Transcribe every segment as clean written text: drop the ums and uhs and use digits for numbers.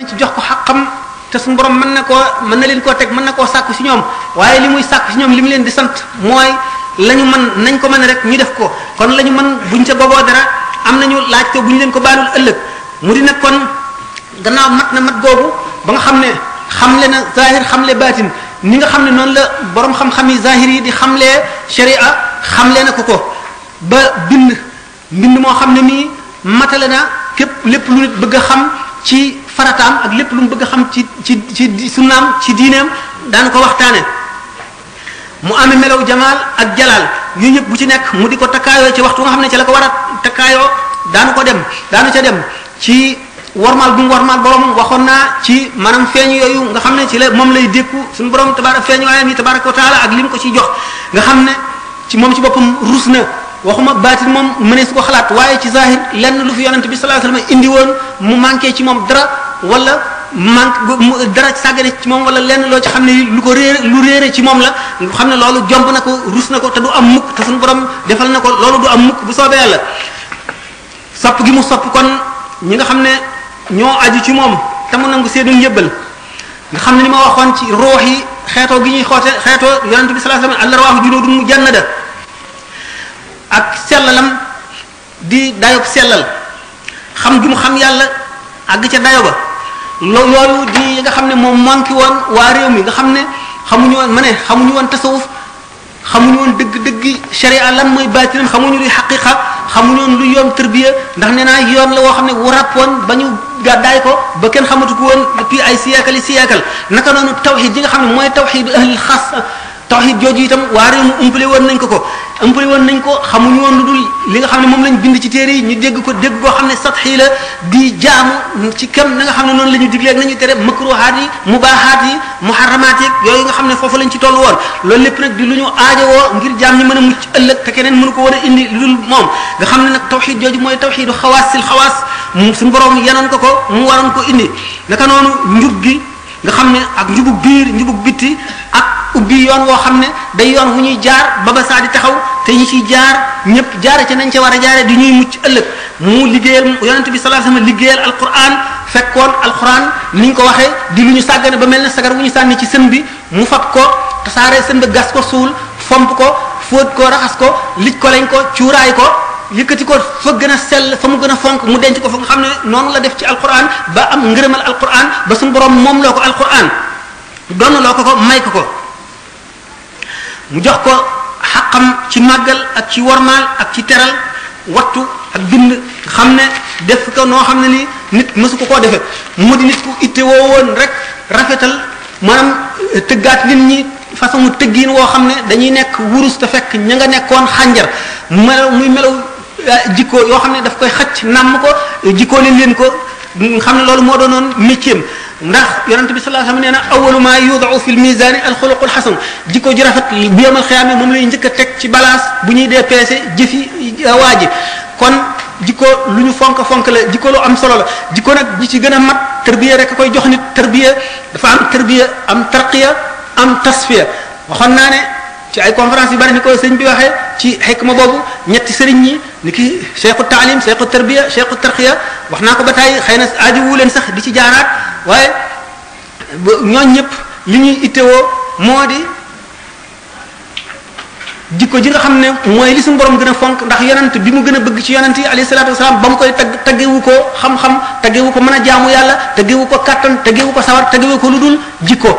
ci jox ko xaqam te suñu borom mën na leen koo teg mën na koo sàkku si ñoom waaye li muy sàkku si ñoom li mu leen di sant mooy la ñu mën nañ ko mën rek ñu def ko kon la ñu mën buñ ca boboo dara am nañu laaj ko bu ñu leen ko baalul ëllëg mu di nag kon gannaaw mat na mat googu ba nga xam ne xamle na zahir xamle baatin ni nga xam ne noonu la borom xam-xam yi zahir yi di xamlee sharia xamle na ko ba mbind moo xam ne nii matale na képp lépp lu nit bëgg a xam ci farataam ak lépp lu mu bëgg a xam ci sunnaam ci diineem daan ko waxtaane mu amee melaw jamaal ak jalaal yooyu yëpp bu ci nekk mu di ko takkaayoo ci waxtu nga xam ne ci la ko war a takkaayoo daanu ca dem ci warmaal bu mu warmaal borom waxoon naa ci maanaam feeñ yooyu nga xam ne ci la moom lay dékku suñu borom feeñ waayam yi tabaraka wa taala ak li mu ko ciy jox nga xam ne ci moom ci boppam rus na waxuma baatin moom mënees ko xalaat waaye ci zahir lenn lu fi yonent bi sallallahu alayhi wasallam indi woon mu manqué ci moom dara wala dara sàggane ci moom wala lenn loo ci xam ne lu réere ci moom la xam ne loolu jomb na ko rus na ko te du am mukk te suñu borom defal na ko loolu du am mukk bu soobee yàlla sopp gi mu sopp kon ñi nga xam ne ñoo aju ci moom te mu nangu seenu njëbbal nga xam ne ni ma waxoon ci ruux yi xeetoo gi ñuy xeetoo yonent bi sallallahu alayhi wasallam al-arwaahu junuudun mujannada ak sellalam di dayob sellal xam gi mu xam yàlla àgg ca dayo ba yooyu di nga xam ne moom manqué woon waa réew mi nga xam ne xamuñu woon tasawuf xamuñu woon dëgg sharia lan mooy baatinam xamuñu luy xaqiqa xamuñu woon luy yoon tërbiya ndax nee naa yoon la woo xam ne wu ràppoon ba ñu gàddaay ko ba kenn xamatu ko woon depuis ay siècle naka noonu tawxid yi nga xam ne mooy tawxid ahlul xaas tawxid jooju itam waa réew mi umpale woon nañ ko xamuñu woon lu dul li nga xam ne moom lañ bind ci téere yi ñu dégg koo xam ne satxi la di jaamu ci kem na nga xam ne noonu la ñu diglee ak nañu tere makruhaat yi mubaahaat yi muharramaat yi yooyu nga xam ne foofu lañ ci toll woon loolu lépp nag di lu ñu aajowoo ngir jaam ñi mën a mucc ëllëg te keneen mënu ko war a indi lu dul moom nga xam ne nag tawxid jooju mooy tawxidu xawaasil xawaas suñu borom yanoon ko mu waroon ko indi naka noonu njub gi nga xam ne ak njubug biir njubug bitti ak ubbi yoon woo xam ne day yoon wu ñuy jaar ba saa di taxaw te ñi ciy jaar ñëpp jaare ca nañ ca war a jaare di ñuy mucc ëllëg mu liggéeyal yonente bi sallallahu alayhi wasallam liggéeyal alquran fekkoon alquran niñ ko waxee di lu ñu sàggane ba mel ne sagar wu ñu sànni ci sën bi mu fab ko tasaare sën ba gas ko suul fomp ko fóot ko raxas ko lij ko lañ ko cuuraay ko yëkkati ko fa gën a sell fa mu gën a fonk mu denc ko fa nga xam ne noonu la def ci alquran ba am ngërëmal alquran ba suñu borom moom loo ko alquran doon loo ko may ko mu jox ko xaqam ci màggal ak ci wormaal ak ci teral wattu ak bind xam ne def ko noo xam ne ni nit mësu ko koo defee mu di nit ku itte woo woon rek rafetal maanaam tëggaat nit ñi façon tëggiin woo xam ne dañuy nekk wurus te fekk ña nga nekkoon xànjar muy melaw jikko yoo xam ne daf koy xacc nàmm ko jikkoo leen ko xam ne loolu moo doonoon métier ndax yonente bi sallallahu alayhi wasallam nee na awwalu ma yud'u fil mizan al xuluqul hasan jikko ji rafet bi yomal xiyaame moom lay njëkk a teg ci balance bu ñuy dee peese jëfi waa ji kon jikko lu ñu fonk la jikko lu am solo la jikko nag ji ci gën a mat tarbiya rek a koy jox nit tarbiya dafa am tarbiya am tarqiya am tasfiya waxoon naa ne ci ay conférence yu bari ni ko sëñ bi waxee ci xikma boobu ñetti sëriñ ñi ni ki cheikhu taalim cheikhu tarbiya cheikhu tarqiya wax naa ko ba tey xëy na aaju wu leen sax di ci jaaraat waaye ñooñ ñëpp li ñuy ittewoo moo di jikko ji nga xam ne mooy li suñu borom gën a fonk ndax yonent bi mu gën a bëgg ci yonent yi alayhi salaatu wasalaam ba mu koy taggewu ko xam-xam taggewu ko mën a jaamu yàlla taggewu ko kattan taggewu ko sawar taggewu ko lu dul jikko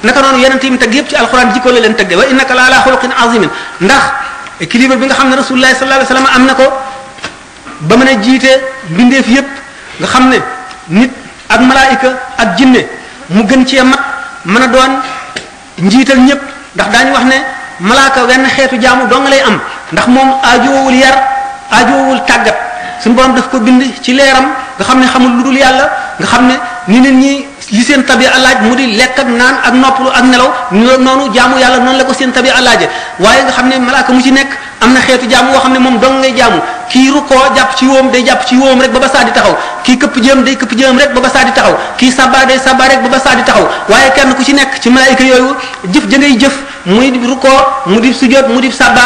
naka noonu yonent yi mu tagg yëpp ci alquran jikko la leen tagge wa innaka la ala xuluqin azimin ndax équilibre bi nga xam ne rasulullah sallallahu alayhi wasallam am na ko ba mën a jiite mbindeef yëpp nga xam ne nit ak malaayika ak jinne mu gën cee mat mën a doon njiital ñëpp ndax daañu wax ne malaaka wenn xeetu jaamu doo nga lay am ndax moom aajoowul yar aajoowul tàggat suñu borom daf ko bind ci leeram nga xam ne xamul lu dul yàlla nga xam ne ni nit ñi li seen tabi alaaj mu di lekk ak naan ak noppalu ak nelaw noonu jaamu yàlla noonu la ko seen tabi alaaje waaye nga xam ne malaaka mu ci nekk am na xeetu jaamu woo xam ne moom dong ngay jaamu kii rukkoo jàpp ci wóom day jàpp ci wóom rek ba saa di taxaw kii këpp jëm day këpp jëm rek ba saa di taxaw kii sabba day sabba rek ba saa di taxaw waaye kenn ku ci nekk ci malaayika yooyu jëf ja ngay jëf muy di rukkoo mu di sujjóot mu di sabba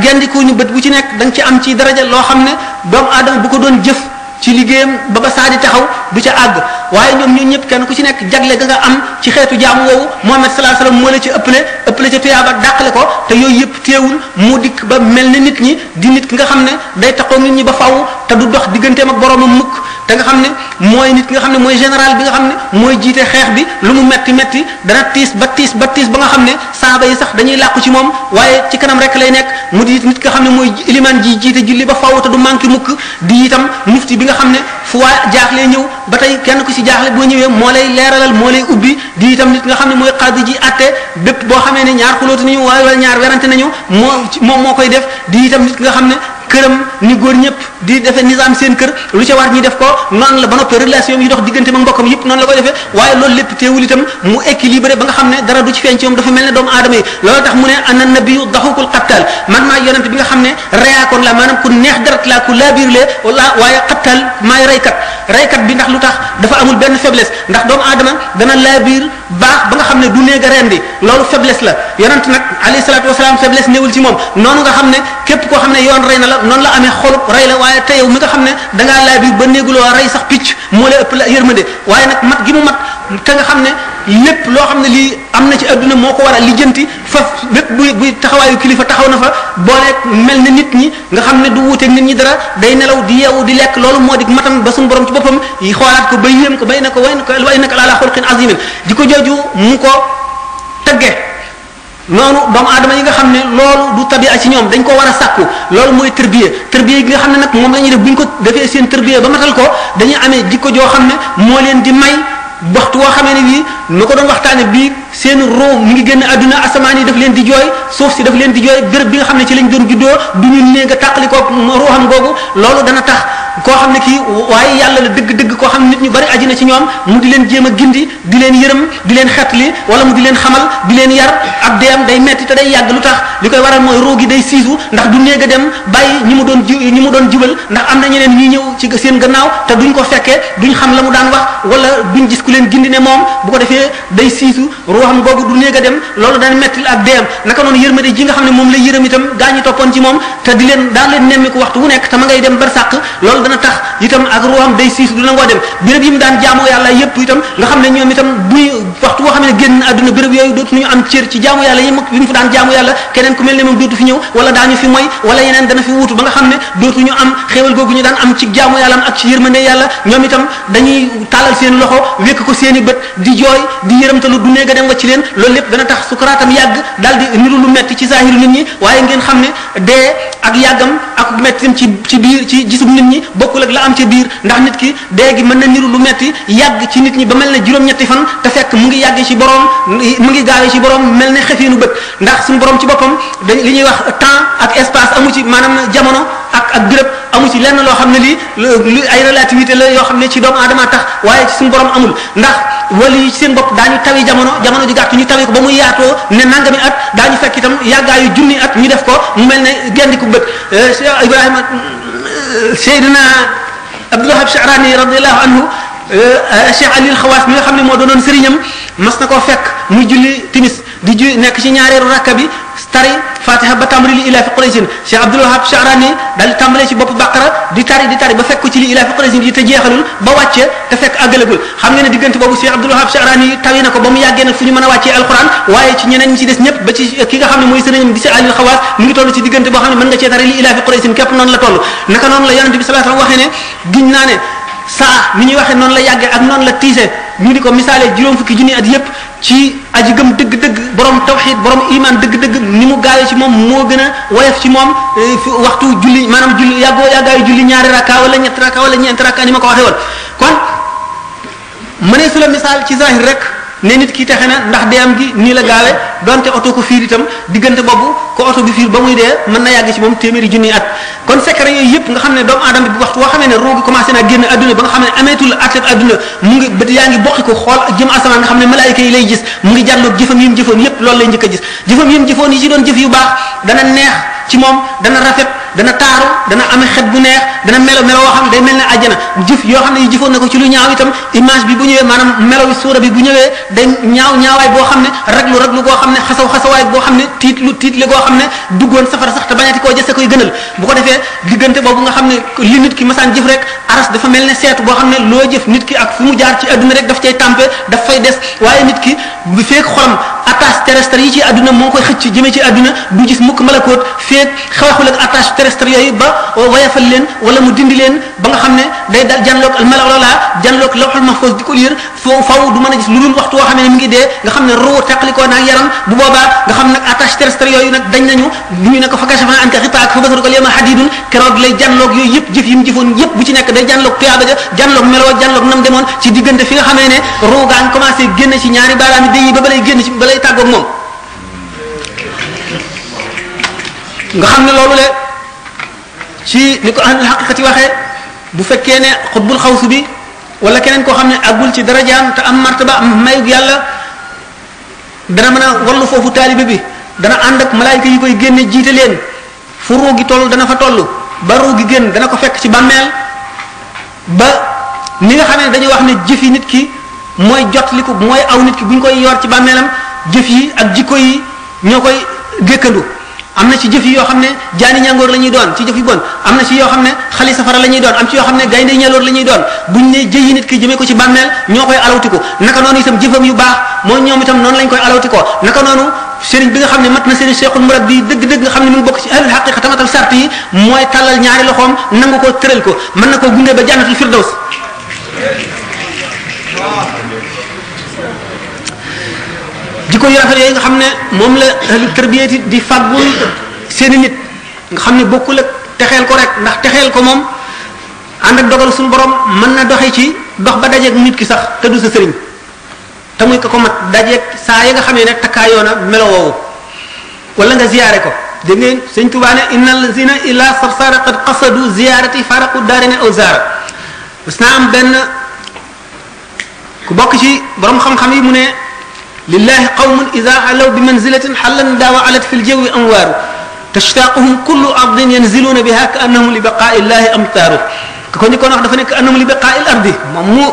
gendiku ñu bët bu ci nekk da nga ci am ci daraja loo xam ne doomu aadama bu ko doon jëf ci liggéeyam ba saa di taxaw du ca àgg waaye ñoom ñoo ñëpp kenn ku ci nekk jagle ga nga am ci xeetu jaamu woowu Muhammad sallallahu alayhi wasallam moo la ci ëppale ca tuyaaba dàqale ko te yooyu yëpp teewul mu dikk ba mel ne nit ñi di nit ki nga xam ne day taxaw nit ñi ba faaw te du dox digganteem ak boroomam mukk te nga xam ne mooy nit ki nga xam ne mooy général bi nga xam ne mooy jiite xeex bi lu mu metti metti dana tiis ba nga xam ne saaba yi sax dañuy làqu ci moom waaye ci kanam rek lay nekk mu di nit ki nga xam ne mooy ilimaan ji jiite julli ba faaw te du manqué mukk di itam mufti bi nga xam ne fu waa jaaxlee ñëw ba tey kenn ku ci jaaxle boo ñëwee moo lay leeralal moo lay ubbi di itam nit nga xam ne mooy xaadi ji atte bépp boo xamee ne ñaar xulóotu nañu waaye wala ñaar werante nañu moom moo koy def di itam nit nga xam ne këram ni góor ñëpp di defee nizaam seen kër lu ca war ñi def ko noonu la ba noppi relation yi dox diggante ma mbokkam yëpp noonu la koy defee waaye loolu lépp teewul itam mu équilibré ba nga xam ne dara du ci feeñ ci moom dafa mel ne doomu aadama yi loolu tax mu ne ana nabiyu daxukul xattal man maa yonent bi nga xam ne reyaakoon la maanaam ku neex deret la ku laabirlee wala waaye xattal maay reykat bi ndax lu tax dafa amul benn faiblesse ndax doomu aadama dana laabir baax ba nga xam ne du néeg a rendi loolu faiblesse la yonent nag alayhi salaatu wasalaam faiblesse néewul ci moom noonu nga xam ne képp koo xam ne yoon rey na la noonu la amee xolub rey la waaye te yow mi nga xam ne dangaa laabir ba néeguloo rey sax picc moo la ëpp la yërmande waaye nag mat gi mu mat te nga xam ne lépp loo xam ne lii am na ci adduna moo ko war a lijjanti faf bépp buy taxawaayu kilifa taxaw na fa booleeg mel ne nit ñi nga xam ne du wuuteeg nit ñi dara day nelaw di yeewu di lekk loolu moo di matam ba suñu borom ci boppam yi xoolaat ko ba yéem ko bay na ko way na ko ala xulqin azimin di ko jooju mu ko tagge noonu doomu aadama yi nga xam ne loolu du tabia ci ñoom dañ ko war a sàkku loolu mooy tërbiye gi nga xam ne nag moom la ñuy def bu ñu ko defee seen tërbiye ba matal ko dañuy amee jikko joo xam ne moo leen di may waxtu woo xamee ne bii nu ko doon waxtaane bii seen roo mi ngi génn àdduna asamaan yi daf leen di jooy suuf si daf leen di jooy béréb bi nga xam ne ci lañ doon juddoo du ñu néeg a tàqali ko ruuxam googu loolu dana tax koo xam ne kii waaye yàlla la dëgg-dëgg koo xam ne nit ñu bari aji na ci ñoom mu di leen jéem a gindi di leen yërëm di leen xetli wala mu di leen xamal di leen yar ab deem day metti te day yàgg lu tax li koy waral mooy roo gi day siisu ndax du néeg a dem bàyyi ñi mu doon jubal ndax am na ñeneen ñi ñëw ci seen gannaaw te duñ ko fekkee duñ xam la mu daan wax wala duñ gis ku leen gindi ne moom bu ko defee day siisu ruuxam googu du néeg a dem loolu dana mettil ak deem naka noonu yërmande ji nga xam ne moom lay yërëm itam gaa ñi toppoon ci moom te di leen daan leen nemmiku waxtu wu nekk te ma ngay dem barsàq loolu dana tax itam ak ruuxam day siisu du nangoo dem béréb yi mu daan jaamu yàlla yépp itam nga xam ne ñoom itam buy waxtu boo xam ne génn àdduna béréb yooyu dootu ñu am cër ci jaamu yàlla yi mu fa daan jaamu yàlla keneen ku mel ne moom dootu fi ñëw wala daañu fi moy wala yeneen dana fi wuutu ba nga xam ne dootu ñu am xéewal googu ñu daan am ci jaamu yàlla am ak ci yërmande yàlla ñoom itam dañuy taalal seen loxo wékk ko seen i bët di jooy di yërëmtalu du néega dem wacc leen loolu lépp dana tax sukaraatam yàgg daal di niru lu metti ci zahiru nit ñi waaye ngeen xam ne dee ak yàggam ak mettim ci biir ci gisum nit ñi bokkul ak la am ci biir ndax nit ki dee gi mën na niru lu metti yàgg ci nit ñi ba mel ne juróom-ñetti fan te fekk mu ngi yàgg ci borom mu ngi gaawee ci borom mel ne xefiinu bët ndax suñu borom ci boppam li ñuy wax temps ak espace amu ci maanaam jamono ak béréb amu ci lenn loo xam ne lii lu ay relativité la yoo xam ne ci doomu aadama tax waaye ci suñu borom amul ndax wala yi ci seen bopp daañu tawi jamono ji gàtt ñu tawi ko ba muy yaatoo ne nangami at daañu fekk itam yàggaayu junni at ñu def ko mu mel ne gendi ku bët Ibrahima Seydina Abdul Wahab Sha'rani radiyallahu anhu Cheikh Ali al-Khawas mi nga xam ne moo doonoon sëriñam mas na koo fekk muy julli timis di nekk ci ñaareelu rakka bi tari fatiha ba tàmbali li ilaa fi Quraysin Cheikh Abdul Wahab Sha'rani daal di tàmbalee ci bopp Baqara di tari ba fekk ko ci li ilaa fi Quraysin yi te jeexalul ba wàcce te fekk àggalagul xam nga ne diggante boobu Cheikh Abdul Wahab Sha'rani tawi na ko ba mu yàggee nag fu ñu mën a wàccee alquran waaye ci ñeneen ñi ci des ñëpp ba ci ki nga xam ne mooy sëriñam di Cheikh Ali al-Khawas mu ngi toll ci diggante boo xam ne mën nga cee tari li ilaa fi Quraysin képp noonu la toll naka noonu la yonente bi sallallahu alayhi wasallam waxee ne giñ naa ne saa ni ñuy waxee noonu la yàggee ak noonu la tiise ñu di ko misaalee juróom fukki junni at yépp ci aji gëm dëgg-dëgg borom tawxid borom iman dëgg-dëgg ni mu gaawee ci moom moo gën a woyof ci moom waxtu julli maanaam julli yàggaayu julli ñaari rakka wala ñetti rakka wala ñeenti rakka ni ma ko waxee woon kon mënee su la misaal ci zahir rek ne nit ki texe na ndax dee am gi nii la gaawe donte oto ko fiir itam diggante boobu ko oto bi fiir ba muy dee mën na yàgg ci moom téeméeri junni at kon secret yooyu yëpp nga xam ne doomu aadama bi waxtu woo xamee ne roogi commencé naa génn adduna ba nga xam ne ameetul atteb adduna mu ngi bët yaa ngi bokki ko xool jëm asamaan nga xam ne malaayika yi lay gis mu ngi jàlloog jëfam yi mu jëfoon yëpp loolu lay njëkk a gis jëfam yi mu jëfoon yi ci doon jëf yu baax dana neex ci moom dana rafet dana taaru dana amee xet bu neex dana melo woo xam ne day mel ne àjjana jëf yoo xam ne yi jëfoon na ko ci lu ñaaw itam image bi bu ñëwee maanaam melo bi suura bi bu ñëwee day ñaawaay boo xam ne raglu goo xam ne xasawaay boo xam ne tiitle goo xam ne duggoon safara sax te bañati koo jëse koy gënal bu ko defee diggante boobu nga xam ne li nit ki masaan jëf rek aras dafa mel ne seetu boo xam ne loo jëf nit ki ak fu mu jaar ci adduna rek daf cay tàmpe daf fay des waaye nit ki bu feek xolam attache terrestre yi ci adduna moo koy xëcc jëmee ci adduna du gis mukk malakoot feek xewaxul ak attache terrestre yooyu ba wayafal leen wala mu dindi leen ba nga xam ne day dal janloog al mala wala janloog lawhul mahfuz di ko liir faw du mën a gis lu dul waxtu woo xam ne mi ngi dee nga xam ne ruu teqalikoo naag yaram bu boobaa nga xam nag attache terrestre yooyu nag dañ nañu ñu ne ko fa kashafna anka ghitaa'ak fa basaruka al yawma hadidun keroog lay janloog yooyu yëpp jëf yi mu jëfoon yëpp bu ci nekk day janloog tuyaaba ja janloog meloo janloog nam demoon ci diggante fi nga xamee ne ruu gaa ngi commencé génn ci ñaari baaraami day yi ba balay génn ci balay tàggoog moom nga xam ne loolu le ci ni ko ahlul haqiqati waxee bu fekkee ne xutbul xawsu bi wala keneen koo xam ne àggul ci darajaam te am martaba am mayug yàlla dana mën a wallu foofu taalibe bi dana ànd ak malaayika yi koy génne jiite leen fu ruu gi toll dana fa toll ba ruu gi génn dana ko fekk ci bàmmeel ba ni nga xam ne dañuy wax ne jëf yi nit ki mooy jotliku mooy aw nit ki bu ñu koy yor ci bàmmeelam jëf yi ak jikko yi ñoo koy gékkandu am na ci jëf yi yoo xam ne jaani ñangoor la ñuy doon ci jëf yu bon am na ci yoo xam ne xali safara la ñuy doon am ci yoo xam ne gaynde ñaloor la ñuy doon buñ ne jëyi nit ki jëmee ko ci bàmmeel ñoo koy alawtiku naka noonu itam jëfam yu baax moo ñoom itam noonu lañ koy alawtikoo naka noonu sëriñ bi nga xam ne mat na sëriñ Cheikhul Murabbi dëgg-dëgg nga xam ne mu ngi bokk ci ahlul haqiqa tamatal sart yi mooy tàllal ñaari loxoom nangu ko tëral ko mën na ko gunge ba jannatul firdaws jikko yu rafet yooyu nga xam ne moom la ahlu tarbiyati di fàggul seeni nit nga xam ne bokkul ak texeel ko rek ndax texeel ko moom ànd ak dogal suñu borom mën na doxe ci dox ba dajeeg nit ki sax te du sa sëriñ te muy ko mat dajeeg saa yi nga xamee ne takkaayoo na melo woowu wala nga ziyaare ko dégg ngeen sëñ Tuubaa ne inna allazina ila sarsara qad qasadu ziyarati faraqu daarina aw zaara mas naa am benn ku bokk ci borom xam-xam yi mu ne lillahi qawmun ida alaw bi manzilatin xallan daawa alat fi ljawi amwaaru tashtaquhum kullu ardin yanziluuna biha ka annahum li baqaa illahi amtaaru ko ni ko wax dafa nekk annahum li baqaa il ardi moom mu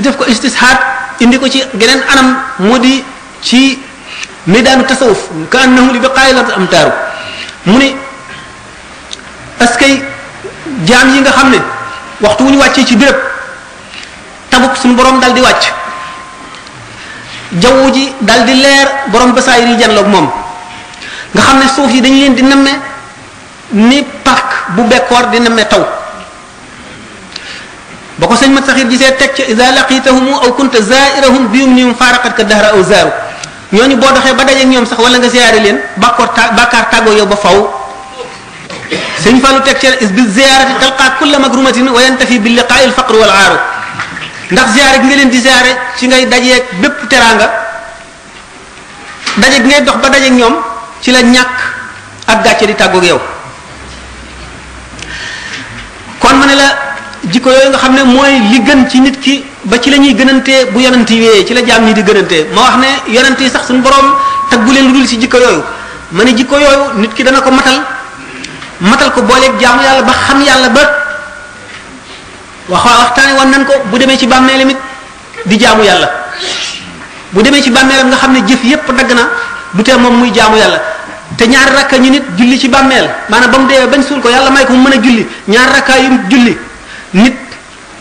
def ko istishaad indi ko ci geneen anam moo di ci midaanu tasawuf ka annahum li baqaa il ardi amtaaru mu ni est-ce que jaam yi nga xam ne waxtu wu ñu wàccee ci béréb tabuk suñu borom dal di wàcc jaww ji dal di leer borom basaayir yi janloog moom nga xam ne suuf yi dañu leen di namme ni parc bu bekkoor di namme taw ba ko sëñ mat saxir gisee teg ca ida laqitahum aw kunta zairahum biyum nium faraqat ka dahra aw zaaru ñooñu boo doxee ba dajeeg ñoom sax wala nga ziyaare leen bàkkaar tàggoo yow ba faw sëñ Fallu teg ca is bi ziyarati talqa kulla magrumatin wa yantafi bi liqaai alfaqr wal aaru ndax ziyaare gi nga leen di ziyaare ci ngay dajeeg bépp teraanga daje gi ngay dox ba dajeeg ñoom ci la ñàkk ak gàcce di tàggoog yow kon ma ne la jikko yooyu nga xam ne mooy li gën ci nit ki ba ci la ñuy gënantee bu yonent yi wéyee ci la jaam ñi di gënantee ma wax ne yonent yi sax suñu borom taggu leen lu dul ci jikko yooyu ma ne jikko yooyu nit ki dana ko matal ko booleeg jaamu yàlla ba xam yàlla ba waxtaane woon nañ ko bu demee ci bàmmeelam it di jaamu yàlla bu demee ci bàmmeelam nga xam ne jëf yépp dagg na du tee moom muy jaamu yàlla te ñaari rakka ñu nit julli ci bàmmeel maanaam ba mu dee bañ suul ko yàlla may ko mu mën a julli ñaari rakka yu julli nit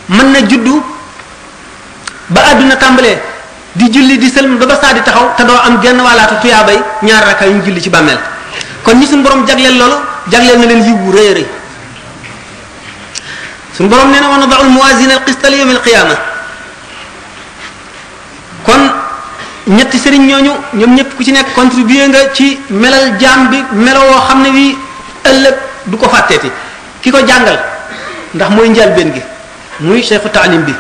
mën na juddu ba àdduna tàmbalee di julli di sëlm ba saa di taxaw te doo am genn wàllaatu tuyaabay ñaari rakka yu julli ci bàmmeel kon ñi suñu borom jagleel loolu jagleel na leen yiw wu rëy a rëy suñu borom nee na wa nada'u al-mawazina al-qista li yawm al-qiyama kon ñetti sëriñ ñooñu ñoom ñëpp ku ci nekk contribuer nga ci melal jaam bi melo woo xam ne wi ëllëg du ko fàtteeti ki ko jàngal ndax mooy njëlbéen gi muy cheikhu taalim bi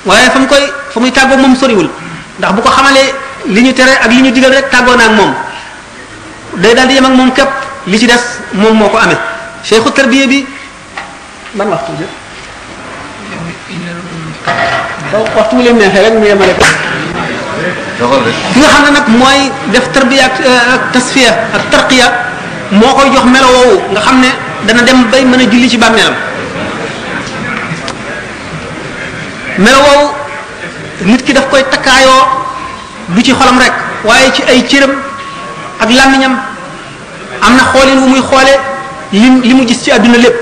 waaye fa muy tàggoo moom soriwul ndax bu ko xamalee li ñu tere ak li ñu digal rek tàggoo na ak moom day daal di yem ak moom képp li ci des moom moo ko amee cheikhu tarbiya bi ban waxtu jë waxtu wu leen neexee rek mu yemale ko ki nga xam ne nag mooy def tarbiya ak tasfiya ak tarqiya moo koy jox melo woowu nga xam ne dana dem bay mën a julli ci bàmmeelam melo woowu nit ki daf koy takkaayoo du ci xolam rek waaye ci ay cëram ak làmmiñam am na xoolin wu muy xoole li mu gis ci àdduna lépp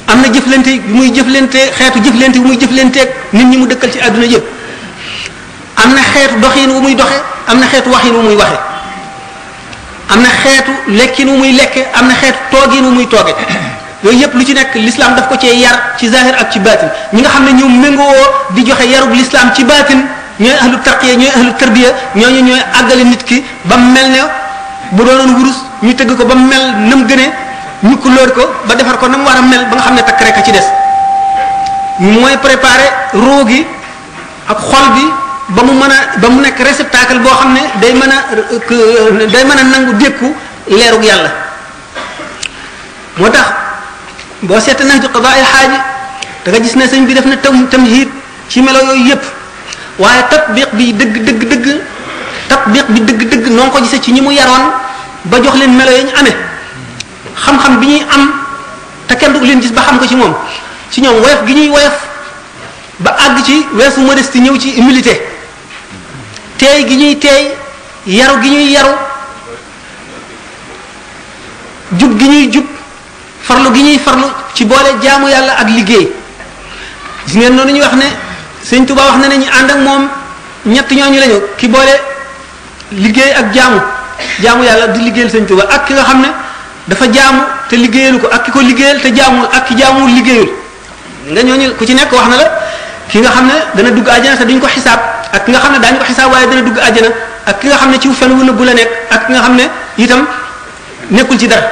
am na jëflante bi muy jëflante xeetu jëflante bu muy jëflanteeg nit ñi mu dëkkal ci àdduna yëpp am na xeetu doxin wu muy doxe am na xeetu waxin wu muy waxe am na xeetu lekkin wu muy lekke am na xeetu toogin wu muy tooge yooyu yëpp lu ci nekk l'islam daf ko cee yar ci zahir ak ci baatin ñi nga xam ne ñoom méngoo di joxe yarub l'islam ci baatin ñooy ahlu tarqiya ñooy ahlu tarbiya ñooñu ñooy àggale nit ki ba mu mel ne bu doonoon wurus ñu tëgg ko ba mu mel na mu gënee ñu couleur ko ba defar ko na mu war a mel ba nga xam ne takk rek a ci des mooy préparer ruu gi ak xol bi ba mu mën a ba mu nekk réceptacle boo xam ne day mën a nangu dékku leerug yàlla moo tax boo seete nañ ci qadaa il xaaji da nga gis ne sëñ bi def na tamhid ci melo yooyu yëpp waaye tatbiq bi dëgg tatbiq bi dëgg noo ko gisee ci ñi mu yaroon ba jox leen melo yi ñu amee xam-xam bi ñuy am te kenn du leen gis ba xam ko ci moom ci ñoom woyof gi ñuy woyof ba àgg ci weesu modestie ñëw ci humilité teey gi ñuy teey yaru gi ñuy yaru jub gi ñuy jub farlu gi ñuy farlu ci boole jaamu yàlla ak liggéey gis ngeen noonu ñu wax ne Sëñ Tuba wax na ne ñu ànd ak moom ñett ñooñu lañu ki boole liggéey ak jaamu yàlla di liggéeyal Sëñ Tuba ak ki nga xam ne dafa jaamu te liggéeyalu ko ak ki ko liggéeyal te jaamul ak ki jaamuwul liggéeyul nga ñooñu ku ci nekk wax na la ki nga xam ne dana dugg àjjana te duñ ko xisaab ak ki nga xam ne daañu ko xisaab waaye dana dugg àjjana ak ki nga xam ne ci fen wu nëbbu la nekk ak ki nga xam ne itam nekkul ci dara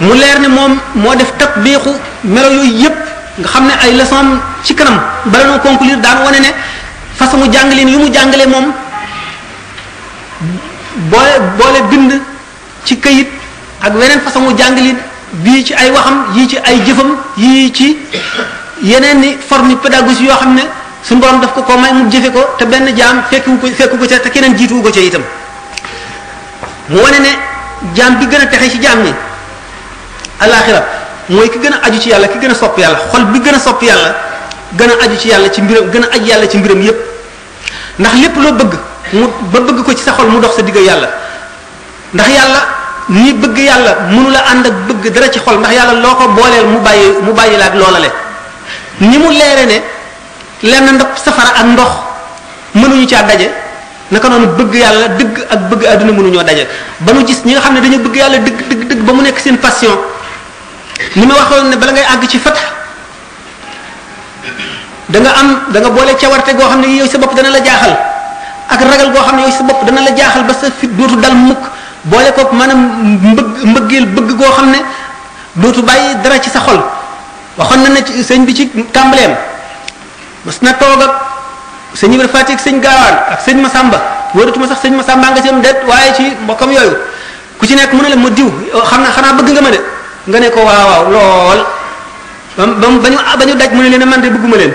mu leer ne moom moo def tatbiixu melo yooyu yëpp nga xam ne ay leçon ci kanam bala noo conclure daan wane ne façon mu jàngaleen yu mu jàngalee moom boole bind ci këyit ak weneen façon mu jàngaleen bii ci ay waxam yii ci ay jëfam yii ci yeneen ni forme pédagogie yoo xam ne suñu borom daf ko may mu jëfe ko te benn jaam fekku ko ca te keneen jiituwu ko ca itam mu wane ne jaam bi gën a texe ci jaam ñi alaxira mooy ki gën a aju ci yàlla ki gën a sopp yàlla xol bi gën a sopp yàlla gën a aju ci yàlla ci mbiram gën a aju yàlla ci mbiram yépp ndax lépp loo bëgg mu ba bëgg ko ci sa xol mu dox sa digg yàlla ndax yàlla ni bëgg yàlla mënu la ànd ak bëgg dara ci xol ndax yàlla loo ko booleel mu bàyyi la ak loolale ni mu leere ne lenn ndox safara ak ndox mënuñu caa daje naka noonu bëgg yàlla dëgg ak bëgg àdduna mënuñoo daje ba nu gis ñi nga xam ne dañu bëgg yàlla dëgg ba mu nekk seen passion ni ma waxoon ne bala ngay àgg ci fat da nga boole cawarte goo xam ne yow sa bopp dana la jaaxal ak ragal goo xam ne yow sa bopp dana la jaaxal ba sa fit dootu dal mukk boole ko maanaam mbëggeel bëgg goo xam ne dootu bàyyi dara ci sa xol waxoon na ne sëñ bi ci tàmbaleem mas na toog ak sëñ Ibra Faati ak sëñ Gaawaan ak sëñ Masamba wóoratuma sax sëñ Masamba nga ci am déet waaye ci mbokkam yooyu ku ci nekk mu ne la ma diw xam na xanaa bëgg nga ma de nga ne ko waaw lool ba ñu daj mu ne leen man de bëgguma leen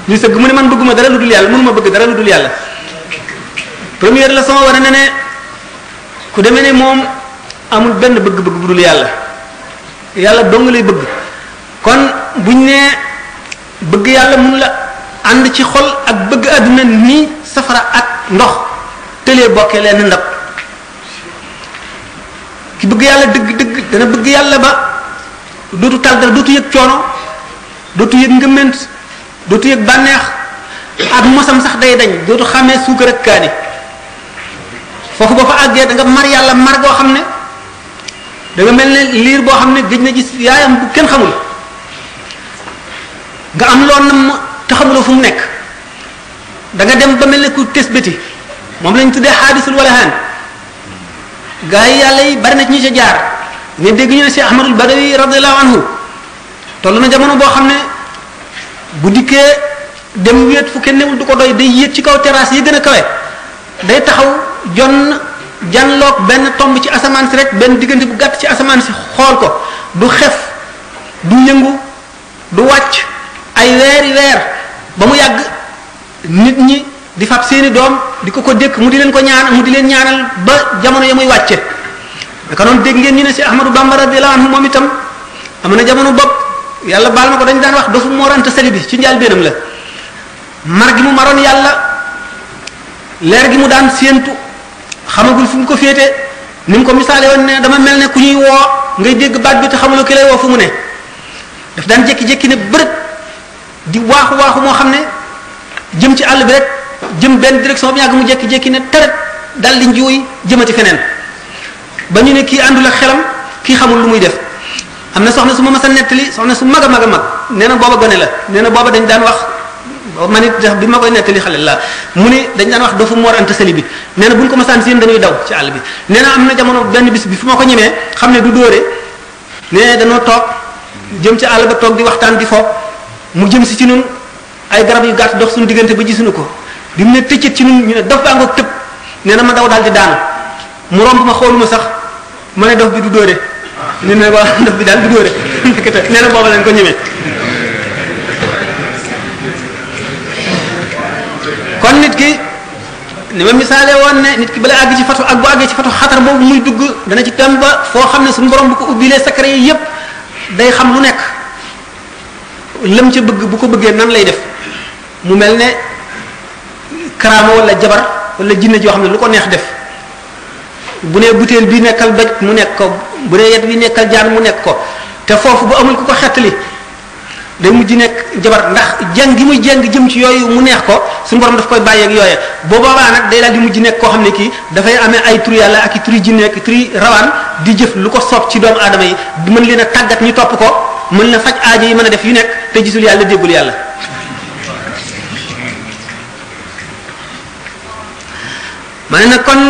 ñu sëgg mu ne man bëgguma dara lu dul yàlla mënuma bëgg dara lu dul yàlla première leçon wane na ne ku demee ne moom amul benn bëgg-bëgg bu dul yàlla dong lay bëgg kon buñ ne bëgg yàlla mun la ànd ci xol ak bëgg àdduna ni safara ak ndox tëlee bokkee leen ndab ki bëgg yàlla dëgg dana bëgg yàlla ba dootu tal dara dootu yëg coono dootu yëg ngëment dootu yëg bànneex ak mosam sax day dañ dootu xàmmee suukar ak kaani foofu boo fa àggee da nga mar yàlla mar goo xam ne da nga mel ne liir boo xam ne gëj na gis yaayam bu kenn xamul nga am loo nam te xamuloo fu mu nekk da nga dem ba mel ne ku tes bëti moom lañ tuddee xaadisul walahaan gaa yi yàlla yi bari na ci ñu ca jaar ne dégg ñu ne Cheikh Ahmadul Badawi radiyallahu anhu toll na jamono boo xam ne bu dikkee dem wéet fu kenn newul du ko doy day yéeg ci kaw terrasse yi gën a kawe day taxaw janloog benn tomb ci asamaan si rek benn diggante bu gàtt ci asamaan si xool ko du xef du yëngu du wàcc ay weeri weer ba mu yàgg nit ñi di fab seeni doom di ko dékk mu di leen ko ñaan mu di leen ñaanal ba jamono ya muy wàcce naka noonu dégg ngeen ñu ne si Ahmadou Bamba radiyallahu anhu moom itam am na jamono bopp yàlla baal ma ko dañ daan wax dofu Mor Anta Sali bi ci njaal beenam la mar gi mu maroon yàlla leer gi mu daan séentu xamagul fu mu ko féete ni mu ko misaale woon ne dama mel ne ku ñuy woo ngay dégg baat bi te xamuloo ki lay woo fu mu ne daf daan jékki-jékki ne bërët di waaxu moo xam ne jëm ci àll bi rek jëm benn direction bi yàgg mu jékki-jékki ne teret dal di njuuy jëmati feneen ba ñu ne kii àndul ak xelam kii xamul lu muy def am na soxna su ma mas a nettali soxna su mag a mag a mag nee na booba gone la nee na booba dañ daan wax man it bi ma koy nettali xale la mu ne dañ daan wax dofu Mor Anta Sali bi nee na bu ñu ko masaan seen dañuy daw ci àll bi nee na am na jamono benn bis bi fu ma ko ñemee xam ne du dóore nee dañoo toog jëm ci àll ba toog di waxtaan di fo mu jëm si ci ñun ay garab yu gàtt dox suñu diggante ba gisuñu ko bi mu ne tëccët ci ñun ñu ne dof baa ngoog tëb nee na ma daw daal di daanu mu romb ma xooluma sax ma ne dof bi du dóore ñu ne waa dof bi daal du dóore nee na booba lañ ko ñemee kon nit ki ni ma misaale woon ne nit ki bala àgg ci fatu ak bu àggee ci fatu xatar boobu muy dugg dana ci dem ba foo xam ne suñu borom bu ko ubbilee secret yi yépp day xam lu nekk lam ca bëgg bu ko bëggee nan lay def mu mel ne karaama wala jabar wala jinne joo xam ne lu ko neex def bu nee butéel bi nekkal doj mu nekk ko bu nee yet bi nekkal jaan mu nekk ko te foofu bu amul ku ko xettali day mujj nekk jabar ndax jàng gi muy jàng jëm ci yooyu mu neex ko suñu borom daf koy bàyyeeg yooye boo boobaa nag day daal di mujj nekk koo xam ne kii dafay amee ay turi yàlla ak i turi jinne ak i turi rawaan di jëf lu ko soob ci doomu aadama yi mën leen a tàggat ñu topp ko mën na faj aajo yi mën a def yu nekk te gisul yàlla déggul yàlla ma ne nag kon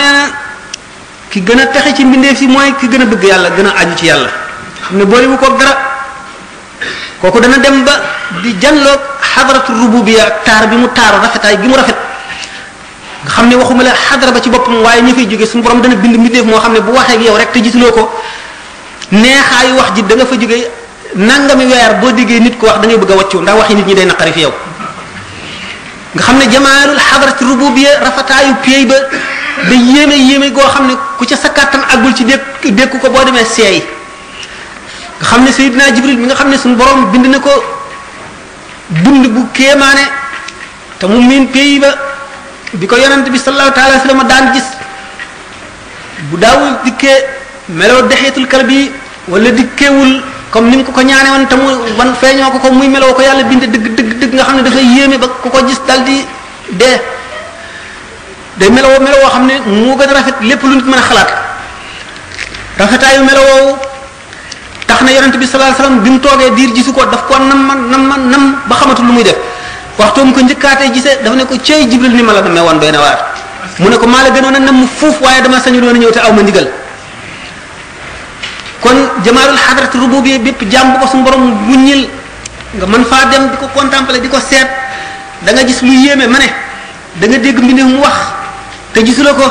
ki gën a texe ci mbindeef si mooy ki gën a bëgg yàlla gën a aju ci yàlla xam ne boole wu ko dara kooku dana dem ba di janloog xadaratu rububiya taar bi mu taaru rafetaay gi mu rafet nga xam ne waxuma la xadara ba ci boppam waaye ñi fay jóge suñu borom dana bind mbindeef moo xam ne bu waxee ak yow rek te gisuloo ko neexaayu wax ji da nga fa jóge nangami weer boo déggee nit ko wax da ngay bëgg a wàccu ndax waxi nit ñi day naqari fi yow nga xam ne jamaalul xadaratu rububiya rafetaayu piey ba da yéeme goo xam ne ku ca sa kàttan àggul ci dékku ko boo demee seey nga xam ne Seydina Jibril mi nga xam ne suñu borom bind na ko bind bu kéemaane te mu miin pays ba bi ko yonent bi sallallahu taala wa sallam daan gis bu daawul dikkee meloo dexeetul kalbi wala dikkeewul comme ni mu ko ñaane woon te mu wan feeñoo ko muy meloo ko yàlla bind dëgg nga xam ne dafay yéeme ba ku ko gis dal di dee day meloo xam ne moo gën a rafet lépp lu nit mën a xalaat rafetaayu meloo tax na yonent bi sallallahu alayhi wasallam bi mu toogee diir gisu ko daf ko nam ba xamatul lu muy def waxtu mu ko njëkkaatee gisee dafa ne ko cey Jibril ni ma la namee woon doy na waar mu ne ko maa la gënoon a nam mu fuuf waaye dama sañu doon a ñëw te aw ma ndigal kon jamaalul xadrat rububiyya bépp jàmm bu ko suñu borom wuññil nga mën faa dem di ko contempler di ko seet da nga gis lu yéeme ma ne da nga dégg mbindeef mu wax te gisuloo ko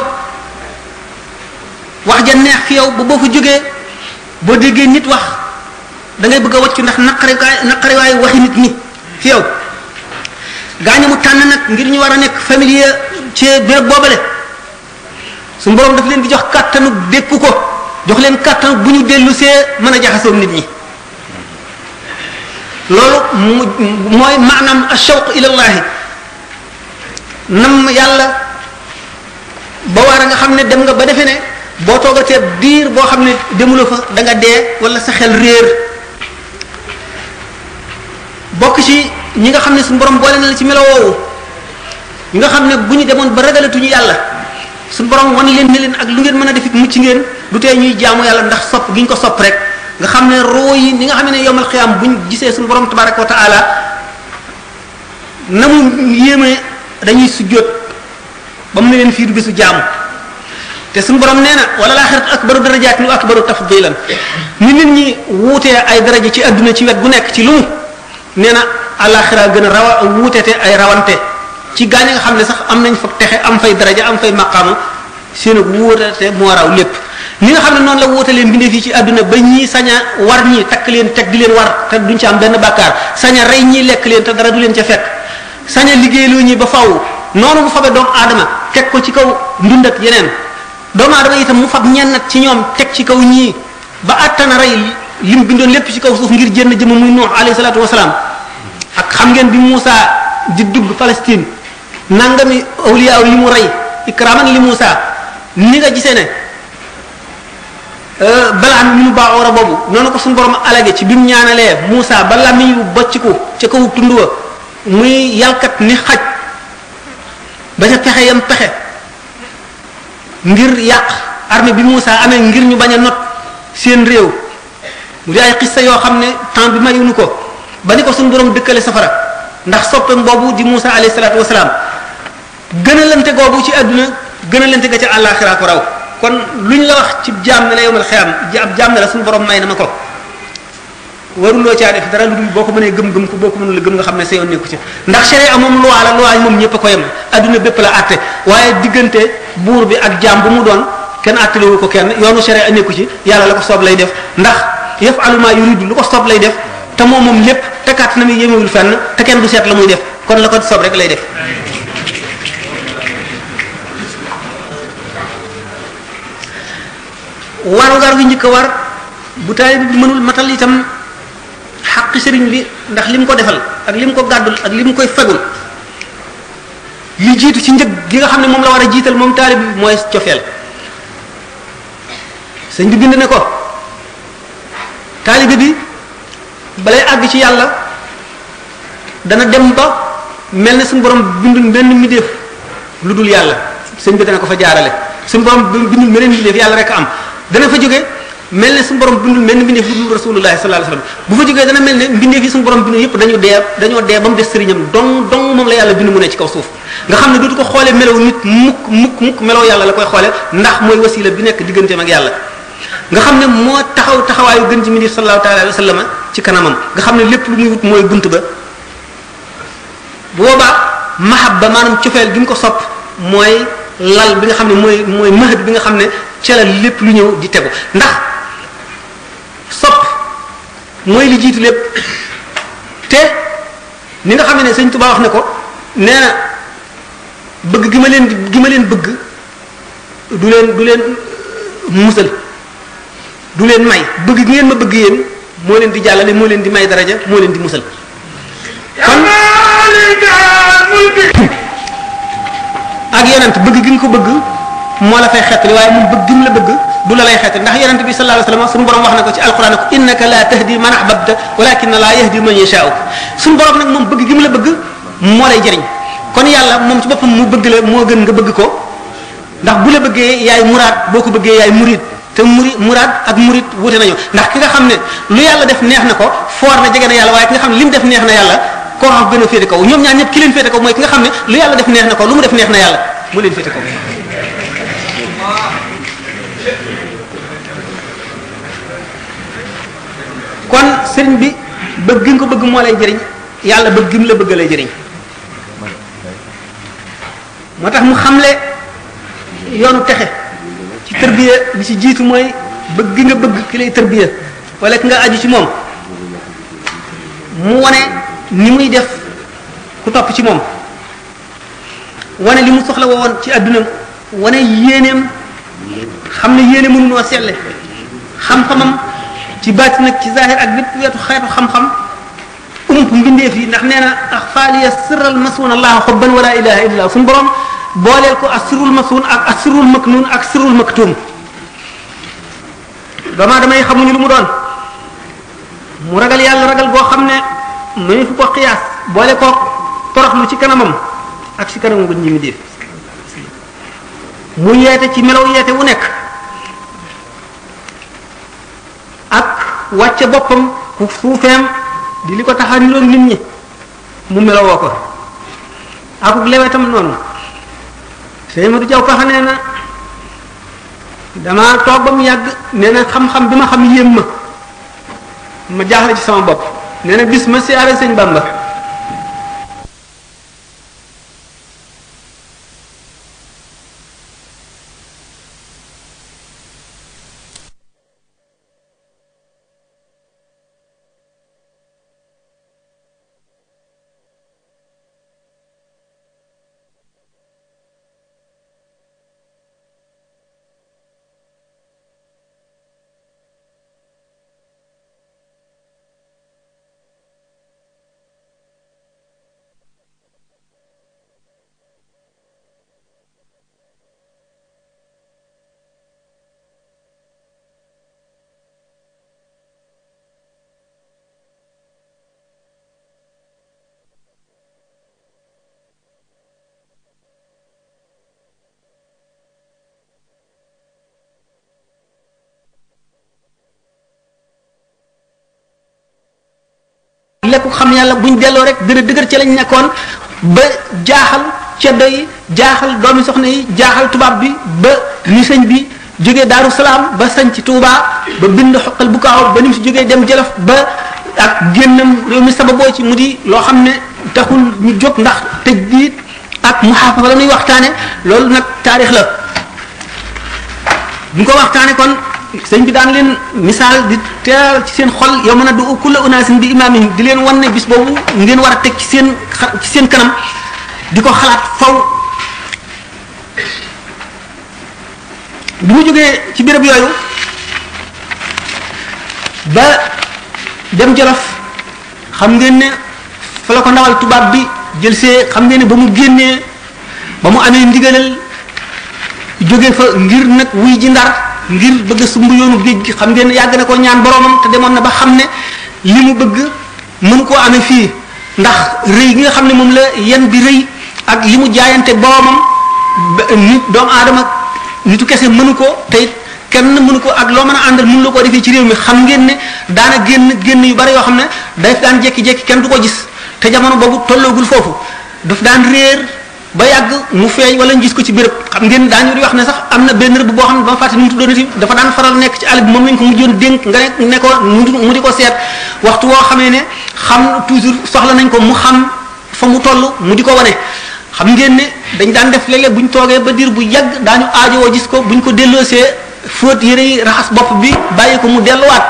wax ja neex fi yow ba boo fa jógee boo déggee nit wax da ngay bëgg a wàccu ndax naqariwaay waxi nit ñi fi yow gaañu mu tànn nag ngir ñu war a nekk familier ci béréb boobale suñu borom daf leen di jox kàttanu dékku ko jox leen kàttanu bu ñu dellu see mën a jaxasoo nit ñi loolu mooy maanaam ashawq ilallahi nam yàlla ba war a nga xam ne dem nga ba defe ne boo toogatee diir boo xam ne demuloo fa da nga dee wala sa xel réer bokk ci ñi nga xam ne suñu borom boole na la ci melo woowu ñi nga xam ne bu ñu demoon ba ragalatuñu yàlla suñu borom wan leen ne leen ak lu ngeen mën a def it mucc ngeen du tee ñuy jaamu yàlla ndax sopp gi ñu ko sopp rek nga xam ne roo yi ni nga xam ne yowmal xiyaam buñ gisee suñu borom tabaraka wa taala na mu yéeme dañuy sujjóot ba mu ne leen fii du bisu jaamu te suñu borom nee na wala laaxiratu akbaru darajaatin wa akbaru tafdilan ni nit ñi wuutee ay daraja ci adduna ci wet gu nekk ci lu mu nee na alaxira gën a wuutete ay rawante ci gaañ nga xam ne sax am nañ fa texe am fay daraja am fay maqaama seen ak wuutete moo raw lépp ni nga xam ne noonu la wuutalee mbindeef yi ci adduna ba ñii sañ a war ñii takk leen teg di leen war te duñ ci am benn bàkkaar sañ a rey ñii lekk leen te dara du leen ca fekk sañ a liggéeyloo ñi ba faw noonu mu fabe doomu aadama teg ko ci kaw ndund ak yeneen doomu aadama itam mu fab ñennat ci ñoom teg ci kaw ñii ba attana rey lim bindoon lépp ci kaw suuf ngir jënn jëmm muy Nuux alayhi salaatu wasalaam ak xam ngeen bi Muusa di dugg Palestine nangami awliya yi mu rey ikraman li Muusa ni nga gisee ne balaan mi nu baaxoora boobu noonu ko suñu borom alage ci bi mu ñaanalee Muusa ba lamiñ bu bocciku ca kaw tund wa muy yàlkat ni xaj ba ca pexe yam pexe ngir yàq armée bi Muusa amee ngir ñu bañ a not seen réew mu di ay xissa yoo xam ne temps bi mayuñu ko ba ni ko suñu borom dëkkale safara ndax soppeem boobu di Muusa alayhi salaatu wasalaam gënalante googu ci àdduna gënalante ga ca àllaaxira ko raw kon luñ la wax ci jaam ne la yowmal xiyaam ab jaam ne la suñu borom may na ma ko waruloo caa def dara lu dul boo ko mënee gëm-gëm ko boo ko mënul gëm nga xam ne sa yoon nekku ci ndax sharia moom loi la loi moom ñëpp a ko yem adduna bépp la àtte waaye diggante buur bi ak jaam bu mu doon kenn àttalewu ko kenn yoonu sharia nekku ci yàlla la ko soob lay def ndax yafalu ma yuridu lu ko soob lay def te moom lépp te kàtt na mi yemewul fenn te kenn du seet la muy def kon la ko soob rek lay def warugar wi njëkk a war bu taalibe bi mënul matal itam xaqi sëriñ bi ndax li mu ko defal ak li mu ko gàddul ak li mu koy fegul li jiitu ci njëg gi nga xam ne moom la war a jiital moom taalibe bi mooy cofeel sëñ bi bind ne ko taalibe bi balay àgg ci yàlla dana dem ba mel ne suñu borom bindul benn mbindeef lu dul yàlla sëñ bi dana ko fa jaarale suñu borom bindul meneen mbindeef yàlla rek am dana fa jóge mel ne suñu borom bindul mel ne mbindeef lu dul rasulullah sallallahu alayhi wasallam bu fa jógee dana mel ne mbindeef yi suñu borom bindu yëpp dañoo dee ba mu des sëriñam dong moom la yàlla bindu mu ne ci kaw suuf nga xam ne dootu ko xoolee melow nit mukk melow yàlla la koy xoole ndax mooy wasila bi nekk digganteem ak yàlla nga xam ne moo taxawaayu gën ci mbindeef sallallahu alayhi wasallam ci kanamam nga xam ne lépp lu muy wut mooy bunt ba bu boobaa mahabba maanaam cofeel gi mu ko sopp mooy lal bi nga xam ne mooy mahad bi nga xam ne ca la lépp lu ñëw di tegu ndax sopp mooy li jiitu lépp te ni nga xam ne sëñ Tuubaa wax ne ko nee na bëgg gi ma leen bëgg du leen musal du leen may bëgg gi ngeen ma bëgg yéen moo leen di jàllale moo leen di may daraja moo leen di musal kon ak yonent bëgg gi nga ko bëgg moo la fay xettali waaye moom bëgg gi mu la bëgg du la lay xettali ndax yonent bi sallallahu alayhi wasallam suñu borom wax na ko ci alquran ko innaka la tahdi man ahbabta walakin la yahdi man yasha'u suñu borom nag moom bëgg gi mu la bëgg moo lay jëriñ kon yàlla moom ci boppam mu bëgg la moo gën nga bëgg ko ndax bu la bëggee yaay muraad boo ko bëggee yaay murid te muraad ak murid wute nañu ndax ki nga xam ne lu yàlla def neex na ko foor na jege na yàlla waaye ki nga xam ne li mu def neex na yàlla koo xam gën a féete kaw ñoom ñaar ñëpp ki leen féete kaw mooy ki nga xam ne lu yàlla def neex na ko lu mu def neex na yàlla moo leen féete kaw kon sëriñ bi bëgg nga ko bëgg moo lay jëriñ yàlla bëgg gi mu la bëgg lay jëriñ moo tax mu xamle yoonu texe ci tërbiya bi ci jiitu mooy bëgg nga bëgg ki lay tërbiya wala ki nga aju ci moom mu wane ni muy def ku topp ci moom wane li mu soxla woon ci adduna wane yéeneem xam ne yéene mënunoo selle xam-xamam ci baati nag ci zahir ak bépp wetu xeetu xam-xam ump mbindeef yi ndax nee na axfaaliya sirral masuun allah xubban wala ilaha illa suñu borom booleel ko ak sirrul masuun ak sirrul maknuun ak sirrul maktuum dama damay xamuñu lu mu doon mu ragal yàlla ragal boo xam ne mënu fu ko xiyaas boole ko toroxlu ci kanamam ak ci kanamam gën ñi mi def mu yeete ci melaw yeete wu nekk ak wàcce boppam ku suufeem di li ko taxaniloon nit ñi mu melowoo ko akuk lewetam noonu sëñ Madou Diaw Paxa nee na dama toog ba mu yàgg nee na xam-xam bi ma xam yéem ma jaaxle ci sama bopp nee na bis ma siyaare sëñ Bamba lekku xam yàlla buñ delloo rek gën a dëgër ci lañ nekkoon ba jaaxal ceddo yi jaaxal doomi soxna yi jaaxal tubaab bi ba ni sëñ bi jógee Daaru Salaam ba sañ ci Touba ba bind xoqal bu kaaw ba ni mu si jógee dem Jolof ba ak génnam réew mi sababoo ci mu di loo xam ne taxul ñu jóg ndax tëj diit ak muhaafaza la muy waxtaane loolu nag taarix la bu ko waxtaane kon sëñ bi daan leen misaal di teer ci seen xol yow mën a du kulla unaasin bi imaamihim di leen wan ne bis boobu ngeen war a teg ci seen kanam di ko xalaat faw bi mu jógee ci béréb yooyu ba dem Jolof xam ngeen ne fa la ko ndawal tubaab bi jël see xam ngeen ne ba mu génnee ba mu amee ndigalal jóge fa ngir nag wuy ji Ndar ngir bëgg a sumb yoonu géej gi xam ngeen ne yàgg na ko ñaan boromam te demoon na ba xam ne li mu bëgg mënu koo amee fii ndax rëy gi nga xam ne moom la yen bi rëy ak li mu jaayante boromam nit doomu aadama nitu kese mënu ko te kenn mënu ko ak loo mën a àndal mënu la koo defee ci réew mi xam ngeen ne daana génn yu bari yoo xam ne daf daan jékki-jékki kenn du ko gis te jamono boobu tolloogul foofu daf daan réer ba yàgg mu feeñ wala ñu gis ko ci béréb xam ngeen daañu di wax ne sax am na benn rëbb boo xam ne ba ma fàtte nu mu tuddoon dafa daan faral nekk ci àll bi moom lañ ko mujjoon dénk nga ne ko mu di ko seet waxtu woo xamee ne xam toujours soxla nañ ko mu xam fa mu toll mu di ko wane xam ngeen ne dañ daan def léeg-léeg bu ñu toogee ba diir bu yàgg daañu aajowoo gis ko bu ñu ko delloosee fóot yére yi raxas bopp bi bàyyi ko mu delluwaat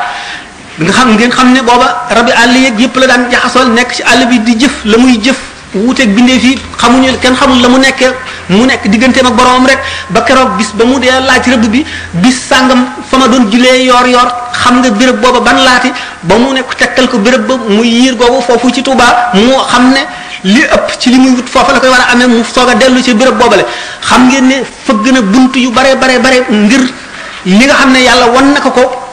ngeen xam ne booba rabi àll yeeg yëpp la daan jaxasool nekk ci àll bi di jëf la muy jëf wuuteeg bindee fii xamuñu kenn xamul la mu nekkee mu nekk digganteem ak boromam rek ba keroog bis ba mu dee laaj rëbb bi bis sàngam fa ma doon julee yor xam nga béréb booba ban laati ba mu nekk tekkal ko béréb ba muy yiir googu foofu ci Touba mu xam ne li ëpp ci li muy wut foofa la koy war a amee mu soog a dellu ci béréb boobale xam ngeen ne fëgg na bunt yu bare ngir li nga xam ne yàlla wan na ko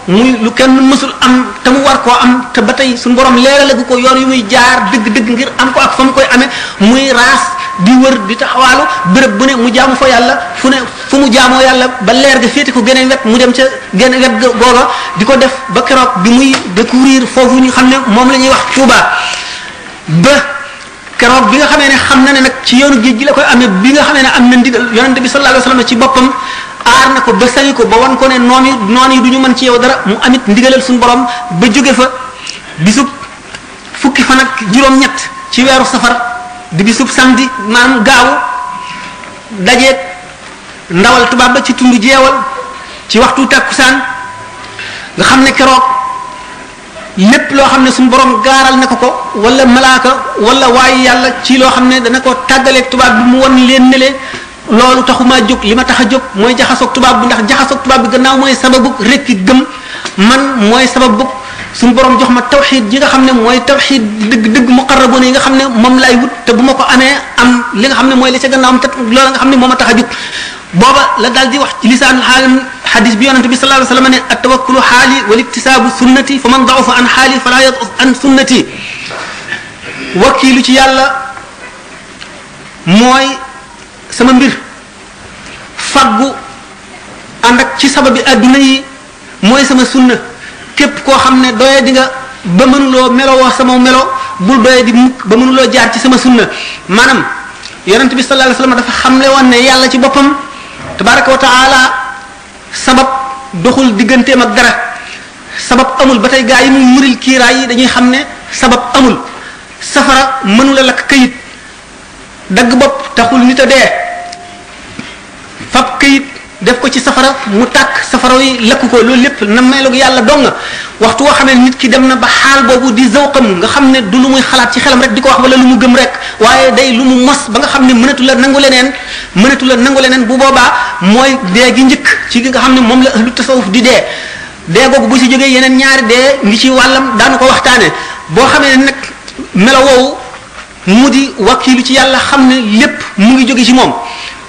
muy lu kenn mësul am te mu war koo am te ba tey suñu borom leeralagu ko yoon yu muy jaar dëgg ngir am ko ak fa mu koy amee muy raas di wër di taxawaalu béréb bu ne mu jaamu fa yàlla fu mu jaamoo yàlla ba leer ga féete ko geneen wet mu dem ca geneen wet googa di ko def ba keroog bi muy découvrir foofu ñu xam ne moom la ñuy wax Touba ba keroog bi nga xamee ne xam na ne nag ci yoonu géej gi la koy amee bi nga xamee ne am na ndigal yonente bi sallallahu alayhi wasallam ci boppam aar na ko ba sañu ko ba wan ko ne noon yi du ñu mën ci yow dara mu amit ndigalal suñu borom ba jóge fa bisub fukki fan ak juróom-ñett ci weeru safar di bisub samedi maanaam gaawu dajeeg ndawal tubaab ba ci tund jeewal ci waxtu takkusaan nga xam ne keroog lépp loo xam ne suñu borom gaaral na ko wala malaaka wala waaye yàlla ci loo xam ne dana ko tàggaleeg tubaab bi mu wan leen ne loolu taxumaa jóg li ma tax a jóg mooy jaxasoog tubaab bi ndax jaxasoog tubaab bi gannaaw mooy sababu rekki gëm man mooy sababu suñu borom jox ma tawxiid ji nga xam ne mooy tawxiid dëgg muqarraboon yi nga xam ne moom laay wut te bu ma ko amee am li nga xam ne mooy li ca gannaawam te loolu nga xam ne moo ma tax a jóg booba la daal di wax ci lisaanul xaalim xadis bi yonente bi sallallahu alayhi wasallam ne at-tawakkulu xaali wal iktisaabu sunnati fa man da'afa an xaali fala yad'af an sunnati wakkiilu ci yàlla mooy sama mbir faggu ànd ak ci sababi adduna yi mooy sama sunna képp koo xam ne doye di nga ba mënuloo melowoo sama melo bul doye di mukk ba mënuloo jaar ci sama sunna maanaam yonent bi sallallahu alayhi wasallam dafa xamle woon ne yàlla ci boppam tabaraka wa taala sabab doxul digganteem ak dara sabab amul ba tey gaa yi muy muril kiiraay yi dañuy xam ne sabab amul safara mënula lakk kayit dagg bopp taxul nit a dee fab kayit def ko ci safara mu tàkk safara yi lakk ko loolu lépp na meloog yàlla dong nga waxtu woo xam ne nit ki dem na ba xaal boobu di zawqam nga xam ne du lu muy xalaat ci xelam rek di ko wax wala lu mu gëm rek waaye day lu mu mos ba nga xam ne mënatu la nangu leneen bu boobaa mooy dee gi njëkk ci nga xam ne moom la ahlu tasawuf di dee googu bu si jógee yeneen ñaari dee ngi ci wàllam daanu ko waxtaane boo xamee ne nag melo woowu mu di wakiilu ci yàlla xam ne lépp mu ngi jóge ci moom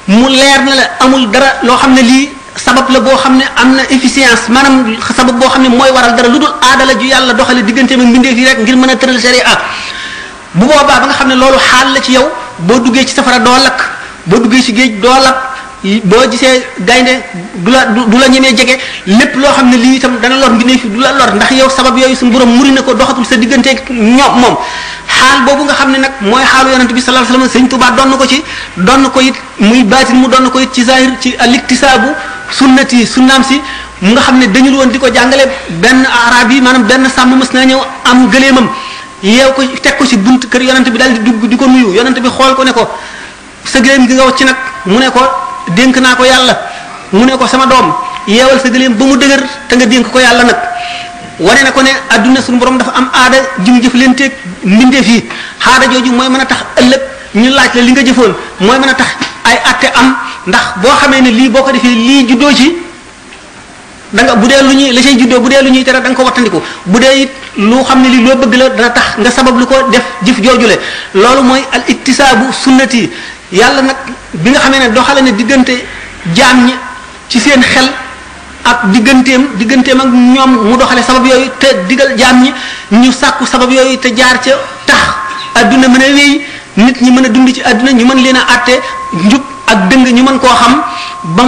mu leer na la amul dara loo xam ne lii sabab la boo xam ne am na efficience maanaam sabab boo xam ne mooy waral dara lu dul aadala ju yàlla doxale diggante ak mbindeef yi rek ngir mën a tëral sharia bu boobaa ba nga xam ne loolu xaal la ci yow boo duggee ci safara doo lakk boo duggee ci géej doo lakk boo gisee gaynde du la ñemee jege lépp loo xam ne lii itam dana lor mbindeef du la lor ndax yow sabab yooyu suñu borom muri na ko doxatul sa digganteeg ñoom moom xaal boobu nga xam ne nag mooy xaalu yonent bi sallallahu alayhi wasallam Sëriñ Tuubaa donn ko ci donn ko it muy baatin mu donn ko it ci zahir ci al-iktisaabu sunnati sunnaam si mu nga xam ne dañul woon di ko jàngale benn arab yi maanaam benn sàmm mës naa ñëw am gëleemam yeew ko teg ko ci bunt kër yonent bi daal di dugg di ko nuyu yonent bi xool ko ne ko sa gëleem gi nga wacc nag mu ne ko dénk naa ko yàlla mu ne ko sama doom yeewal sa gëleem ba mu dëgër te nga dénk ko yàlla nag wane na ko ne adduna suñu borom dafa am aada jum jëf leen teeg mbindeef yi aada jooju mooy mën a tax ëllëg ñu laaj la li nga jëfoon mooy mën a tax ay atte am ndax boo xamee ne lii boo ko defee lii juddoo ci da nga bu dee lu ñuy la cay juddoo bu dee lu ñuy tere da nga ko wattandiku bu dee it lu xam ne lii loo bëgg la dana tax nga sabab lu ko def jëf joojule loolu mooy al iktisaabu sunnati yàlla nag bi nga xamee ne doxale ne diggante jaam ñi ci seen xel ak digganteem ak ñoom mu doxale sabab yooyu te digal jaam ñi ñu sàkku sabab yooyu te jaar ca tax adduna mën a wéy nit ñi mën a dund ci adduna ñu mën leen a àtte njub ak dëng ñu mën koo xam ba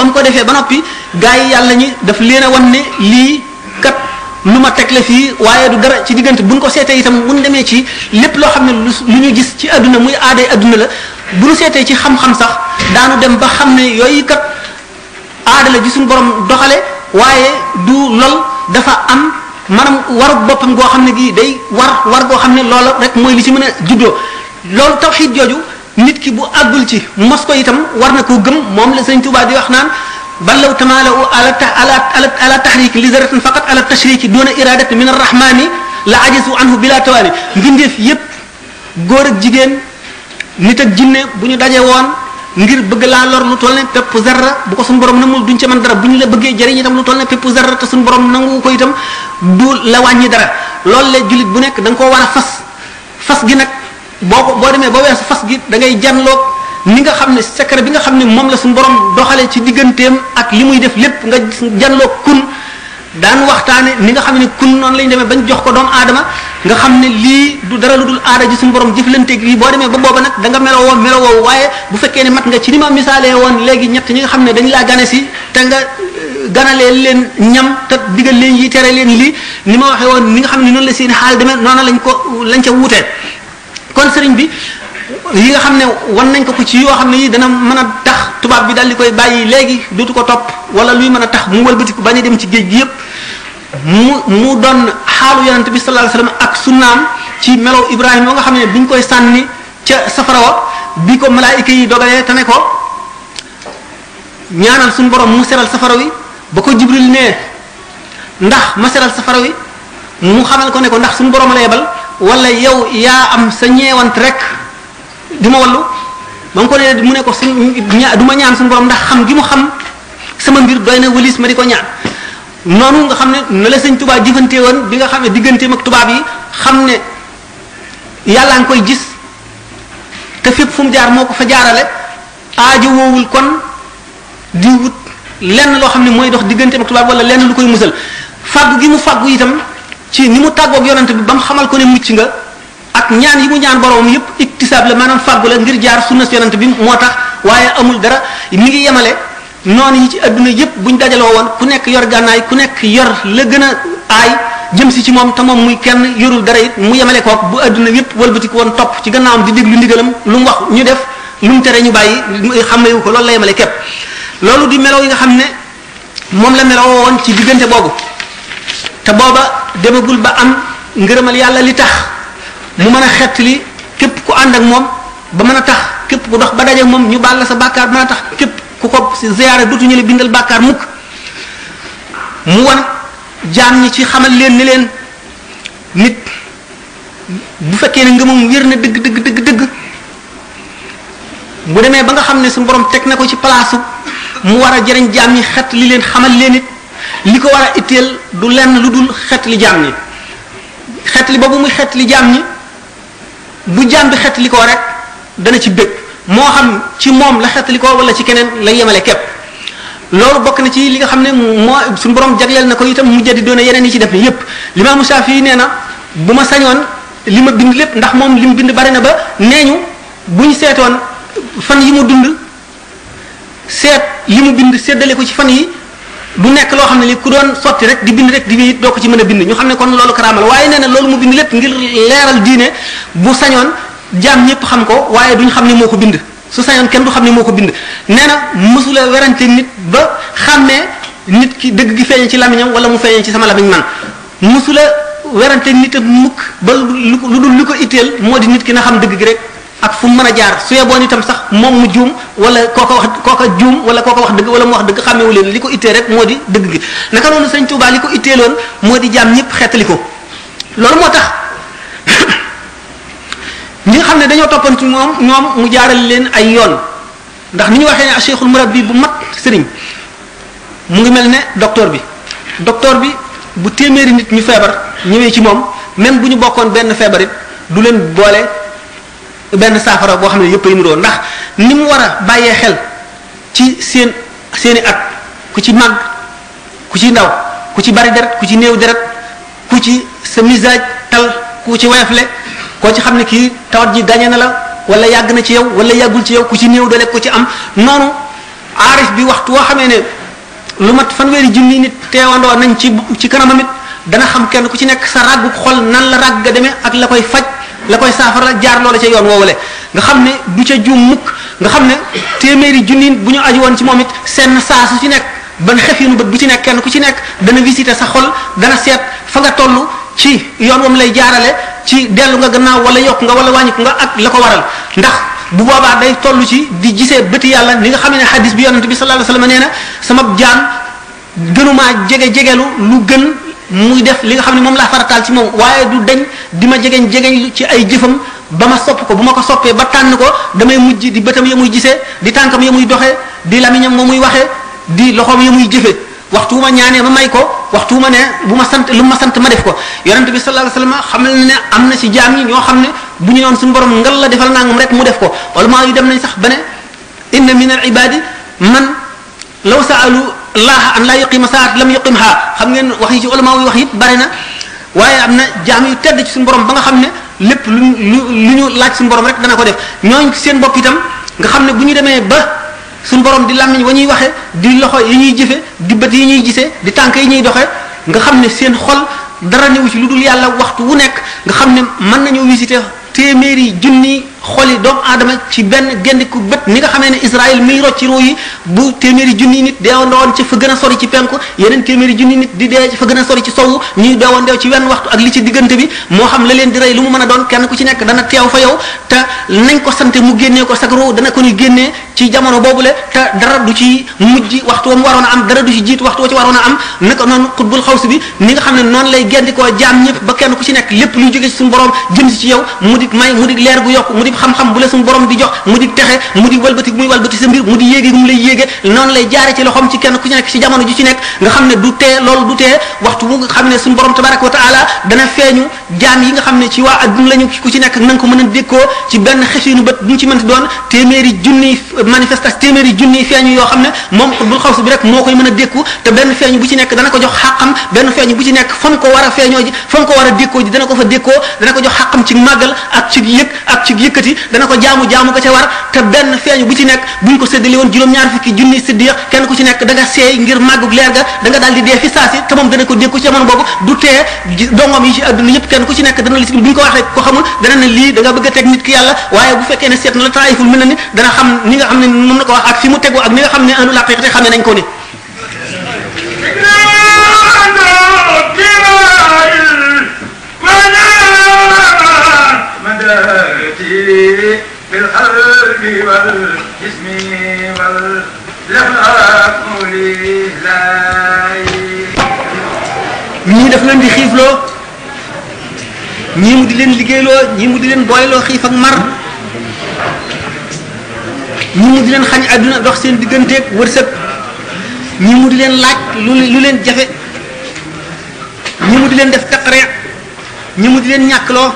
mu ko defee ba noppi gaa yi yàlla ñi daf leen a wan ne lii kat lu ma teg la fii waaye du dara ci diggante buñ ko seetee itam buñ demee ci lépp loo xam ne lu ñu gis ci adduna muy aaday adduna la bu ñu seetee ci xam-xam sax daanu dem ba xam ne yooyu kat aada la ji suñu borom doxale waaye du lol dafa am maanaam waru boppam goo xam ne gii day war goo xam ne loola rek mooy li ci mën a juddoo loolu tawxiid jooju nit ki bu àggul ci mos ko itam war na koo gëm moom la Sëriñ Tuubaa di wax naan ballaw tamaalaw ala tahriki li zaratin faqat ala tashriki duna iradati min arrahmani la ajizu anhu bila tawaani mbindeef yépp góor ak jigéen nit ak jinne bu ñu daje woon ngir bëgg laa lor lu toll ne pepp zarra bu ko suñu borom namul duñ ca mën dara bu ñu la bëggee jëriñ itam lu toll ne pepp zarra te suñu borom nangu ko itam du la wàññi dara loolu la jullit bu nekk da nga koo war a fas gi nag boo demee ba weesu fas gi da ngay janloog ni nga xam ne secret bi nga xam ne moom la suñu borom doxalee ci digganteem ak li muy def lépp nga janloog kun daan waxtaane ni nga xam ne kun noonu lañ demee bañ jox ko doomu aadama nga xam ne lii du dara lu dul aada ji suñu borom jëflanteeg lii boo demee ba booba nag da nga melowoo waaye bu fekkee ne mat nga ci ni ma misaalee woon léegi ñett ñi nga xam ne dañ laa gane si te nga ganalee leen ñam te digal leen yi tere leen lii ni ma waxee woon ni nga xam ne noonu la seen xaal demee noonu lañ ca wuutee kon sëriñ bi yi nga xam ne wan nañ ko ci yoo xam ne yi dana mën a tax tubaab bi daal di koy bàyyi léegi dootu ko topp wala luy mën a tax mu wëlbatiku bañ a dem ci géej gi yépp mu doon xaalu yonent bi sallallahu alayhi wasallam ak sunnaam ci melow Ibrahima ba nga xam ne biñ koy sànni ca safara wa bi ko malaayika yi dogalee te ne ko ñaanal suñu borom mu seral safara wi ba ko Jibril nee ndax ma seral safara wi mu xamal ko ne ko ndax suñu borom la yebal wala yow yaa am sa ñeewant rek di ma wallu ba mu ko ne mu ne ko du ma ñaan suñu borom ndax xam gi mu xam sama mbir doy na wëlis ma di ko ñaan noonu nga xam ne na la sëñ Tuubaa jëfante woon bi nga xam ne digganteem ak tubaab yi xam ne yàllaa ngi koy gis te fépp fu mu jaar moo ko fa jaarale aajo woowul kon di wut lenn loo xam ne mooy dox digganteem ak tubaab wala lenn lu koy musal fàggu gi mu fàggu itam ci ni mu tàggoog yonent bi ba mu xamal ko ne mucc nga ak ñaan yi mu ñaan borom yépp iktisaab la maanaam fàggu la ngir jaar sunna yonent bi moo tax waaye amul dara mi ngi yemale noonu yi ci adduna yépp buñ dajaloo woon ku nekk yor gànnaay ku nekk yor la gën a aay jëm si ci moom te moom muy kenn yorul dara it mu yemale kook bu adduna yépp wëlbatiku woon topp ci gannaawam di déglu ndigalam lu mu wax ñu def lu mu tere ñu bàyyi xamewu ko loolu la yemale képp loolu di melaw yi nga xam ne moom la meloo woon ci diggante boobu te booba demagul ba am ngërëmal yàlla li tax mu mën a xettali képp ku ànd ak moom ba mën a tax képp ku dox ba daje moom ñu baal la sa bàkkaar mën a tax képp ku ko ziyaare dootuñu la bindal bàkkaar mukk mu wan jaam ñi ci xamal leen ni leen nit bu fekkee ne ngëmam wér na dëgg bu demee ba nga xam ne suñu borom teg na ko ci palaasu mu war a jëriñ jaam ñi xet li leen xamal leen it li ko war a itteel du lenn lu dul xet li jaam ñi xet li boobu muy xet li jaam ñi bu jaam bi xet li ko rek dana ci bëgg moo xam ci moom la xet li ko wala ci keneen la yemale képp loolu bokk na ci li nga xam ne moo suñu borom jagleel na ko itam mu jëdi doona yeneen yi ci def ni yépp Limaamu Shaafi'i nee na bu ma sañoon li ma bind lépp ndax moom li mu bind bari na ba nee ñu bu ñu seetoon fan yi mu dund seet li mu bind séddale ko ci fan yi du nekk loo xam ne li ku doon sotti rek di bind rek di wéy doo ko ci mën a bind ñu xam ne kon loolu karaama la waaye nee na loolu mu bind lépp ngir leeral diine bu sañoon jaam ñëpp xam ko waaye duñ xam ne moo ko bind su sañoon kenn du xam ne moo ko bind nee na mësula werante nit ba xàmmee nit ki dëgg gi feeñee ci lamiñam wala mu feeñee ci sama lamiñ man mësula werante nit ak mukk ba lu dul lu ko itteel moo di nit ki na xam dëgg gi rek ak fu mu mën a jaar su yeboon itam sax moom mu juum wala kooka juum wala kooka wax dëgg wala mu wax dëgg xàmmewu leen li ko ittee rek moo di dëgg gi naka noonu sëñ Tuubaa li ko itteeloon moo di jaam ñëpp xeetali ko loolu moo tax ñi nga xam ne dañoo toppanti moom ñoom mu jaaral leen ay yoon ndax ni ñu waxee ne cheikhul murabbi bu mat sëriñ mu ngi mel ne docteur bi bu téeméeri nit ñu feebar ñëwee ci moom même bu ñu bokkoon benn feebar it du leen boole benn saafara boo xam ne yëpp ay nuroo ndax ni mu war a bàyyee xel ci seeni at ku ci màgg ku ci ndaw ku ci bari deret ku ci néew deret ku ci sa misaaj tal ku ci woyofle koo ci xam ne kii tawat ji gañe na la wala yàgg na ci yow wala yàggul ci yow ku ci néew doole ku ci am noonu aarif bi waxtu woo xamee ne lu mat fanweeri junni nit teewandoo nañ ci kanamam it dana xam kenn ku ci nekk sa ràggu xol nan la ràgg ga demee ak la koy faj la koy saafara jaar loola ca yoon woowale nga xam ne du ca juum mukk nga xam ne téeméeri junni bu ñu aju woon ci moom it seen saa su ci nekk ban xefinu bët bu ci nekk kenn ku ci nekk dana visiter sa xol dana seet fa nga toll ci yoon wam lay jaarale ci dellu nga gannaaw wala yokk nga wala wàññiku nga ak la ko waral ndax bu boobaa day toll ci di gisee bëti yàlla ni nga xam ne xadis bi yonent bi sallallahu alayhi wasallam nee na sama jaam gënumaa jegelu lu gën muy def li nga xam ne moom laa farataal ci moom waaye du dañ di ma jegeñ ci ay jëfam ba ma sopp ko bu ma ko soppee ba tànn ko damay mujj di bëtam ya muy gisee di tànkam ya muy doxee di lamiñam ma muy waxee di loxoom ya muy jëfe waxtu wu ma ñaanee ma may ko waxtu wu ma ne bu ma sant lu ma sant ma def ko yonent bi sallallahu alayhi wasallam xamal ne am na ci jaam yi ñoo xam ne bu ñu noon suñu borom ngal la defal nangam rek mu def ko wala maa yu dem nañ sax ba ne inna min al ibadi man law saalu allah an la yuqima saat lam yuqimha xam ngeen wax yi ci ulama yi wax yëpp bari na waaye am na jaam yu tedd ci suñu borom ba nga xam ne lépp lu ñu laaj suñu borom rek dana ko def ñooñ seen bopp itam nga xam ne bu ñu demee ba suñu borom di làmmiñ wa ñuy waxee di loxo yi ñuy jëfe di bët yi ñuy gisee di tànk yi ñuy doxee nga xam ne seen xol dara newu ci lu dul yàlla waxtu wu nekk nga xam ne mën nañoo visiter téeméeri junni xoli doomu aadama ci benn gendiku bët ni nga xamee ne Israël miy rocci roo yi bu téeméeri junni nit deewandoon ci fa gën a sori ci penku yeneen téeméeri junni nit di dee ci fa gën a sori ci sowu ñuy deewandeew ci wenn waxtu ak li ci diggante bi moo xam la leen di rey lu mu mën a doon kenn ku ci nekk dana teew fa yow te nañ ko sante mu génnee ko sag roo dana ko ni génnee ci jamono boobule te dara du ci mujj waxtu wa mu waroon a am dara du ci jiitu waxtu wa ci waroon a am naka noonu xutbul xawsi bi ni nga xam ne noonu lay gendikoo jaam ñëpp ba kenn ku ci nekk lépp luy jóge ci suñu borom jëm si ci yow mu di may mu di leer gu yokk mu di xam-xam bu la suñu borom di jox mu di texe mu di walbati muy walbati sa mbir mu di yéege mu lay yéege noonu lay jaare ci loxoom ci kenn ku ci nekk ci jamono ju ci nekk nga xam ne du tee loolu du tee waxtu bu nga xam ne suñu borom tabaraka wa taala dana feeñu jaam yi nga xam ne ci waa adduna lañu ku ci nekk na nga ko mën a dékkoo ci benn xefinu bët bu ñu ci mënti doon téeméeri junni manifestation téeméeri junni feeñu yoo xam ne moom xutbul xawsi bi rek moo koy mën a dékku te benn feeñu bu ci nekk dana ko jox xàqam benn feeñu bu ci nekk fa mu ko war a feeñoo ji fa mu ko war a dékkoo ji dana ko fa dékkoo dana ko jox xàqam ci màggal ak ci yëg ak ci yëkkati dana ko jaamu ko ca war te benn feeñu bu ci nekk buñ ko séddale woon juróom-ñaar fukki junni siddiq kenn ku ci nekk da nga seey ngir màggug leer ga da nga daal di dee fi saasi te moom dana ko dékku ci jamono boobu du tee dongom yi ci adduna yëpp kenn ku ci nekk dana la si buñ ko waxee ko xamul dana ne lii da nga bëgg a teg nit ki yàlla waaye bu fekkee ne seet na la taayiful mel na ni dana xam ni nga xam ne moom la ko wax ak fi mu tegu ak ni nga xam ne anul haqiqati xamee nañ ko ni بالقلب والجسم والأخلاق لله ñii daf leen di xiifloo ñii mu di leen liggéeyloo ñii mu di leen booyloo xiif ak mar ñii mu di leen xañ àdduna dox seen digganteeg wërsëg ñii mu di leen laaj lu leen jafe ñii mu di leen def taqare ñii mu di leen ñàkkloo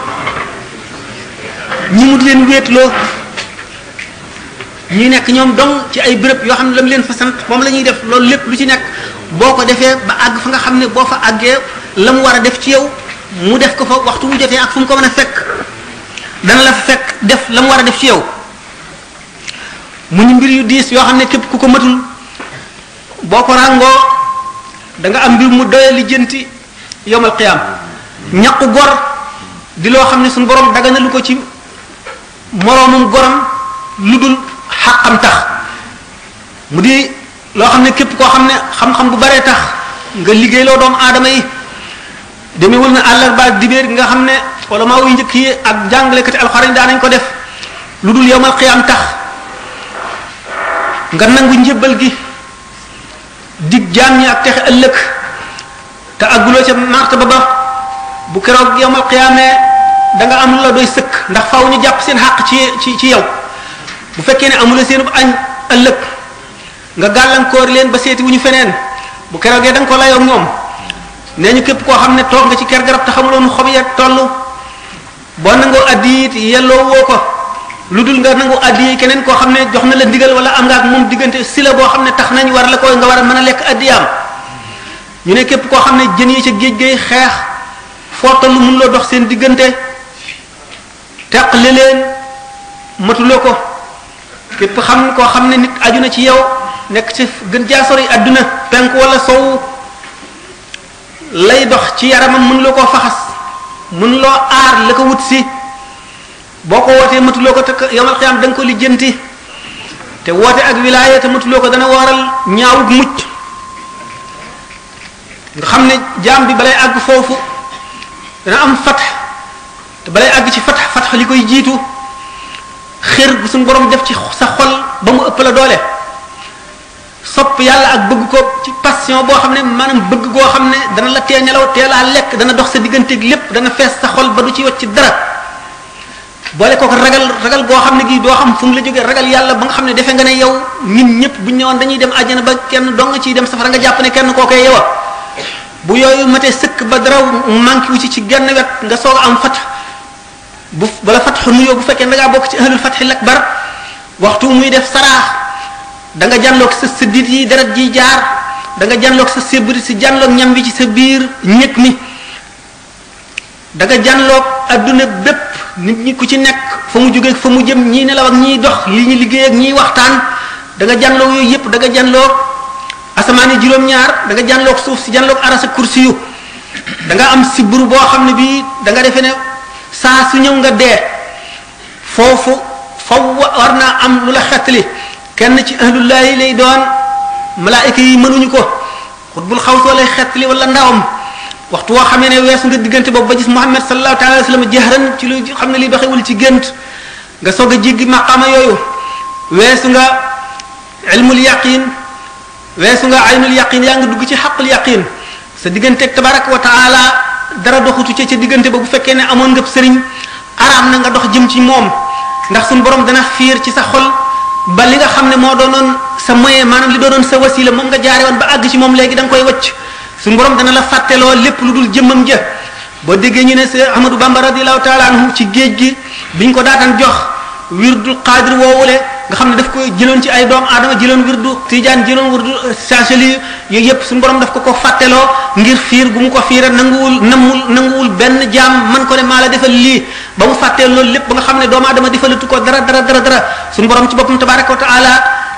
ñi mu di leen wéetloo ñuy nekk ñoom dong ci ay béréb yoo xam ne la mu leen fa sant moom la ñuy def loolu lépp lu ci nekk boo ko defee ba àgg fa nga xam ne boo fa àggee la mu war a def ci yow mu def ko fa waxtu mu jotee ak fu mu ko mën a fekk dana la fa fekk def la mu war a def ci yow mu ñu mbir yu diis yoo xam ne képp ku ko matul boo ko ràngoo da nga am mbir mu doye lijjanti yowmal qiyaam ñaqu gor di loo xam ne suñu borom dagana lu ko ci moroomum goram lu dul xaqam tax mu di loo xam ne képp koo xam ne xam-xam bu baree tax nga liggéey loo doomu aadama yi demewul na àllarba ak dibéer nga xam ne wala maa wuy njëkk yi ak jàngalekati alxuraan daanañ ko def lu dul yowmal qiyaam tax nga nangu njébbal gi dig jaam ñi ak texe ëllëg te àgguloo ca martaba ba bu keroog yowmal qiyaamee da nga am lu la doy sëkk ndax faaw ñu jàpp seen xàq ci yow bu fekkee ne amula seen añ ëllëg nga gàllankoor leen ba seeti wu ñu feneen bu keroogee da nga ko layoo ñoom nee ñu képp koo xam ne toog nga ci ker garab te xamuloon xob ya toll boo nangoo addi it yelloo woo ko lu dul nga nangu addi yi keneen koo xam ne jox na la ndigal wala am nga ak moom diggante si la boo xam ne tax nañ war la ko nga war a mën a lekk addiyaam ñu ne képp koo xam ne jën yi ca géej gay xeex foo toll mun loo dox seen diggante teqale leen matuloo ko képp xam koo xam ne nit aju na ci yow nekk ci gën jaa sori adduna penk wala sowu lay dox ci yaramam mën loo koo faxas mën loo aar la ko wut si boo ko wootee matuloo ko te yawmal qiyaam da nga ko lijjanti te woote ak wilaaya te matuloo ko dana waral ñaawug mucc nga xam ne jaam bi balay àgg foofu dana am fatx te balay àgg ci fatx li koy jiitu xër gu suñu borom def ci sa xol ba mu ëpp la doole sopp yàlla ak bëgg ko ci passion boo xam ne maanaam bëgg goo xam ne dana la tee nelaw teelaa lekk dana dox sa digganteeg lépp dana fees sa xol ba du ci wacc dara boole kooku ragal goo xam ne gii doo xam fu mu la jógee ragal yàlla ba nga xam ne defe nga ne yow nit ñëpp buñ ñëwoon dañuy dem àjjana ba kenn dong nga ciy dem safara nga jàpp ne kenn koo koy yow bu yooyu matee sëkk ba dara manqué wu ci genn wet nga soog a am fatx bu bala fatxu nuyoo bu fekkee da ngaa bokk ci ahlul fatxil akbar waxtu muy def saraax da nga jànloog sa sëddit yi deret ji jaar da nga jànloog sa sébrit si jànloog ñam bi ci sa biir ñëg mi da nga jànloog adduna bépp nit ñi ku ci nekk fa mu jógee fa mu jëm ñii nelaw ak ñiy dox li ñu liggéey ak ñiy waxtaan da nga jànloog yooyu yëpp da nga jànloog asamaan yi juróom-ñaar da nga jànloog suuf si jànloog arasa kursi yu da nga am sibru boo xam ne bii da nga defee ne saa su ñëw nga dee foofu faw war naa am lu la xettali kenn ci ahlullahi lay doon malaayika yi mënuñu ko xutbul xaw soo lay xettali wala ndawam waxtu woo xamee ne weesu nga diggante boobu ba gis Muhammad sallallahu alayhi wa sallam jahran ci lu xam ne li doxewul ci gént nga soog a jéggi maqaama yooyu weesu nga ilmul yaqin weesu nga aynul yaqin yaa nga dugg ci xaqul yaqin sa digganteeg tabaraka wa taala dara doxutu ca diggante ba bu fekkee ne amoon nga sëriñ araam na nga dox jëm ci moom ndax suñu borom dana fiir ci sa xol ba li nga xam ne moo doonoon sa moyen maanaam li doonoon sa wasila moom nga jaare woon ba àgg ci moom léegi da nga koy wacc suñu borom dana la fàtteloo lépp lu dul jëmmam ja boo déggee ñu ne sa Ahmadou Bamba radiyallahu taala anhu ci géej gi biñ ko daataan jox wirdul qaadir woowule nga xam ne daf ko jëloon ci ay doomu aadama jëloon wirdu tijaan jëloon wirdu changeli yooyu yëpp suñu borom daf ko fàtteloo ngir fiir gu mu ko fiire nanguwul benn jaam man ko ne maa la defal lii ba mu fàttee loolu lépp ba nga xam ne doomu aadama defalatu ko dara suñu borom ci boppam tabaraka wa taala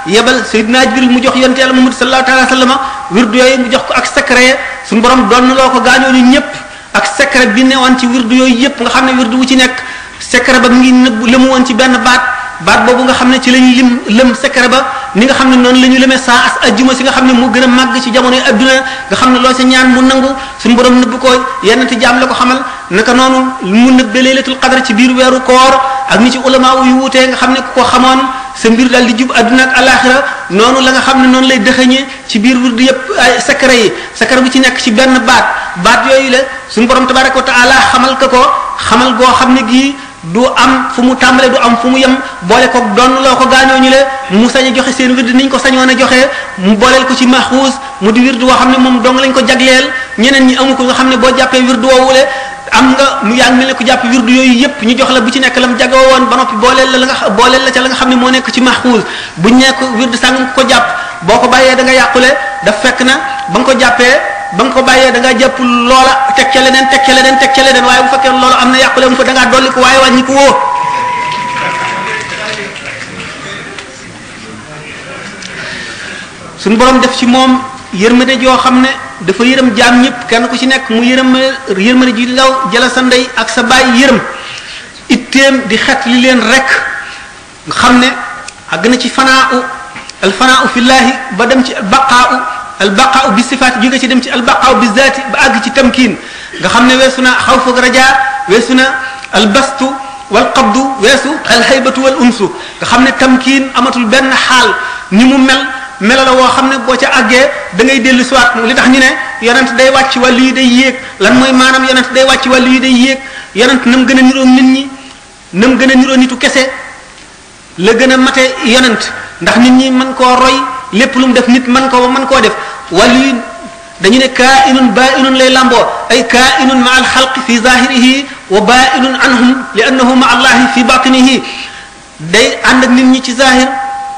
yebal Seydina Jibril mu jox yonent Yàlla Muhammad sallallahu alayhi wa sallam wirdu yooyu mu jox ko ak secret suñu borom doon loo ko gaañooñu ñëpp ak secret bi newoon ci wirdu yooyu yëpp nga xam ne wirdu wu ci nekk secret ba mi ngi nëbb lëmu woon ci benn baat boobu nga xam ne ci la ñuy lëm secret ba ni nga xam ne noonu la ñu lëmee saa as ajjuma si nga xam ne moo gën a màgg ci jamonoy adduna nga xam ne loo sa ñaan mu nangu suñu borom nëbb ko yenn ti jaam la ko xamal naka noonu mu nëbbee laylatul qadr ci biir weeru koor ak ñi ci ulama yu wuutee nga xam ne ku ko xamoon sa mbir daal di jub adduna ak alaxira noonu la nga xam ne noonu lay dëxëñee ci biir wirdu yëpp ay secret bu ci nekk ci benn baat yooyu la suñu borom tabaraka wa taala xamal ko xamal goo xam ne gii du am fu mu tàmbale du am fu mu yem boole ko doon loo ko gaañoo ñu le mu sañ a joxe seen wird niñ ko sañoon a joxe mu booleel ko ci maxuus mu di wird woo xam ne moom dong lañ ko jagleel ñeneen ñi amu ko nga xam ne boo jàppee wird woowule am nga mu yaa ngi mel ne ko jàpp wirdu yooyu yëpp ñu jox la bu ci nekk lam jagoo woon ba noppi booleel la ca la nga xam ne moo nekk ci maxuus buñ nekk wird sàngam ko jàpp boo ko bàyyee da nga yàqule daf fekk na ba nga ko jàppee ba nga ko bàyyee da nga jàpp loola teg ca leneen waaye bu fekkee loola am na yàqule mu fa da ngaa dolli ko waaye wàññi ko woo suñu borom def ci moom yërmande joo xam ne dafa yërëm jaam ñëpp kenn ku ci nekk mu yërmande ji law jëla sa ndey ak sa baay yërëm itteem di xet li leen rek nga xam ne àgg na ci alfanaa fillahi ba dem ci albaqaa bi sifaat jóge ci dem ci albaqaa bi zaati ba àgg ci tamkiin nga xam ne weesu na xawfu rajaa weesu na albastu wal qabdu weesu alhaybatu wal unsu nga xam ne tamkiin amatul benn xaal ni mu melo la woo xam ne boo ca àggee da ngay dellu siwaat li tax ñu ne yonent day wàcc wàllu yi day yéeg lan mooy maanaam yonent day wàcc wàllu yi day yéeg yonent na mu gën a niroo nit ñi na mu gën a niroo nitu kese la gën a mate yonent ndax nit ñi mën koo roy lépp lu mu def nit mën koo def wàllu yi dañu ne kainun bainun lay lamboo ay kainun ma al xalqi fi zahirihi wa bainun anhum li annahu ma allahi fi batinihi day ànd ak nit ñi ci zahir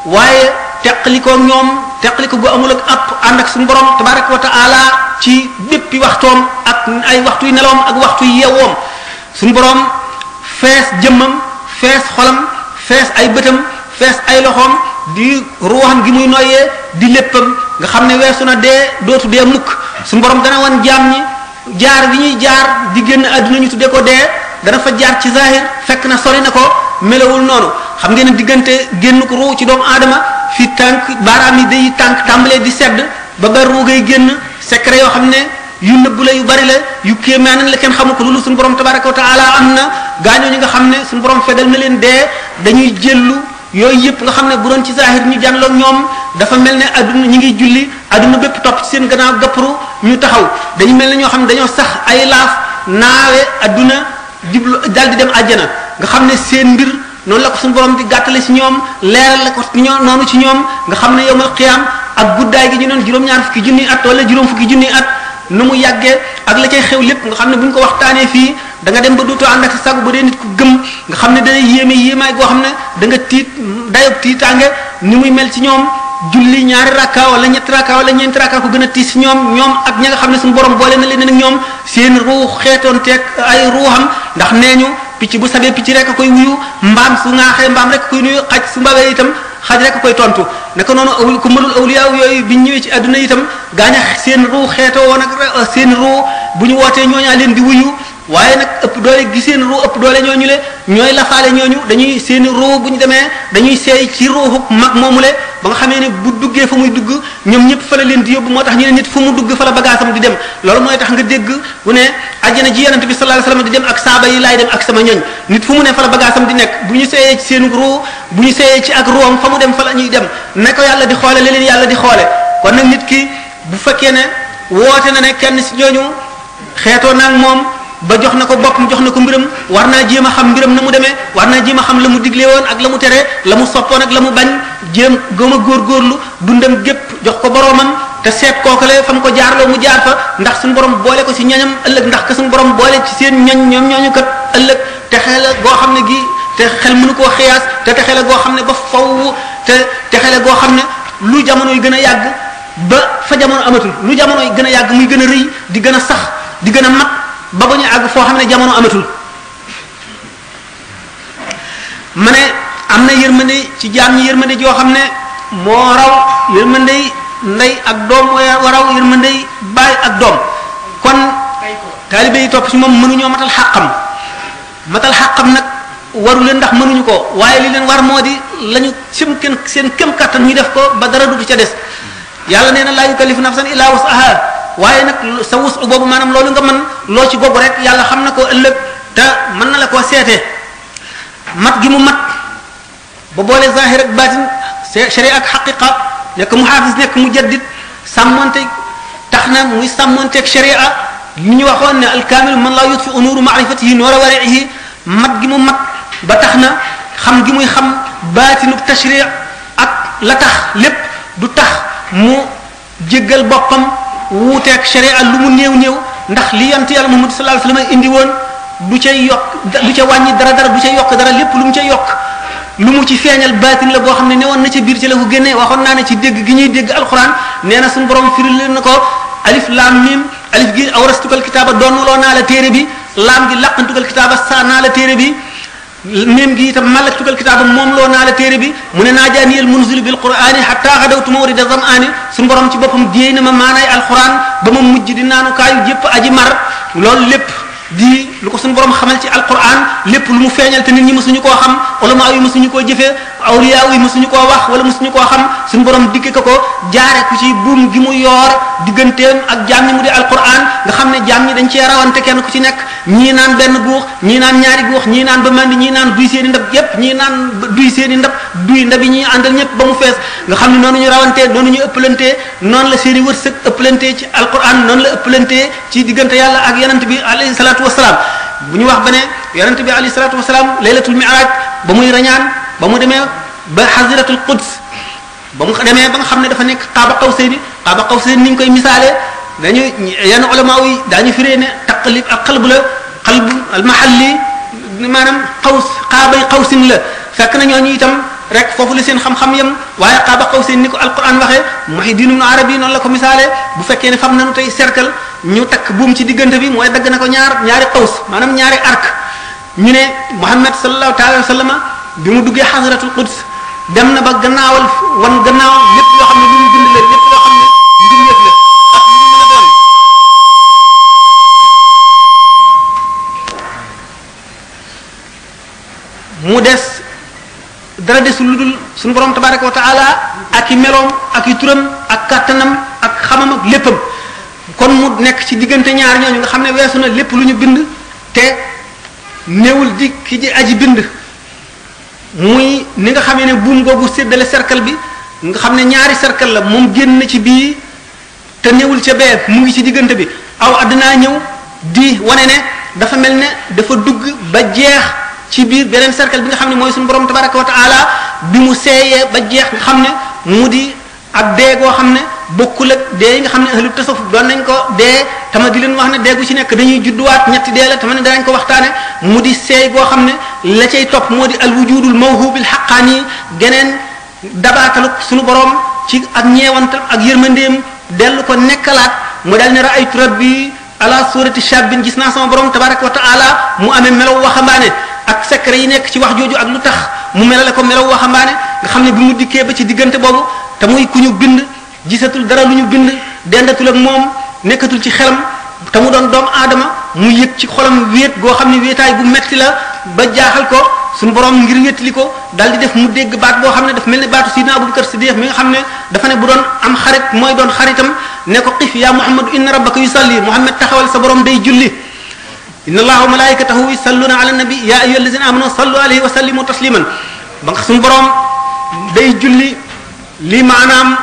waaye teqalikoo ñoom teqaliko gu amul ak app ànd ak suñu borom tabaraka wa taala ci béppi waxtoom ak ay waxtuy nelawam ak waxtuy yeewoom suñu borom fees jëmmam fees xolam fees ay bëtam fees ay loxoom di ruuxam gi muy noyyee di léppam nga xam ne weesu na dee dootu dee mukk suñu borom dana wan jaam ñi jaar bi ñuy jaar di génn àdduna ñu tuddee ko dee dana fa jaar ci zahir fekk na sori na ko melawul noonu xam ngeen ne diggante génn ko ruu ci doomu aadama fi tànk baaraam yi day tànk tàmbalee di sedd ba ba ruugay génn secret yoo xam ne yu nëbbu la yu bari la yu kéemaan la kenn xamu ko loolu suñu borom tabaraka wa taala am na gaañoo ñi nga xam ne suñu borom fegal na leen dee dañuy jëllu yooyu yëpp nga xam ne bu doon ci zahir ñu jànloog ñoom dafa mel ne adduna ñi ngi julli adduna bépp topp ci seen gannaaw gapparu ñu taxaw dañu mel ne ñoo xam ne dañoo sax ay laaf naawe adduna jublu dal di dem àjjana nga xam ne seen mbir noonu la ko suñu borom di gàttale ci ñoom leeral la ko noonu ci ñoom nga xam ne yowmal qiyaam ak guddaay gi ñu doon juróom-ñaar fukki junniy at wala juróom fukki junniy at nu mu yàggee ak la cay xew lépp nga xam ne bu ñu ko waxtaanee fii da nga dem ba dootoo ànd ak sa sagu ba dee nit ku gëm nga xam ne dana yéemaay goo xam ne da nga tiit dayob tiitaange ni muy mel ci ñoom julli ñaari rakka wala ñetti rakka wala ñeenti rakka ko gën a tiis ci ñoom ak ña nga xam ne suñu borom boole na leen ak ñoom seen ruux xeetoon teeg ay ruuxam ndax nee ñu picc bu sabee picc rek a koy wuyu mbaam su ŋaaxee mbaam rek a koy nuyu xaj su mbabee itam xaj rek a koy tontu naka noonu ku mënul awliya yooyu biñ ñëwee ci àdduna itam gaañ seen ruu xeetoo woon ak seen ruu bu ñu wootee ñooñaa leen di wuyu waaye nag ëpp doole gi seen ruu ëpp doole ñooñu le ñooy lafaale ñooñu dañuy seen ruu bu ñu demee dañuy seey ci ruuxu mag moomule ba nga xamee ne bu duggee fa muy dugg ñoom ñëpp fa la leen di yóbbu moo tax ñu ne nit fu mu dugg fa la bagaasam di dem loolu mooy tax nga dégg bu ne àjjana ji yonent bi sallallahu alayhi wasallam di dem ak saaba yi laay dem ak sama ñoñ nit fu mu ne fa la bagaasam di nekk bu ñu seeyee ci seen ruu bu ñu seeyee ci ak ruuxam fa mu dem fa la ñuy dem ne ko yàlla di xoole leen yàlla di xoole kon nag nit ki bu fekkee ne woote na ne kenn ci ñooñu xeetoo naag moom ba jox na ko boppam jox na ko mbiram war naa jéem a xam mbiram na mu demee war naa jéem a xam la mu digle woon ak la mu tere la mu soppoon ak la mu bañ jéem gëm a góorgóorlu dundam gépp jox ko boroomam te seet kookale fa mu ko jaarloo mu jaar fa ndax suñu borom boole ko ci ñoñam ëllëg ndax que suñu borom boole ci seen ñoñ ñoom ñooñu kat ëllëg te xel la goo xam ne gi te xel mënu koo xiyaas te xel la goo xam ne ba faw te xel la goo xam ne lu jamono yi gën a yàgg ba fa jamono amatul lu jamono yi gën a yàgg muy gën a rëy di gën a sax di gën a mat ba ba ñu àgg foo xam ne jamono amatul ma ne am na yërmande ci jaam ñi yërmande joo xam ne moo raw yërmande ndey ak doom moo raw yërmande baay ak doom kon taalibe yi topp ci moom mënuñoo matal xàqam nag waru leen ndax mënuñu ko waaye li leen war moo di lañu seen kem kattan ñu def ko ba dara du ca des yàlla nee na laa yukallifu nafsan illa wus'aha waaye nag sa wus boobu maanaam loolu nga mën loo ci googu rek yàlla xam na ko ëllëg te mën na la koo seetee mat gi mu mat ba boole zahir ak batin sharia ak xaqiqa nekk mu xaafis nekk mu jaddid sàmmonte tax na muy sàmmonteeg sharia li ñu waxoon ne alkaamil man laa yutfi nuuru maarifatihi noora wariihi mat gi mu mat ba tax na xam gi muy xam baatinu tashri ak la tax lépp du tax mu jéggal boppam wuuteeg sharia lu mu néew ndax li yonent yàlla Muhammad sallallahu alayhi wasallam indi woon du ca yokk du ca wàññi dara du ca yokk dara lépp lu mu ca yokk lu mu ci feeñal baatin la boo xam ne newoon na ca biir ci la ko génnee waxoon naa ne ci dégg gi ñuy dégg alquran nee na suñu borom firil leen na ko alif laam mim alif gi awrastukal kitaaba doonuloo naa la téere bi laam gi laqantukal kitaaba saa naa la téere bi même gi itam malaktukal kitaaba moom loo naa la téere bi mu ne naajaaniyal munzilu bil qur'ani hatta xadawtu mawrida zam'ani suñu borom ci boppam déey na ma maanaay alquran ba ma mujj di naanukaayu jépp aji mar loolu lépp di lu ko suñu borom xamal ci alquran lépp lu mu feeñal te nit ñi mësuñu koo xam ulama yi mësuñu koo jëfee awliya yi mësuñu koo wax wala mësuñu koo xam suñu borom digge ko jaare ku ci buum gi mu yoor digganteem ak jaam ñi mu di alquran nga xam ne jaam ñi dañ cee rawante kenn ku ci nekk ñii naan benn guux ñii naan ñaari guux ñii naan ba mandi ñii naan duy seen i ndab yépp ñii naan duy seen i ndab duy ndab yi ñuy àndal ñëpp ba mu fees nga xam ne noonu ñu rawantee noonu ñu ëppalantee noonu la seen i wërsëg ëppalantee ci alquran noonu la ëppalantee ci diggante yàlla ak yonent bi alayhi salaatu wasalaam bu ñu wax ba ne yonent bi alayhi salaatu wasalaam laylatul mi'raj ba muy rañaan ba mu demee ba haziratul quds ba mu demee ba nga xam ne dafa nekk qaaba qawsayni ni ñu koy misaalee dañu yenn ulama yi daañu firee ne taqlib ak qalbu la qalbu al mahalli maanaam qaabay qawsin la fekk na ñooñu itam rek foofu la seen xam-xam yam waaye qaaba qawsin ni ko alquran waxee Muhyiddin ibn Arabi noonu la ko misaalee bu fekkee ne fam nañu tey cercle ñu takk buum ci diggante bi mooy dagg na ko ñaari qaws maanaam ñaari arc ñu ne Muhammad sallallahu alayhi wa sallam bi mu duggee xasratul quds dem na ba gannaawal wan gannaaw lépp loo xam ne lu ñu bind la lépp loo xam ne mbindeef la ak lu mu mën a doon mu des dara desul lu dul suñu borom tabaraka wa taala ak i meloom ak i turam ak kàttanam ak xamam ak léppam kon mu nekk ci diggante ñaar ñooñu nga xam ne weesu na lépp lu ñu bind te néewul di ki ji aji bind muy ni nga xamee ne buum googu séddale cercle bi nga xam ne ñaari cercle la moom génn ci bii te néewul ca bee mu ngi ci diggante bi aw àddinaa ñëw di wane ne dafa mel ne dafa dugg ba jeex ci biir beneen cercle bi nga xam ne mooy suñu borom tabaraka wa taala bi mu seeyee ba jeex nga xam ne mu di ab dee goo xam ne bokkul ak dee yi nga xam ne ahlu tasawuf doon nañ ko dee tama di leen wax ne dee gu ci nekk dañuy judduwaat ñetti dee la tama ne danañ ko waxtaane mu di seey goo xam ne la cay topp moo di al wujudul mawhubil haqqani geneen dabaataluk suñu borom ci ak ñeewantal ak yërmandeem dellu ko nekkalaat mu dal ne ra'aytu rabbi ala surati shabbin gis naa sama borom tabaraka wa taala mu amee melaw waxambaane ak secret yi nekk ci wax jooju ak lu tax mu melale ko melaw waxambaane nga xam ne bi mu dikkee ba ci diggante boobu te muy ku ñu bind gisatul dara lu ñu bind dendatul ak moom nekkatul ci xelam te mu doon doomu aadama mu yëg ci xolam wéet goo xam ne wéetaay bu metti la ba jaaxal ko suñu borom ngir wéttali ko daal di def mu dégg baat boo xam ne daf mel ne baatu sidina Abubakar Siddiq mi nga xam ne dafa ne bu doon am xarit mooy doon xaritam ne ko xif yaa Muhammadu inna rabbaka yusalli Muhammad taxawal sa borom day julli inna allaha wa malaikatahu yusalluna ala nabi ya ayyuha allazina amanu sallu alayhi wa sallimu tasliman ba nga suñu borom day julli lii maanaam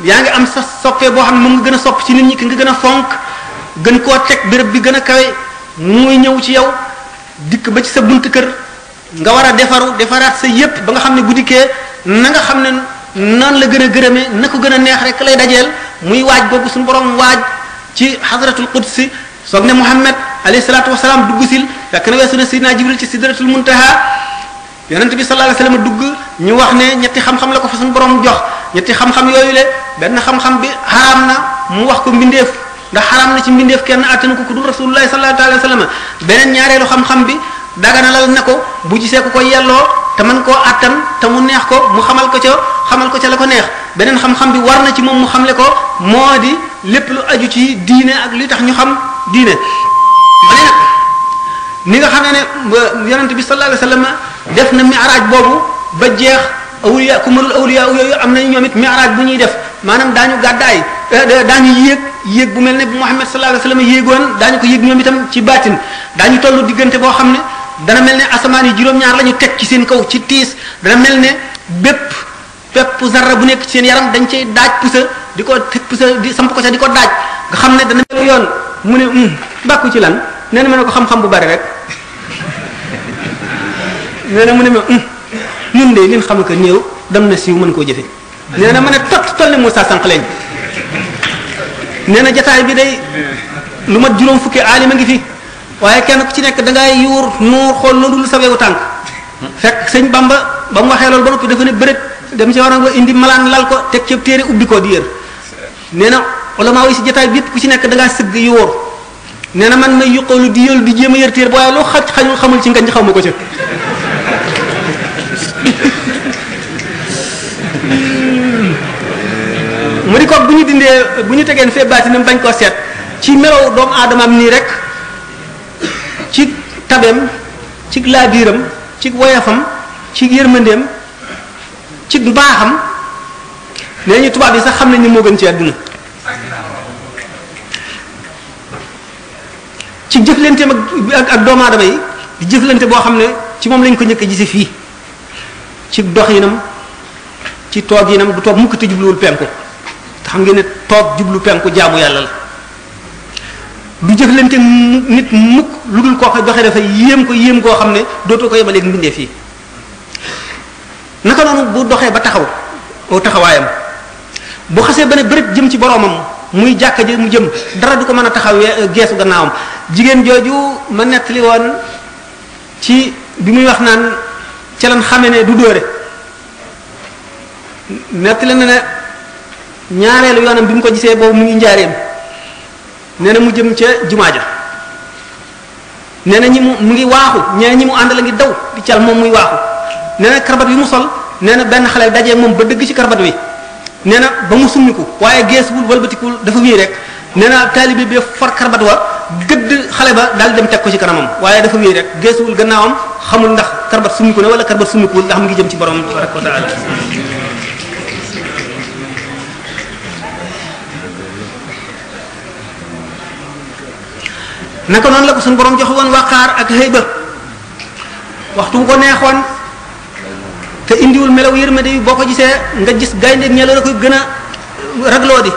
yaa ngi am sa soppee boo xam ne moom nga gën a sopp ci nit ñi ki nga gën a fonk gën koo teg béréb bi gën a kawe muy ñëw ci yow dikk ba ci sa bunt kër nga war a defaraat sa yépp ba nga xam ne bu dikkee na nga xam ne noonu la gën a gërëmee na ko gën a neex rek lay dajeel muy waaj boobu suñu borom waaj ci hadratul qudsi soog ne Muhammad alayhi salaatu wasalaam dugg sil fekk na weesu na Sidina Jibril ci sidratul muntaha yonent bi sallallahu alayhi wasallam dugg ñu wax ne ñetti xam-xam la ko fa suñu borom jox ñetti xam-xam yooyu le benn xam-xam bi xaraam na mu wax ko mbindeef ndax xaraam na ci mbindeef kenn attanu ko ku dul rasulullahi sallallahu alayhi wasallam beneen ñaareelu xam-xam bi daganalal na ko bu gisee ko yelloo te mën koo attan te mu neex ko mu xamal ko ca la ko neex beneen xam-xam bi war na ci moom mu xamle ko moo di lépp lu aju ci diine ak li tax ñu xam diine ni nga xam ne yonent bi sallallahu alayhi wasallam def na mi'raj boobu ba jeex awliya kumalul awliya yooyu am nañu ñoom it mi'raj bu ñuy def maanaam daañu gàddaay daañu yéeg bu mel ne bu Muhammad sallallahu alayhi wasallam yéegoon daañu ko yéeg ñoom itam ci baatin daañu tollu diggante boo xam ne dana mel ne asamaan yi juróom-ñaar la ñu teg ci seen kaw ci tiis dana mel ne bépp zarra bu nekk ci seen yaram dañ cay daaj pusa di ko pusa di samp ko ca di ko daaj nga xam ne dana mel yoon mu ne bàkku ci lan nee na ma ne ko xam-xam bu bari rek nee na mu ne ma ñun de liñ xam ko néew dem na siiw mën koo jëfe nee na ma ne toll ne Moussa sànq lañ nee na jataay bi day lu mat juróom fukki aalima ngi fi waaye kenn ku ci nekk da ngay yuur nuur xool loolu lu sawewu tànk fekk sëñ Bamba ba mu waxee loolu ba noppi dafa ne bërët dem ci war a indi malaan lal ko teg ci téere ubbi ko di yër nee na ulama yi si jataay bi ku ci nekk da ngaa sëgg yuur nee na man may yuqalu di yël di jéem a yër téere waaye loo xamul ci ngañ xaw ma ko ca bu ñu tegeen fee baatinam bañ koo seet ci melow doomu aadamaam nii rek ci tabeem ci laabiiram ci woyafam ci yërmandeem ci mbaaxam nee ñu tubaab yi sax xam nañ ni moo gën ci àdduna ci jëflanteem ak doomu aadama yi di jëflante boo xam ne ci moom lañ ko njëkk a gise fii ci doxinam ci tooginam du toog mukk te jubluwul penku te xam ngeen ne toog jublu penku jaamu yàlla la du jëflante nit mukk lu dul koo ko doxee dafa yéem ko yéem koo xam ne dootoo ko yemaleeg mbindee fii naka noonu bu doxee ba taxaw aw taxawaayam bu xasee ba ne bërëb jëm ci boroomam muy jàkka ji mu jëm dara du ko mën a taxaw geesu gannaawam jigéen jooju ma nettali woon ci bi muy wax naan ca lan xame ne du dóore nettali na ne ñaareelu yoonam bi mu ko gisee boobu mu ngi njaareem nee na mu jëm ca jumaa ja nee na ñi mu ngi waaxu ñee ñi mu àndal a ngi daw di cal moom muy waaxu nee na karbat wi mu sol nee na benn xale dajee moom ba dëgg ci karbat wi nee na ba mu summiku waaye geesuwul walbatikul dafa wii rek nee na taalibe bi far karbat wa gëdd xale ba daal dem teg ko ci kanamam waaye dafa wii rek geesuwul gannaawam xamul ndax karbat summiku ne wala karbat summikuwul ndax mu ngi jëm ci borom tabaraka wa taala naka noonu la ko suñu borom joxe woon waqaar ak xëyba waxtu bu ko neexoon te indiwul melaw yërmande yi boo ko gisee nga gis gaynde ñelo la koy gën a ragloo di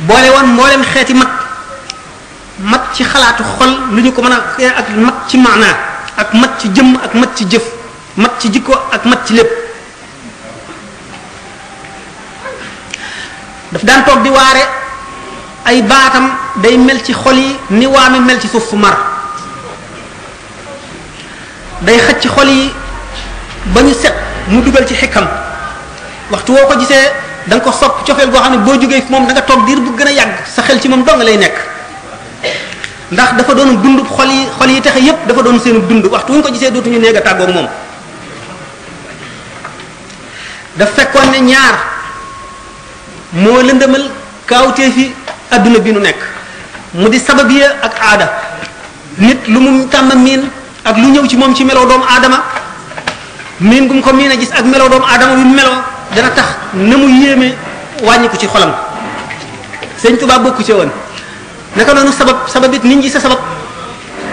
boole woon mboolem xeeti mat ci xalaatu xol lu ñu ko mën a ak mat ci maanaa ak mat ci jëmm ak mat ci jëf mat ci jikko ak mat ci lépp daf daan toog di waare ay baatam day mel ci xol yi ni waame mel ci suuf fu mar day xëcc ci xol yi ba ñu set mu dugal ci xikam waxtu woo ko gisee da nga ko sopp cofeel goo xam ne boo jógee moom da nga toog diir bu gën a yàgg sa xel ci moom dong lay nekk ndax dafa doon dund xol yi taxe yépp dafa doon seenu dund waxtu wu ñu ko gisee dootuñu néeg a tàggoog moom daf fekkoon ne ñaar moo lëndëmal kaawtee fi adduna bi nu nekk mu di sababiya ak aada nit lu mu tàmm miin ak lu ñëw ci moom ci meloo doomu aadama miin gum ko miin a gis ak meloo doomu aadama bi meloo dana tax na mu yéeme wàññi ko ci xolam sëñ Tuubaa bokku ci woon naka noonu sabab it nit ñi sa sabab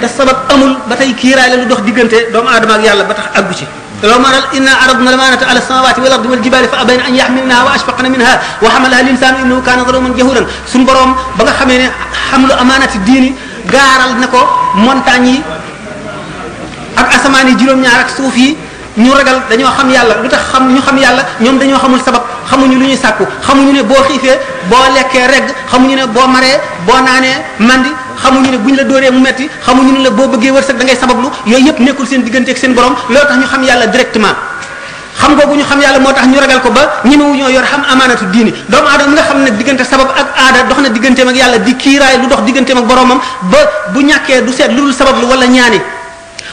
te sabab amul ba tey kiiraay la lu dox diggante doomu aadama ak yàlla ba tax àggu ci لو ما إنا عرضنا الأمانة على السماوات والأرض والجبال فأبين أن يحملنها وأشفقن منها وحملها الإنسان إنه كان ظلوما جهولا سن بروم بغا خامي حمل أمانة الدين غارال نكو مونتاني ak asamaan yi juróom-ñaar ak suuf yi ñu ragal dañoo xam yàlla lu tax xam ñu xam yàlla ñoom dañoo xamul sabab xamuñu lu ñuy sàkku xamuñu ne boo xiifee boo lekkee regg xamuñu ne boo maree boo naanee mandi xamuñu ne buñ la dóoree mu metti xamuñu ne la boo bëggee wërsëg da ngay sabablu yooyu yëpp nekkul seen diggante ak seen borom loolu tax ñu xam yàlla directement xam googu ñu xam yàlla moo tax ñu ragal ko ba ñemewu ñoo yor xam amaanatu diini doomu aadama mi nga xam ne diggante sabab ak aada dox na digganteem ak yàlla di kiiraay lu dox digganteem ak boromam ba bu ñàkkee du seet lu dul sabablu wala ñaani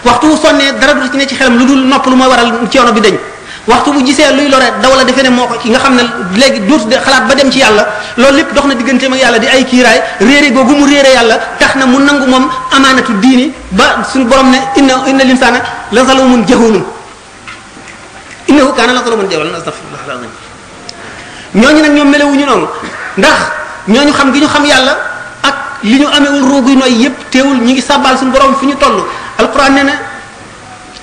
waxtu bu sonnee dara du ci ne ci xelam lu dul nopp lu mooy waral coono bi dañ waxtu bu gisee luy lore daw la defee ne moo ko ki nga xam ne léegi dootu de xalaat ba dem ci yàlla loolu lépp dox na digganteem ak yàlla di ay kiiraay réere googu mu réere yàlla tax na mu nangu moom amaanatu diini ba suñu borom ne inna linsaana la zalumun jahulun innahu kaana la zalumun jahulan astaghfirullah alazim ñooñu nag ñoom melewuñu noonu ndax ñooñu xam gi ñu xam yàlla ak li ñu amewul rooguy nooy yépp teewul ñi ngi sàbbaal suñu borom fi ñu toll alquran nee na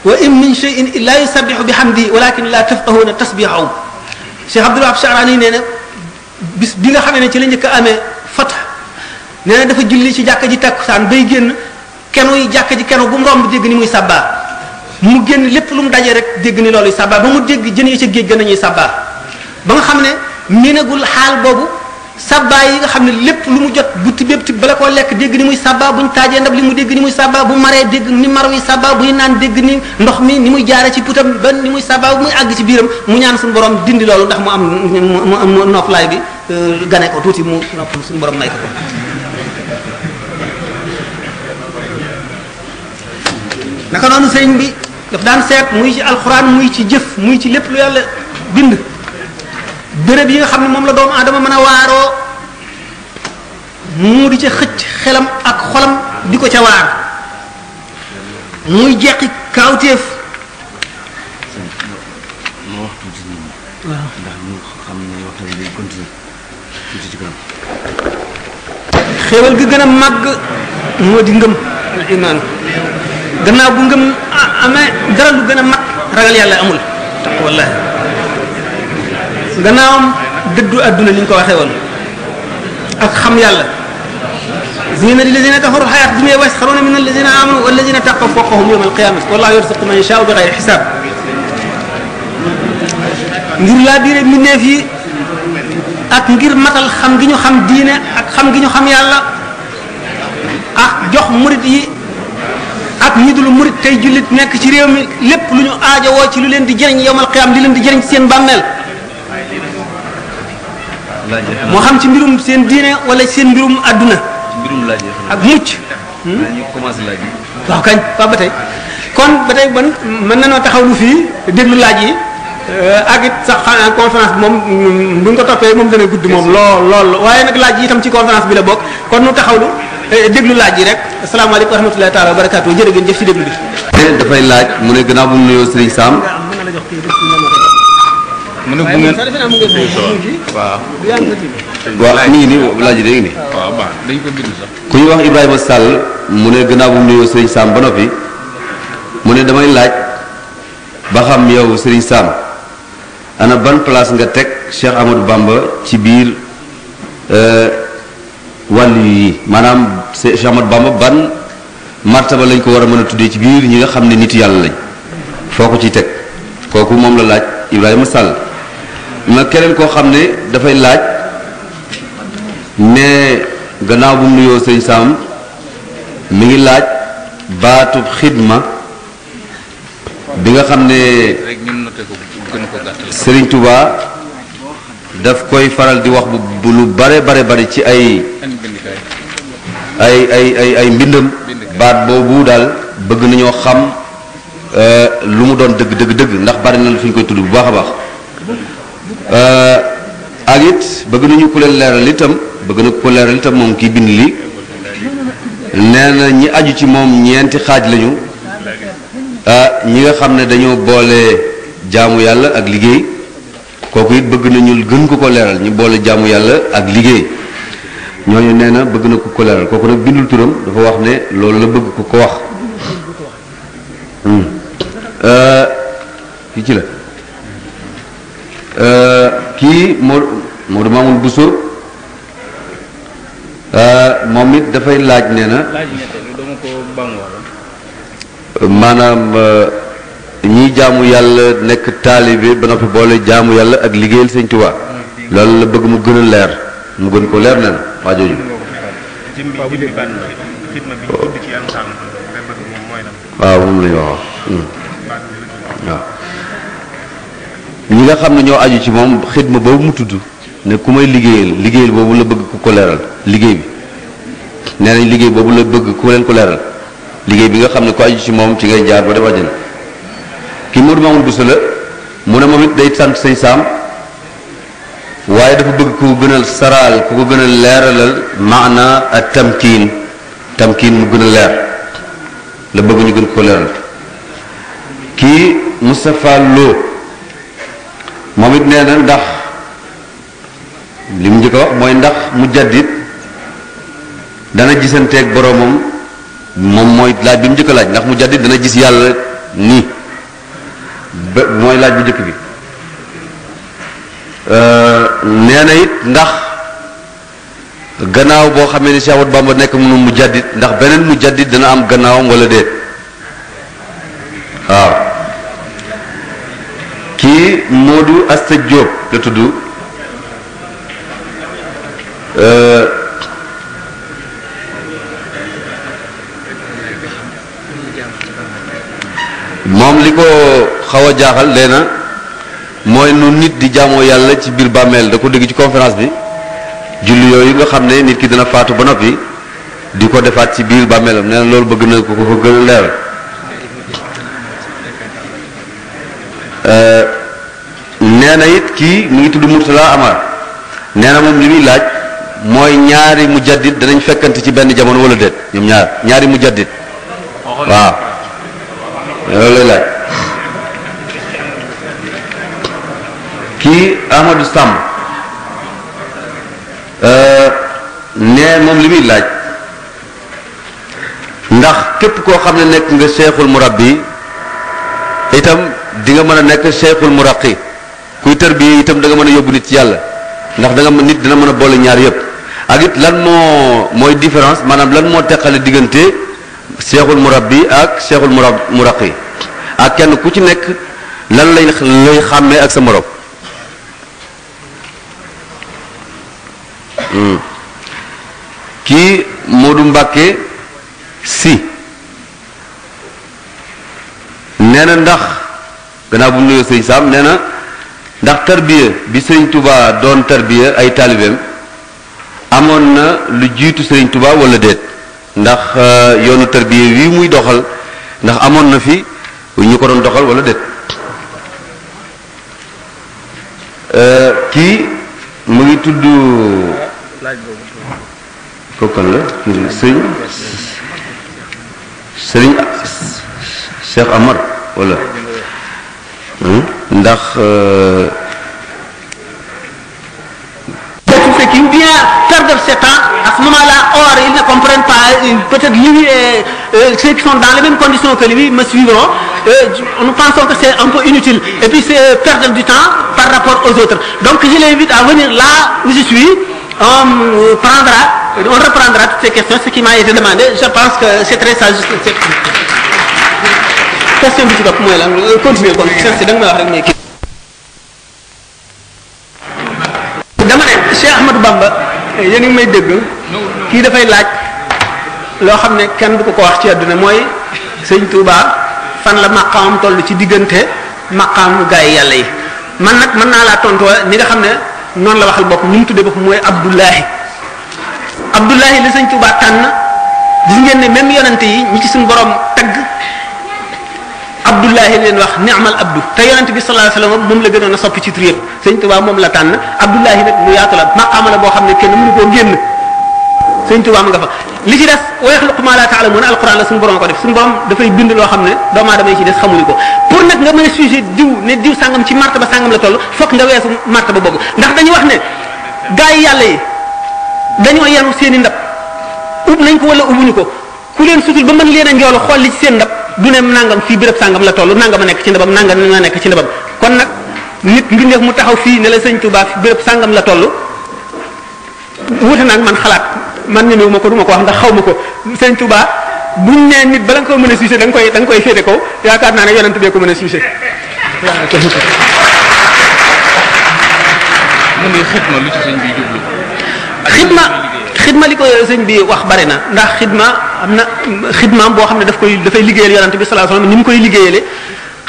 wa in min shay'in illa yusabbihu bihamdihi walakin la tafqahuna tasbihahum Cheikh Abdul Wahab Sha'rani nee na bis bi nga xamee ne ci la njëkk a amee fat nee na dafa julli ci jàkka ji takkusaan bay génn kenu yi jàkka ji kenu bu mu romb dégg ni muy sabbaa mu génn lépp lu mu dajee rek dégg ni loolu sabbaa ba mu dégg jën yi ca géej gën nañuy sabbaa ba nga xam ne miinagul xaal boobu sabba yi nga xam ne lépp lu mu jot bu tibbéb tib bala koo lekk dégg ni muy sabba buñ taajee ndab li mu dégg ni muy sabba bu maree dégg ni mar wi sabba buy naan dégg ni ndox mi ni muy jaare ci putam ba ni muy sabba bu muy àgg ci biiram mu ñaan suñu borom dindi loolu ndax mu am noflaay bi gane ko tuuti mu nopp suñu borom may ko ko naka noonu sëriñ bi daf daan seet muy ci alxuraan muy ci jëf muy ci lépp lu yàlla bind béréb yi nga xam ne moom la doomu aadama mën a waaroo mu di ca xëcc xelam ak xolam di ko ca waar muy jeqi kaawteef ma wax tuuti nit ñi. waaw ndax ñu xam ne waxtaan bi day continuer tuuti ci kanam. xéewal gi gën a màgg moo di ngëm al iman gannaaw bu ngëm amee dara lu gën a mag ragal yàlla amul wallahi gannaawam dëddu adduna ni ñu ko waxee woon ak xam yàlla zina lilladina kafaru xayaat dunya wa yasxaruna min alladina amanu walladina taqaw fawqahum yawma alqiyamati wallahu yarzuqu man yashaau bi xayri xisaab ngir laa biire mbindeef yi ak ngir matal xam gi ñu xam diine ak xam gi ñu xam yàlla ak jox murit yi ak ñi dul murit tey jullit nekk ci réew mi lépp lu ñu aajowoo ci lu leen di jëriñ yowmal qiyaam di leen di jëriñ ci seen bàmmeel moo xam ci mbirum seen diine wala seen mbirum àdduna ak mucc ñu commencé laaj yi. waaw kañ waaw ba tey kon ba tey ban mën nañoo taxaw lu fii déglu laaj yi ak it sax xanaa conférence bi moom bu ñu ko toppee moom dana gudd moom lool waaye nag laaj yi itam ci conférence bi la bokk kon nu taxawlu déglu laaj yi rek asalaamaaleykum wa rahmatullahi taala wa barakaatu jërë ngeen jëf ci déglu bi. dafay laaj mu ne gannaaw bu mu nuyoo Serigne Sam. mu ne bu ngeen waaw. waaw mi ngi nii laaj yi léegi nii. waaw baax dañ ko bind sax. ku ñuy wax Ibrahima Sall mu ne gannaaw bu mu nuyoo Serigne Sam ba noppi mu ne damay laaj ba xam yow Serigne Sam ana ban place nga teg Cheikh Amadou Bamba ci biir wàllu yi maanaam Cheikh Amadou Bamba ban martaba lañ ko war a mën a tuddee ci biir ñi nga xam ne nit yàlla lañ foo ko ciy teg kooku moom la laaj Ibrahima Sall ma keneen koo xam ne dafay laaj ne gannaaw bu mu nuyoo Serigne Sam mi ngi laaj baatub xidma bi nga xam ne rek ñun noté ko gën ko gàttal. Serigne Touba daf koy faral di wax bu lu bare bari ci ay mbindam baat boobu daal bëgg nañoo xam lu mu doon dëgg ndax bari na fi ñu koy tudd bu baax a baax ak it bëgg nañu ku leen leeral itam moom kii bind li nee na ñi aju ci moom ñeenti xaaj lañu ñi nga xam ne dañoo boole jaamu yàlla ak liggéey kooku it bëgg nañu gën ko leeral ñu boole jaamu yàlla ak liggéey ñooñu nee na bëgg na ko leeral kooku nag bindul turam dafa wax ne loolu la bëgg ko wax kii ci la kii Modou Mamoun Bousso moom it dafay laaj nee na maanaam ñiy jaamu yàlla nekk taalibe ba noppi boole jaamu yàlla ak liggéeyal Sëñ Tuubaa loolu la bëgg mu gën a leer mu gën ko leer nee na waa jooju waaw moom la ñu wax waaw ñi nga xam ne ñoo aju ci moom xidma boobu mu tudd ne ku may liggéeyal boobu la bëgg ku ko leeral liggéey bi nee nañ liggéey boobu la bëgg ku leen ko leeral liggéey bi nga xam ne ku aju ci moom ci ngay jaar ba dem àjjana kii Modou Mamoun Bousso la mu ne moom it day sant Sëñ Sam waaye dafa bëgg ku gën a saraal ku ko gën a leeralal maana ak tamkiin mu gën a leer la bëgg ñu gën ko leeral kii Moustapha Lo moom it nee na ndax li mu njëkk a wax mooy ndax mujaddid dana gisanteeg boroomam moom mooy laaj bi mu njëkk a laaj ndax mujaddid dana gis yàlla nii ba mooy laaj bu njëkk bi nee na it ndax gannaaw boo xamee ni Cheikh Ahmadou Bamba nekk mu mujaddid ndax beneen mujaddid dana am gannaawam wala déet waaw kii Modou Asta Diop la tudd moom li ko xaw a jaaxal leena mooy nu nit di jaamoo yàlla ci biir bàmmeel da ko dégg ci conférence bi julli yooyu nga xam ne nit ki dina faatu ba noppi di ko defaat ci biir bàmmeelam nee na loolu bëgg na ko ko gën a leeral nee nee na it kii mu ngi tudd Murtala Amar nee na moom li muy laaj mooy ñaari mujaddid danañ fekkante ci benn jamono wala déet ñoom ñaari mujaddid waaw loolu lay laaj. kii Ahmadou Samb nee moom li muy laaj ndax képp koo xam ne nekk nga cheikhul murabbi itam di nga mën a nekk cheikhul muraqi kuy tarbiya itam da nga mën a yóbbu nit ci yàlla ndax da nga nit dina mën a boole ñaar yëpp ak it lan mooy différence maanaam lan moo teqale diggante cheikhul murabbi ak cheikhul muraqi ak kenn ku ci nekk lan lay xàmmee ak sa morom. kii Modou Mbacke si nee na ndax gannaaw bu mu nuyoo sëñ Sam nee na ndax tarbiya bi sëriñ Touba doon tarbiya ay taalibeem amoon na lu jiitu sëriñ Touba wala déet ndax yoonu tarbiya wi muy doxal ndax amoon na fi ñu ko doon doxal wala déet. kii mu ngi tudd kookan la sëriñ Cheikh Amar wala ndax ceux qui vient perdre ce temps à ce moment-là, or ils ne comprennent pas, peut-être lui et ceux qui sont dans les mêmes conditions que lui me suivront, nous pensons que c'est un peu inutile et puis c'est perdre du temps par rapport aux autres. Donc je l'invite à venir là où je suis, on reprendra toutes ces questions, ce qui m'a été demandé. Je pense que c'est très sage. Question bi ci topp mooy lan continuer kon c'est da nga may wax rek mais kii dama ne Cheikh Ahmadou Bamba yéen a ngi may dégg kii dafay laaj loo xam ne kenn du ko wax ci àdduna mooy sëñ Touba fan la maqaamam toll ci diggante maqaamu gaa yi yàlla yi man nag mën naa laa tontu ni nga xam ne noonu la waxal bopp ni mu tuddee bopp mooy Abdullahi la sëñ Touba tànn gis ngeen ne même yonante yi ñi ci suñu borom tagg Abdullahi leen wax ni'mal abdu te yonente bi sallallahu alayhi wasallam moom la gënoon a soppi ci tur yëpp sëñ Tuubaa moom la tànn Abdullahi nag lu yaatu la maqaama la boo xam ne kenn mënu koo génn sëñ Tuubaa mu nga fa li ci des wa yaxluqu ma la ta'lamun alquran la suñu borom ko def suñu borom dafay bind loo xam ne doomu aadama yi ci des xamuñu ko pour nag nga mën a sujet diw ne diw sàngam ci martaba sàngam la toll fokk nga weesu martaba boobu ndax dañuy wax ne gaa yi yàlla yi dañoo yenu seen i ndab ub nañ ko wala ubuñu ko ku leen sutul ba mën leen a njoolu xool li ci seen ndab du ne nangam fii béréb sàngam la toll nangam a nekk ci ndabam nangam na nekk ci ndabam kon nag nit mbindeef mu taxaw fii ne la sëñ Touba fi béréb sàngam la toll wuute nag man xalaat man ñemewu ma ko du ma ko wax ndax xaw ma ko sëñ Touba buñ nee nit bala nga ko mën a sucé da nga koy féete kaw yaakaar naa ne yonent bee ko mën a sucé mu ne xidma lu ci sëñ bi jublu xidma li ko sëñ bi wax bari na ndax xidma am na xidmaam boo xam ne dafay liggéeyal yonante bi sallallahu alayhi wasallam ni mu koy liggéeyale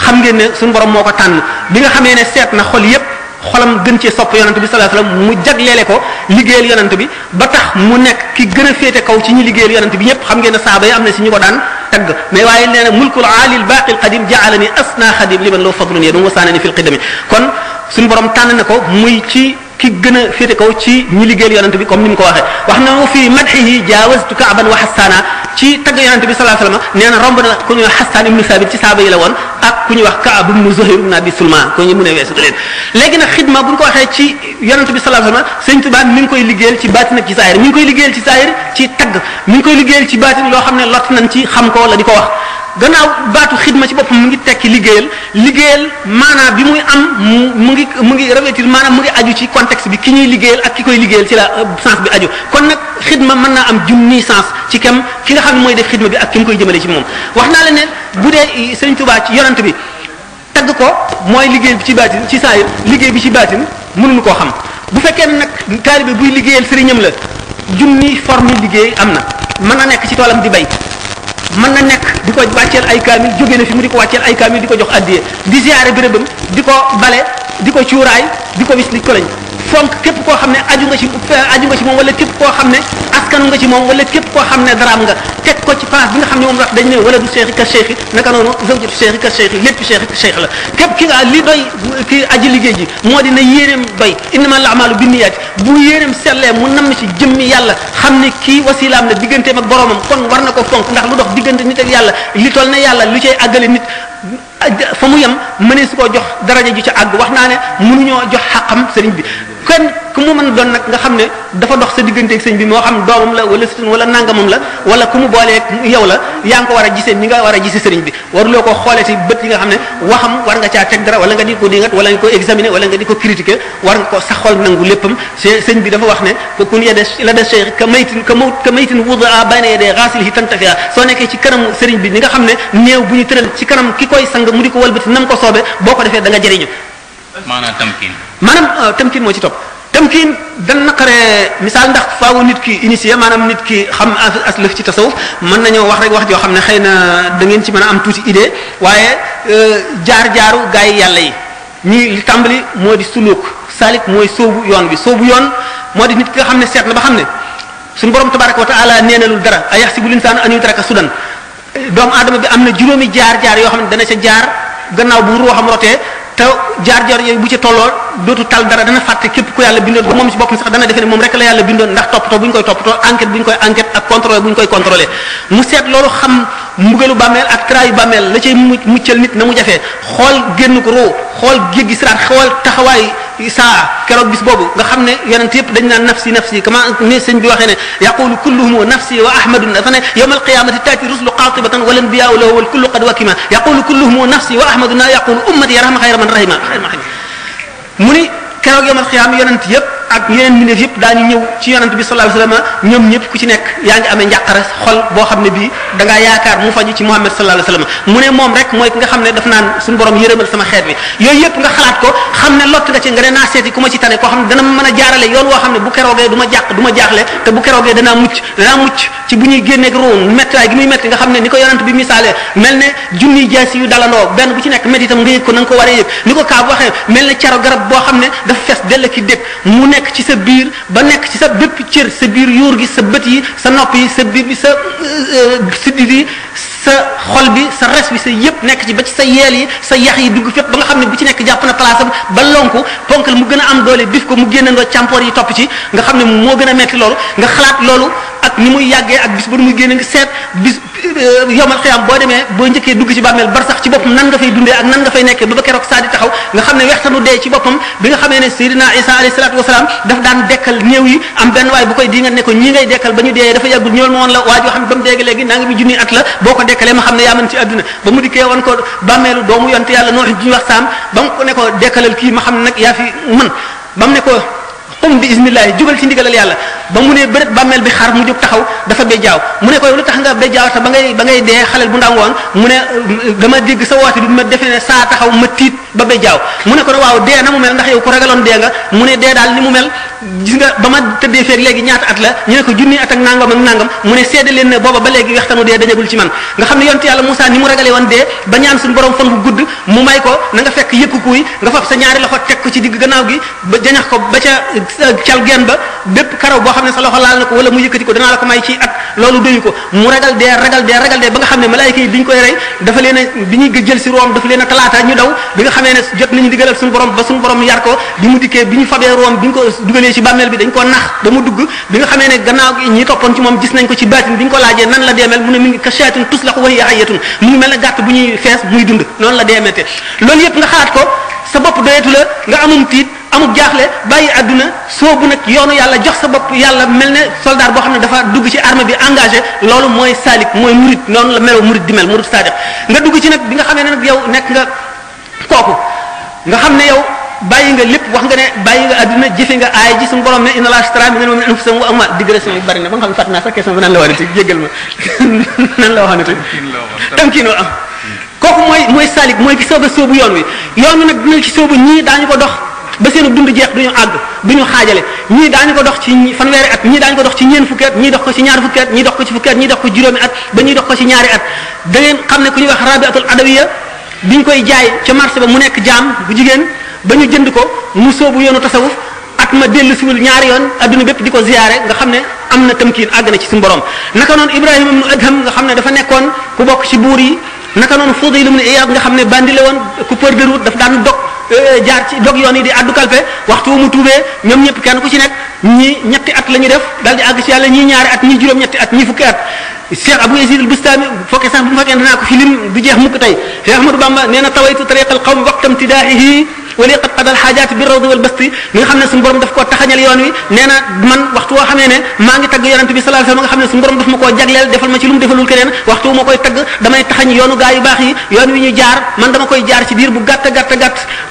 xam ngeen ne suñu borom moo ko tànn bi nga xamee ne seet na xol yépp xolam gën cee sopp yonante bi sallallahu alayhi wasallam mu jagleele ko liggéeyal yonante bi ba tax mu nekk ki gën a féete kaw ci ñi liggéeyal yonante bi ñëpp xam ngeen ne saaba yi am na si ñu ko daan tagg mais waaye nee na mulkul aalil baaqil qadim ja'alani asna xadim liman loo fadlun yadum wasaanani fil qidami kon suñu borom tànn na ko muy ci ki gën a féete kaw ci ñi liggéeyal yonante bi comme ni mu ko waxee wax na fi madhihi jaawaztu ka'ban wa hassana ci tagg yonante bi sallallahu alayhi wasallam nee na romb na ku ñuy wax Hassan ibnu Sabit ci saaba yi la woon ak ku ñuy wax Ka'b ibnu Zuhayr ibnu Abi Sulman ko ñu mën a weesu leen léegi nag xidma bu ñu ko waxee ci yonante bi sallallahu alayhi wasallam sëñ Tuubaa mi ngi koy liggéeyal ci baatin ak ci saahir mi ngi koy liggéeyal ci saahir ci tagg mi ngi koy liggéeyal ci baatin loo xam ne lott nañ ci xam ko la di ko wax gannaaw baatu xidma ci boppam mu ngi tekki liggéeyal maanaam bi muy am mu ngi revêtir maanaam mu ngi aju ci contexte bi ki ñuy liggéeyal ak ki koy liggéeyal ci la sens bi aju kon nag xidma mën naa am junni sens ci kem ki nga xam ne mooy def xidma bi ak ki mu koy jëmale ci moom wax naa la ne bu dee Sëriñ Tuubaa ci yonent bi tagg ko mooy liggéey bi ci baatin ci saayir liggéey bi ci baatin mënuñu koo xam bu fekkee ne nag taalibe buy liggéeyal sëriñam la junni forme liggéey am na mën na nekk ci toolam di bay mën na nekk di ko wàcceel ay kaamil jóge na fi mu di ko wàcceel ay kaamil di ko jox addiye di ziyaare bérébam di ko bale di ko cuuraay di ko wis li ko lañ fonk képp koo xam ne aju nga ci moom wala képp koo xam ne askanu nga ci moom wala képp koo xam ne daraam nga teg ko ci place bi nga xam ne moom wax dañ ne wala du cheikh ka cheikh naka noonu zawjatu cheikh ka cheikh lépp cheikh la képp ki nga li doy ki aji liggéey ji moo di na yéeneem doy innamal a'malu binniyaat bu yéeneem sellee mu namm ci jëmmi yàlla xam ne kii wasilaam la digganteem ak boromam kon war na ko fonk ndax lu dox diggante nit ak yàlla li toll ne yàlla lu cay àggale nit fa mu yem mënee su ko jox daraja ju ca àgg wax naa ne mënuñoo jox xaqam sëriñ bi kenn ku mu mën doon nag nga xam ne dafa dox sa digganteeg sëñ bi moo xam doomam la wala sëriñ wala nangamam la wala ku mu booleeg yow la yaa ngi ko war a gisee ni nga war a gisee sëriñ bi waruloo ko xoolee ci bët yi nga xam ne waxam war nga caa teg dara wala nga di ko dingat wala nga ko examiner wala nga di ko critiquer war nga ko sa xol nangu léppam sëñ bi dafa wax ne ko kun yede la de cheikh ka maytin wudaa bayna yede ghasilihi tantafia soo nekkee ci kanam sëriñ bi ni nga xam ne néew bu ñu tëral ci kanam ki koy sang mu di ko walbati nam ko soobee boo ko defee da nga jëriñu maanaam tamkin moo ci topp tamkin dan naqaree misaal ndax faawu nit ki initié maanaam nit ki xam aslëf ci tasawuf mën nañoo wax rek wax joo xam ne xëy na da ngeen ci mën a am tuuti idée waaye jaar-jaaru gaa yi yàlla yi ñi li tàmbali moo di suluk salik mooy sóobu yoon bi sóobu yoon moo di nit ki nga xam ne seet na ba xam ne suñu borom tabaraka wa taala neenalul dara ay yaxsibu linsaanu an yutraka sudan doomu aadama bi am na juróomi jaar-jaar yoo xam ne dana ca jaar gannaaw bu ruuxam rotee te jaar-jaar yooyu bu ci tolloo dootu tal dara dana fàtte képp ku yàlla bindoon ba moom ci boppam sax dana defe ne moom rek la yàlla bindoon ndax toppatoo bu ñu koy toppatoo enquête bu ñu koy enquête ak contrôle bu ñu koy contrôlé mu seet loolu xam mbugalu bàmmeel ak traayu bàmmeel la cay muccal nit na mu jafee xool génn ko roo xool jéggi siraat xool taxawaay saa keroog bis boobu nga xam ne yonent yëpp dañ naan nafsi nafsi kama ne sëñ bi waxee ne yaqulu kulluhum nafsi wa ahmadun dafa ne yawma alqiyamati taati rusulu qatibatan wal anbiya'u lahu wal kullu qad wakima yaqulu kulluhum nafsi wa ahmaduna yaqulu ummati yarham khayra man rahima mu ni keroog yawmal qiyaama yonent yëpp ak yeneen mbindeef yëpp daañu ñëw ci yonent bi sallallahu alayhi wasallam ñoom ñëpp ku ci nekk yaa ngi amee njàqare xol boo xam ne bii da ngaa yaakaar mu faju ci Muhammad sallallahu alayhi wasallam mu ne moom rek mooy ki nga xam ne daf naan suñu borom yërëmal sama xeet bi yooyu yëpp nga xalaat ko xam ne lott nga ci nga ne naa seeti ku ma ci tane koo xam ne dana mën a jaarale yoon woo xam ne bu keroogee du ma jàq du ma jaaxle te bu keroogee danaa mucc ci bu ñuy génneeg ruun méttiwaay gi muy métti nga xam ne ni ko yonent bi misaalee mel ne junniy jaasi yu dalandoo benn bu ci nekk métti itam nga yëg ko na nga ko war a yëg ni ko Kaab waxee mel ne caro garab boo xam ne dafa fees dell ki dégg mu nekk ci sa biir ba nekk ci sa bépp cër sa biir yuur gi sa bët yi sa nopp yi sa biir bi sa sidit yi sa xol bi sa res bi sa yëpp nekk ci ba ci sa yeel yi sa yax yi dugg fépp ba nga xam ne bu ci nekk jàpp na place am ba lonku ponkal mu gën a am doole bif ko mu génnandoo càmpoor yi topp ci nga xam ne moo gën a metti loolu nga xalaat loolu ak ni muy yàggee ak bis ba nu muy génne nga seet bis yowmal xiyaam boo demee boo njëkkee dugg ci bàmmeel bar sax ci boppam nan nga fay dundee ak nan nga fay nekkee ba keroog saa di taxaw nga xam ne wextanu dee ci boppam bi nga xamee ne Seydina Isa alayhi salaatu wasalaam daf daan dekkal néew yi am benn waay bu koy di nga ne ko ñii ngay dekkal ba ñu dee dafa yàggul ñëwal ma woon la waa joo xam ne ba mu dégg léegi naa ngi mi junni at la boo ko dekkalee ma xam ne yaa mën ci àdduna ba mu dikkee woon ko bàmmeelu doomu yonte yàlla noox ji ñu wax saam ba mu ko ne ko dekkalal kii ma xam ne nag yaa fi mën ba mu ne ko xum bi ismillahi jugal ci ndigalal yàlla ba mu ne bëreet bàmmeel bi xar mu jóg taxaw dafa bejjaaw mu ne ko lu tax nga bejjaaw te ba ngay dee xaleel bu ndaw woon mu ne dama dégg sa woote bi ma defee ne saa taxaw ma tiit ba bejjaaw mu ne ko ne waaw dee na mu mel ndax yow ku ragaloon dee nga mu ne dee daal ni mu mel gis nga ba ma tëddee feeg léegi ñaata at la ñu ne ko junni at ak nangam mu ne seede leen ne booba ba léegi wextanu dee dañagul ci man nga xam ne yonte yàlla Moussa ni mu ragalee woon dee ba ñaan suñu borom fan bu gudd mu may ko na nga fekk yëkku kuy nga fab sa ñaari loxo teg ko ci digg gannaaw gi ba jañax ko ba ca cal geen ba bépp karaw boo xam ne sa loxo laal na ko wala mu yëkkati ko danaa la ko may ci at loolu doyu ko mu ragal dee ba nga xam ne malaayika yi bi ñu koy rey dafa leen a bi ñuy jël si room dafa leen a talaata ñu daw bi nga xamee ne jot nañu digalal suñu borom ba suñu borom yar ko bi mu dikkee bi ñu fabee room bi ñu ko dugalee ci bàmmeel bi dañ ko nax ba mu dugg bi nga xamee ne gannaaw gi ñi toppoon ci moom gis nañ ko ci baatin bi ñu ko laajee nan la deemel mu ne mi ngi ka shaatin tuslaqu wa hiya hayyatun mu ngi mel ne gàtt bu ñuy fees muy dund noonu la deemete loolu yëpp nga xalaat ko sa bopp doyetu la nga amum tiit amul jaaxle bàyyi àdduna soobu nag yoonu yàlla jox sa bopp yàlla mel ne soldat boo xam ne dafa dugg ci armée bi engagé loolu mooy salik mooy murid noonu la meloo murid di mel murid sadiq nga dugg ci nag bi nga xamee ne nag yow nekk nga kooku nga xam ne yow bàyyi nga lépp wax nga ne bàyyi nga àdduna jëfe nga aay ji suñu borom ne inna allaha ashtara minal mu'minina anfusahum wa amwalahum digression yi bari na ba nga xam ne fàtt naa sax question bi nan la waxanati jéggal ma nan la waxanati tamkiinoo am kooku mooy salik mooy ki soog a sóobu yoon wi yoon wi nag dina ci sóobu ñii daañu ko dox ba seenu dund jeex duñu àgg duñu xaajale ñii daañu ko dox ci fanweeri at ñii daañu ko dox ci ñeen fukki at ñii dox ko ci ñaar fukki at ñii dox ko ci fukki at ñii dox ko juróomi at ba ñuy dox ko ci ñaari at da ngeen xam ne ku ñuy wax rabiatul adawiya biñ koy jaay ca marché ba mu nekk jaam bu jigéen ba ñu jënd ko mu sóobu yoonu tasawuf at ma dellu siwul ñaari yoon adduna bépp di ko ziyaare nga xam ne am na tamkiin àgg na ci suñu borom naka noonu Ibrahima ibnu Adham nga xam ne dafa nekkoon ku bokk ci buur yi naka noonu Fudayl ibn Iyad nga xam ne bandi la woon coupeur de route daf daan jaar ci dog yoon yi di addu kalpe waxtu mu tuubee ñoom ñëpp kenn ku ci nekk ñii ñetti at la ñu def daal di àgg ci yàlla ñii ñaari at ñii juróom-ñetti at ñii fukki at Cheikh Abou Yazid al-Bustami fokkee sax bu ma fekkee dinaa ko fi lim du jeex mukk tey Cheikh Ahmadou Bamba nee na tawaytu tariqa al qawm waqtam tidaahihi wali qad qadal xaajaati bi rawdi wal basti mi nga xam ne suñu borom daf koo taxañal yoon wi nee na man waxtu woo xamee ne maa ngi tagg yonente bi sallallahu alayhi wasallam nga xam ne suñu borom daf ma koo jagleel defal ma ci lu mu defalul keneen waxtu ma koy tagg damay taxañ yoonu gaa yu baax yi yoon wi ñu jaar man dama koy jaar ci diir bu gàtt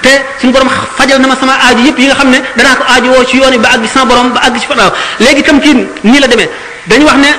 te suñu borom fajal na ma sama aaju yëpp yi nga xam ne danaa ko aaju woo ci yoon yi ba àgg ci sama borom ba àgg ci fanaaw léegi tamkiin nii la demee dañu wax ne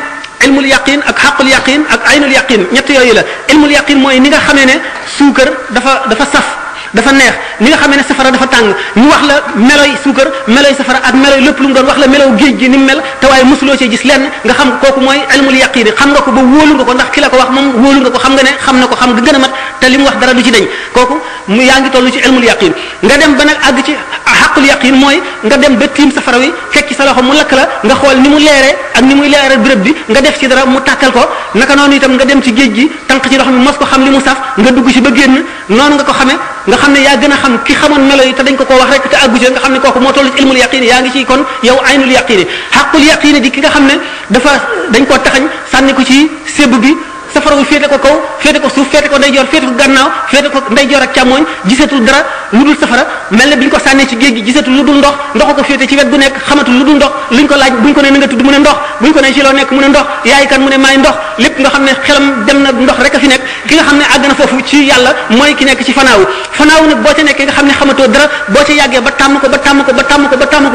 ilmul yaqin ak xaqul yaqin ak aynul yaqin ñett yooyu la ilmul yaqin mooy ni nga xamee ne suukar dafa saf dafa neex ni nga xamee ne safara dafa tàng ñu wax la meloy suukar meloy safara ak meloy lépp lu mu doon wax la melow géej gi ni mu mel te waaye mosuloo cee gis lenn nga xam kooku mooy ilmul yaqin xam nga ko ba wóolu nga ko ndax ki la ko wax moom wóolu nga ko xam nga ne xam na ko xam nga gën a mat te li mu wax dara du ci dañ kooku mu yaa ngi toll ci ilmul yaqin nga dem ba nag àgg ci xaqul yaqin mooy nga dem ba tiim safara wi fekk ci sa loxo mu lakk la nga xool ni mu leeree ak ni muy leeree béréb bi nga def ci dara mu tàkkal ko naka noonu itam nga dem ci géej gi tànq ci ndox mi mos ko xam li mu saf nga dugg ci ba génn noonu nga ko xamee nga xam ne yaa gën a xam ki xamoon melo yi te dañ ko wax rek te àggu ci nga xam ne kooku moo toll ci ilmul yaqin yaa ngi ci kon yow aynul yaqin xaqul yaqin di ki nga xam ne dañ koo taxañ sànni ko ci sébb bi safara wi féete ko kaw féete ko suuf féete ko ndeyjoor féete ko gannaaw féete ko ndeyjoor ak càmmooñ gisatul dara lu dul safara mel ne bi ñu ko sànnee ci géej gi gisatul lu dul ndox ndox ko féete ci wet gu nekk xamatul lu dul ndox luñ ko laaj buñ ko ne na nga tudd mu ne ndox buñ ko ne ci loo nekk mu ne ndox yaay kan mu ne maay ndox lépp nga xam ne xelam dem na ndox rek a fi nekk ki nga xam ne àgg na foofu ci yàlla mooy ki nekk ci fanaawu nag boo ca nekkee nga xam ne xamatoo dara boo ca yàggee ba tàmm ko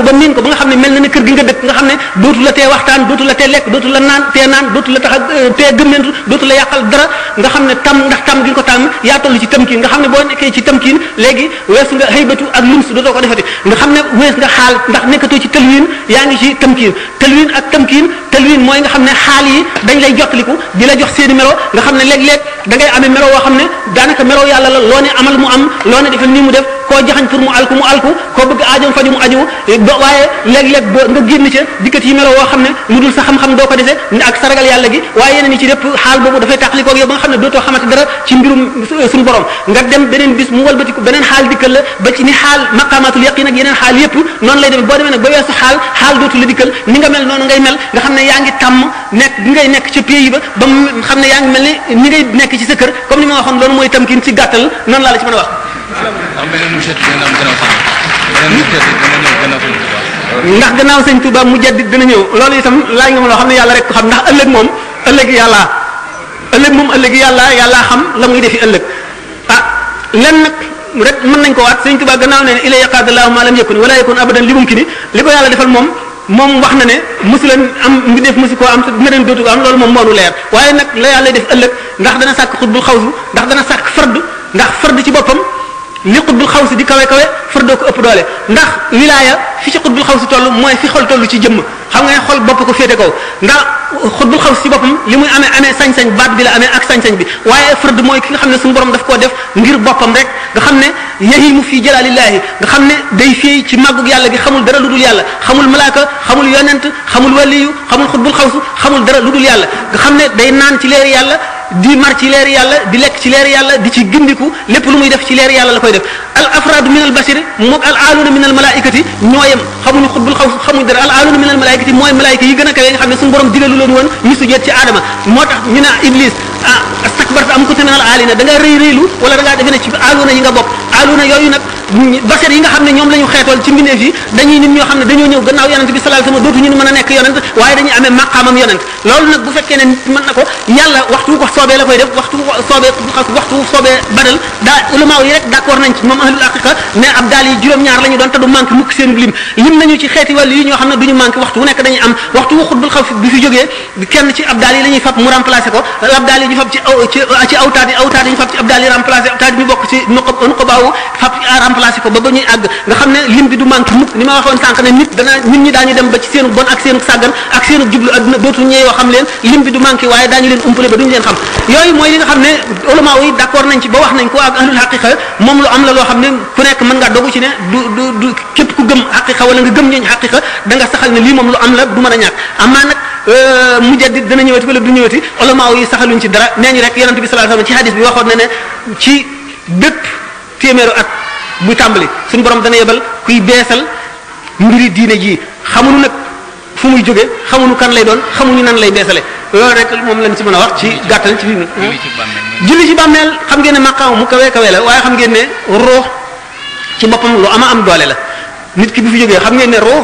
ba miin ko ba nga xam ne mel na ne kër gi nga dëkk nga xam ne dootu la tee waxtaan dootu la tee lekk dootu la naan dootu la tax tee gëmmentu dootu la yàqal dara nga xam ne ndax tam gi nga ko tàmm yaa toll ci tamkiin nga xam ne boo nekkee ci tamkiin léegi weesu nga haybatu ak lums dootoo ko defati nga xam ne wees nga xaal ndax nekkatoo ci talwiin yaa ngi ci tamkiin talwiin mooy nga xam ne xaal yi dañ lay jottaliku di la jox seeni melo nga xam ne léeg-léeg da ngay amee melo woo xam ne daanaka melo yàlla la loo ne amal mu am loo ne defal nii mu def koo jaxañ pour mu alku koo bëgg aajoom faju mu aju waaye léeg-léeg nga génn ca dikkat yi melo woo xam ne lu dul sa xam-xam doo ko dese ak saragal yàlla gi waaye yeneen yi ci lépp xaal boobu dafay tàqalikoog yow ba nga xam ne dootoo xamante dara ci mbirum suñu borom nga dem beneen bis mu walbatiku beneen xaal dikkal la ba ci ni xaal maqamatul yaqin ak yeneen xaal yépp noonu lay demee boo demee nag ba weesu xaal dootu la dikkal ni nga mel noonu ngay mel nga xam ne yaa ngi tàmm nekk gi ngay nekk ca pays ba mu xam ne yaa ngi mel ni ngay nekk ci sa kër comme ni ma waxoon loolu mooy tamkin ci gàttal noonu laa la ci mën a wax ndax gannaaw sëñ Touba mu jaddit dana ñëw loolu itam laaj nga ma loo xam ne yàlla rek ko xam ndax ëllëg moom ëllëg yàlla xam la muy defi ëllëg len nag rek mën nañ ko waat sëñ Touba gannaaw ne ila yaqadallahu ma lam yakun wala yakun abadan li mumkini li ko yàlla defal moom wax na ne mosu leen am ngi def mosu koo am te dina leen dootu ko am loolu moom moonu leer waaye nag la yàlla def ëllëg ndax dana sàkk xutbul xawsu ndax dana sàkk fard ndax fard ci boppam li xutbul xawsi di kawe fardoo ko ëpp doole ndax wilaaya fi ci xutbul xawsi toll mooy fi xol toll ci jëmm xam nga ne xol bopp ko féete kaw ndax xutbul xawsi ci boppam li muy amee sañ-sañ baat bi la amee ak sañ-sañ bi waaye fard mooy ki nga xam ne suñu borom daf koo def ngir boppam rek nga xam ne yahimu fii jalalillahi nga xam ne day fii ci màggug yàlla gi xamul dara lu dul yàlla xamul malaaka xamul yonent xamul waliyu xamul xutbul xawsu xamul dara lu dul yàlla nga xam ne day naan ci leeri yàlla di mar ci leeri yàlla di lekk ci leeri yàlla di ci gindiku lépp lu muy def ci leeri yàlla la koy def al afradu min al bashari moog al aaluna min al malaikati ñooyam xamuñu xutbul xaw xamuñu dara al aaluna min al malaikati mooy malaayika yi gën a kawe nga xam ne suñu borom digalu leen woon ñu sujjeet ci aadama moo tax ñu ne iblis astakbarta am kunta min al aalina da nga rëylu wala da ngaa defe ne ci aaluna yi nga bokk aaluna yooyu nag bashar yi nga xam ne ñoom la ñu xeetool ci mbindeef yi dañuy nit ñoo xam ne dañoo ñëw gannaaw yonent bi sallallahu alayhi wasallam dootu ñu mën a nekk yonent waaye dañuy amee maqaamam yonent loolu nag bu fekkee ne mën na ko yàlla waxtu ko soobee la koy def waxtu soobee badal daa ulama yi rek d'accord nañ ci moom ahlul haqiqa ne ab daal yi juróom-ñaar la ñu doon te du manqué mukk seen lim nañu ci xeeti wàllu yi ñoo xam ne du ñu manqué waxtu wu nekk dañuy am waxtu wu xutbul xaw bi fi jógee kenn ci ab daal yi la ñuy fab mu remplacé ko ab daal yi ñu fab ci awtaat yi ñu fab ci ab daal yi remplacé awtaat yi ñu bokk ci nuqabaaw faaw fab remplacer ko ba ñuy àgg nga xam ne lim bi du manqué mukk ni ma waxoon sànq ne nit ñi daañu dem ba ci seenu bon ak seenu sàggan ak seenu jublu adduna dootu ñeeyoo xam leen lim bi du manqué waaye daañu leen umpale ba duñu leen xam yooyu mooy li nga xam ne ulama yi d'accord nañ ci ba wax nañ ko ak ahlul haqiqa moom lu am la loo xam ne ku nekk mën ngaa dogu ci ne du képp ku gëm haqiqa wala nga gëm ñooñu haqiqa da nga saxal ne lii moom lu am la du mën a ñàkk amaa nag mujaddid dana ñëwati wala du ñëwati ulama yi saxaluñ ci dara nee ñu rek yonent bi sallallahu alayhi wasallam ci hadis bi waxoon na ne ci bépp téeméeru at bu tàmbali suñu borom dana yebal kuy beesal mbiri diine ji xamuñu nag fu muy jóge xamuñu kan lay doon xamuñu nan lay beesale loolu rek moom lañ ci mën a wax ci gàttal ci julli ci bàmmeel xam ngeen ne maqaam mu kawe kawe la waaye xam ngeen ne ruux ci boppam lu am doole la nit ki bu fi jógee xam ngeen ne ruux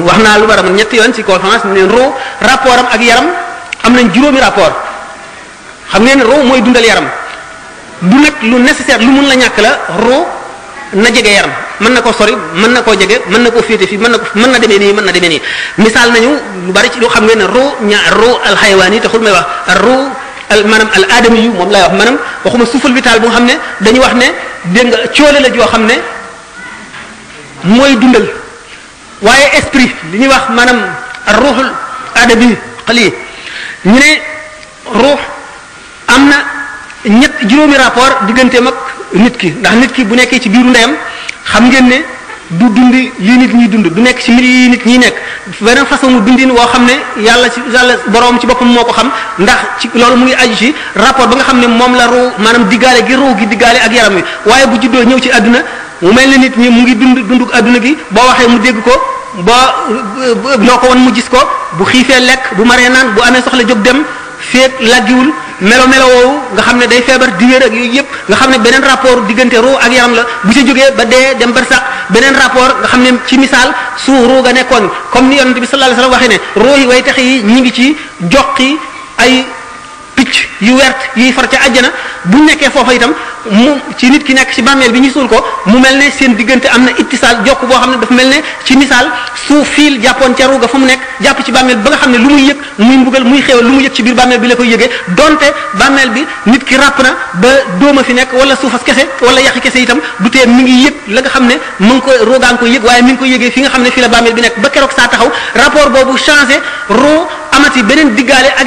wax naa lu baram ñetti yoon ci conférence ne ruux rapport am ak yaram am nañ juróomi rapport xam ngeen ne ruux mooy dundal yaram du nag lu nécessaire lu mun la ñàkk la ruux na jege yaram mën na ko sori mën na koo jege mën na koo féete fii mën na demee nii misaal nañu lu bari ci lu xam ngeen ne ruux alxayawaan yi taxul may wax ruux maanaam al aadami yu moom laay wax maanaam waxuma souffle vital bu nga xam ne dañuy wax ne dégg nga coole la joo xam ne mooy dundal waaye esprit li ñuy wax maanaam ruuxul aadami xali ñu ne ruux am na juróomi rapport digganteem ak nit ki ndax nit ki bu nekkee ci biiru ndeyam xam ngeen ne du dundi lii nit ñuy dund du nekk ci mbir yi nit ñi nekk beneen façon mu dundin woo xam ne yàlla boroom ci boppam moo ko xam ndax ci loolu mu ngi aju ci rapport ba nga xam ne moom la ruu maanaam diggaale gi ruu gi diggaale ak yaram wi waaye bu juddoo ñëw ci àdduna mu mel ne nit ñi mu ngi dunduk àdduna gi boo waxee mu dégg ko loo ko won mu gis ko bu xiifee lekk bu maree naan bu amee soxla jóg dem feek laggiwul melo woowu nga xam ne day feebar di wér ak yooyu yëpp nga xam ne beneen rapport diggante ruu ak yaram la bu ci jógee ba dee dem bar sax beneen rapport nga xam ne ci misaal su ruu ga nekkoon comme ni yonent bi sallallahu alayhi wasallam waxee ne ruu yi way tax yi ñi ngi ci joqi ay picc yu wert yuy far ca àjjana buñ nekkee foofa itam mu ci nit ki nekk ci bàmmeel bi ñu suul ko mu mel ne seen diggante am na ittisaal jokk boo xam ne dafa mel ne ci misaal su fiil jàppoon ca ruuga fa mu nekk jàpp ci bàmmeel ba nga xam ne lu muy yëg muy mbugal muy xéewal lu mu yëg ci biir bàmmeel bi la koy yëgee donte bàmmeel bi nit ki ràpp na ba dóoma fi nekk wala suufas kese wala yaxi kese itam du tee mi ngi yëg la nga xam ne mu ngi ko ruugaa ngi koy yëg waaye mi ngi koy yëgee fi nga xam ne fi la bàmmeel bi nekk ba keroog saa taxaw rapport boobu changé ruu amati beneen diggaale ak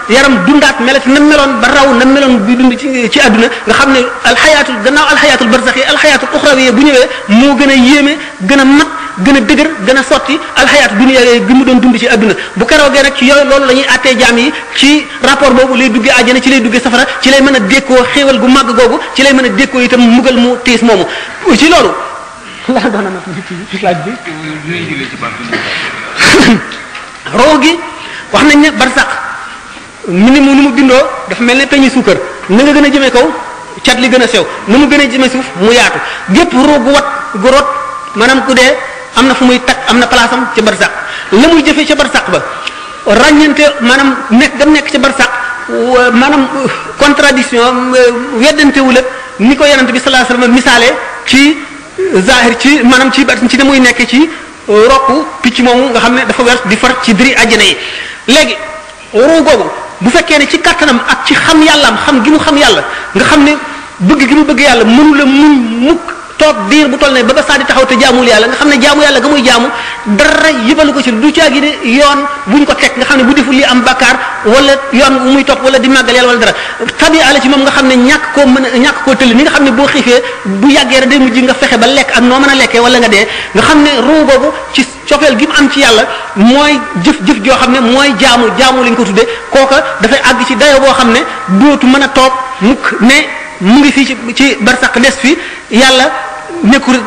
yaram dundaat melati na meloon ba raw na meloon bi dund ci àdduna nga xam ne alxayaatul gannaaw alxayaatul barzaxi alxayaatul uxrawiya bu ñëwee moo gën a yéeme gën a mat gën a dëgër gën a sotti alxayaatu dunya gi mu doon dund ci àdduna bu keroogee nag ci yooyu loolu la ñuy àttee jaam yi ci rapport boobu lay duggee àjjana ci lay duggee safara ci lay mën a dékkoo xéewal gu màgg googu ci lay mën a dékkoo itam mugal mu tiis moomu ci loolu laa doon na ci laaj bi roo gi wax nañ ne barsax ni mu bindoo dafa mel ne peñi suukar na nga gën a jëmee kaw cat li gën a sew na mu gën a jëmee suuf mu yaatu gépp roo gu wat gu rot maanaam ku dee am na fu muy takk am na place am ca barsax la muy jëfee ca barsax ba ràññante maanaam nekk ca barsax maanaam contradiction weddantewul ak ni ko yonent bi sallallahu alayhi wasallam misaale ci zahir ci maanaam ci ne muy nekk ci rokku picc moomu nga xam ne dafa wer di far ci diri àjjana yi léegi ruu googu bu fekkee ne ci kattanam ak ci xam yàllaam xam gi mu xam yàlla nga xam ne bëgg gi mu bëgg yàlla mënu la muñ mukk toog diir bu toll ne ba ba saa di taxaw te jaamul yàlla nga xam ne jaamu yàlla ga muy jaamu dara yëbalu ko ci du caagi ne yoon buñ ko teg nga xam ne bu deful li am bakkaar wala yoon bu muy topp wala di màggal yàlla wala dara tabi'a la ci moom nga xam ne ñàkk koo tëll ni nga xam ne boo xiifee bu yàggee rek day mujj nga fexe ba lekk ak noo mën a lekkee wala nga dee nga xam ne ruu boobu ci cofeel gi mu am ci yàlla mooy jëf joo xam ne mooy jaamu lañ ko tuddee kooka dafay àgg ci dayo boo xam ne dootu mën a toog mukk ne mu ngi fii ci barsaq des fi yàlla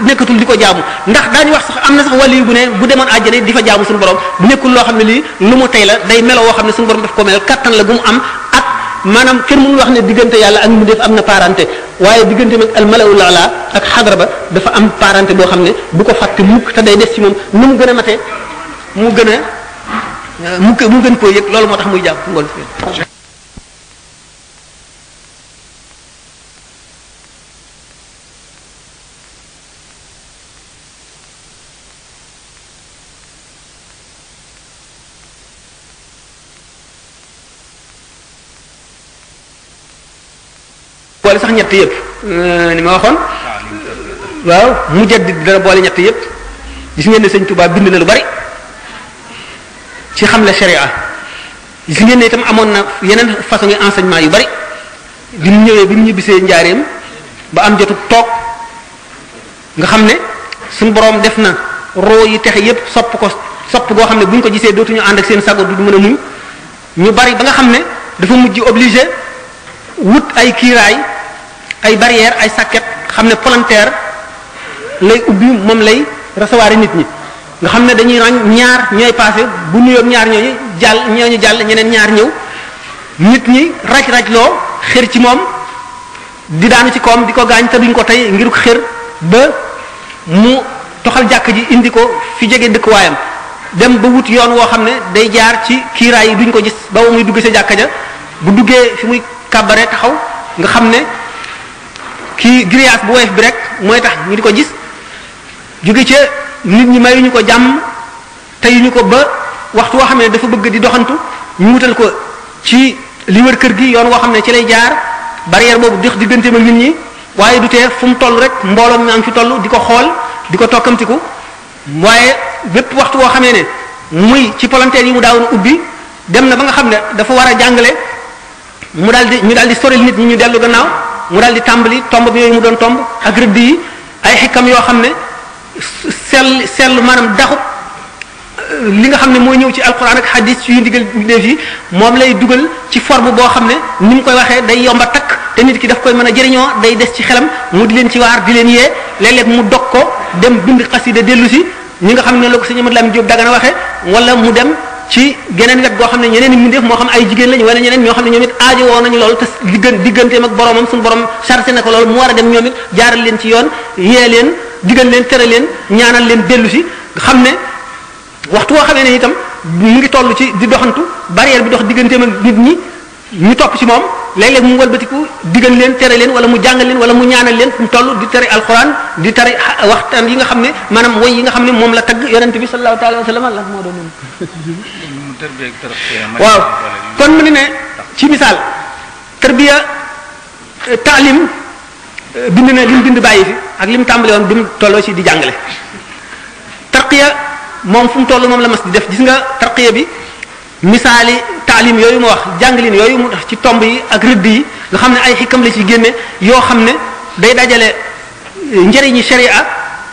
nekkatul di ko jaamu ndax daañu wax sax am na sax wàllu bu ne bu demoon àjjana di fa jaamu suñu borom bu nekkul loo xam ne lii lu mu tey la day melo woo xam ne suñu borom daf ko mel kattan la gu mu am ak maanaam kenn mënul wax ne diggante yàlla ak mu def am na parenté waaye diggante mag al malaul ala ak xadra ba dafa am parenté boo xam ne bu ko fàtte mukk te day des ci moom nu mu gën a matee mu gën koo yëg loolu moo tax muy jàpp ngoon fi boole sax ñett yëpp ni ma waxoon waaw mujaddid dana boole ñett yépp gis ngeen ne sëñ Touba bind na lu bari ci xamle sharia gis ngeen ne itam amoon na yeneen façon yi enseignement yu bari bi mu ñëwee bi mu ñibbisee njaareem ba am jotu toog nga xam ne suñu borom def na roo yi texe yépp sopp goo xam ne bu ñu ko gisee dootuñu ànd ak seen sago du mën a muñ ñu bari ba nga xam ne dafa mujj obligé wut ay kiiraay ay barrière ay sàkket xam ne palanteer lay ubbi moom lay recevoir nit ñi nga xam ne dañuy ràññ ñaar ñooy passé bu nuyoog ñaar ñooñu jàll ñeneen ñaar ñëw nit ñi raj loo xër ci moom di daanu ci koom di ko gaañ te duñ ko tey ngir xër ba mu toxal jàkk ji indi ko fi jege dëkkuwaayam dem ba wut yoon woo xam ne day jaar ci kiiraay yi duñ ko gis ba muy dugg sa jàkka ja bu duggee fi muy kàbbaree taxaw nga xam ne kii grillage bu woyof bi rek mooy tax ñu di ko gis jóge ca nit ñi mayuñu ko jàmm teyuñu ko ba waxtu woo xam ne dafa bëgg di doxantu ñu wutal ko ci li wër kër gi yoon woo xam ne ci lay jaar barrière boobu dox digganteem ak nit ñi waaye du tee fu mu toll rek mbooloo mi am fi toll di ko xool di ko tokkamtiku waaye bépp waxtu woo xamee ne muy ci palanteer yi mu daawoon ubbi dem na ba nga xam ne dafa war a jàngale ñu daal di soril nit ñi ñu dellu gannaaw mu daal di tàmbali tomb bi yooyu mu doon tomb ak rëdd yi ay xikam yoo xam ne sell maanaam daxu li nga xam ne mooy ñëw ci alquran ak hadis yu digal def yi moom lay dugal ci forme boo xam ne ni mu koy waxee day yomba takk te nit ki daf koy mën a jëriñoo day des ci xelam mu di leen ci waar di leen yee léeg-léeg mu dog ko dem bind xasida dellu si ñi nga xam ne la ko sëñ Amadou Lamine Diop Dagana waxee wala mu dem ci geneen wet goo xam ne ñeneen ñi def moo xam ay jigéen lañu wala ñeneen ñoo xam ne ñoom it aajo woo nañu loolu te digganteem ak boromam suñu borom chargé na ko loolu mu war a dem ñoom it jaaral leen ci yoon yee leen digal leen tere leen ñaanal leen dellu si xam ne waxtu woo xamee ne itam mu ngi toll ci di doxantu barrière bi dox digganteem ak nit ñi ñu topp ci moom léeg-léeg mu walbatiku digal leen tere leen wala mu jàngal leen wala mu ñaanal leen fu mu toll di tere alquran di tere waxtaan yi nga xam ne maanaam woy yi nga xam ne moom la tagg yonente bi sallallahu alayhi wa sallam la moo doon waaw kon mu ne ci misaal tarbiya taalim bind na li mu bind bàyyi fi ak li mu tàmbale woon bi mu tolloo ci di jàngale tarqiya moom fu mu toll moom la mas di def gis nga tarqiya bi misaali taalim yooyu ma wax jàngalin yooyu mu def ci tomb yi ak rëdd yi nga xam ne ay xikam la ci génne yoo xam ne day dajale njëriñi sharia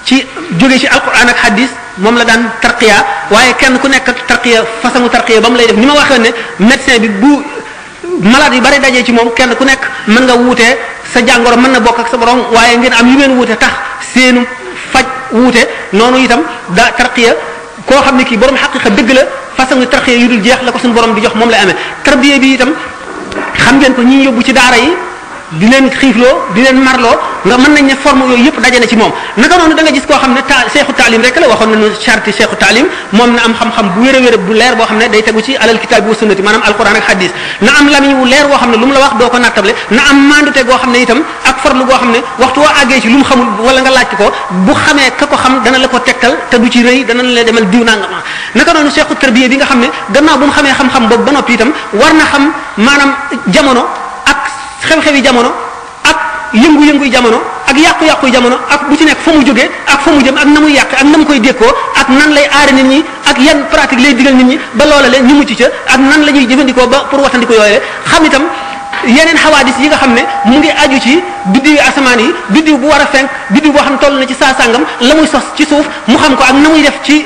ci jóge ci alquran ak hadis moom la daan tarqiya waaye kenn ku nekk ak tarqiya façon tarqiya ba mu lay def ni ma waxee ne médecin bi bu malade yu bari dajee ci moom kenn ku nekk mën nga wuutee sa jàngoro mën na bokk ak sa borom waaye ngeen am yu ngeen wuute tax seenu faj wuute noonu itam da tarqiya koo xam ne kii borom xaqiqa dëgg la façon tarqiya yu dul jeex la ko suñu borom di jox moom lay amee tarbiya bi itam xam ngeen ko ñi yóbbu ci daara yi di leen xiifloo di leen marloo nga mën nañ ne forme yooyu yëpp daje na ci moom naka noonu da nga gis koo xam ne seexu taalim rek la waxoon nañu charte seexu taalim moom na am xam-xam bu wér a wér bu leer boo xam ne day tegu ci alal kitaab wa sunnati maanaam alquran ak hadis na am lamiñ wu leer boo xam ne lu mu la wax doo ko nattable na am mandute goo xam ne itam ak farlu goo xam ne waxtu woo àggee ci lu mu xamul wala nga laaj ko bu xamee ka ko xam dana la ko tegtal te du ci rëy dana la demal diw nangam naka noonu seexu tarbiya bi nga xam ne gannaaw bu mu xamee xam-xam boobu ba noppi itam war na xam maanaam jamono ak xew-xewi jamono ak yëngu-yënguy jamono ak yàqu-yàquy jamono ak bu ci nekk fa mu jógee ak fa mu jëm ak na muy yàq ak na mu koy dékkoo ak nan lay aare nit ñi ak yan pratique lay digal nit ñi ba loola le ñu mucc ca ak nan la ñuy jëfandikoo ba pour watandiko yooyu xam itam yeneen xawaadis yi nga xam ne mu ngi aju ci biddiw asamaan yi biddiw bu war a fenk biddiw boo xam ne toll na ci saa sàngam la muy sos ci suuf mu xam ko ak na muy def ci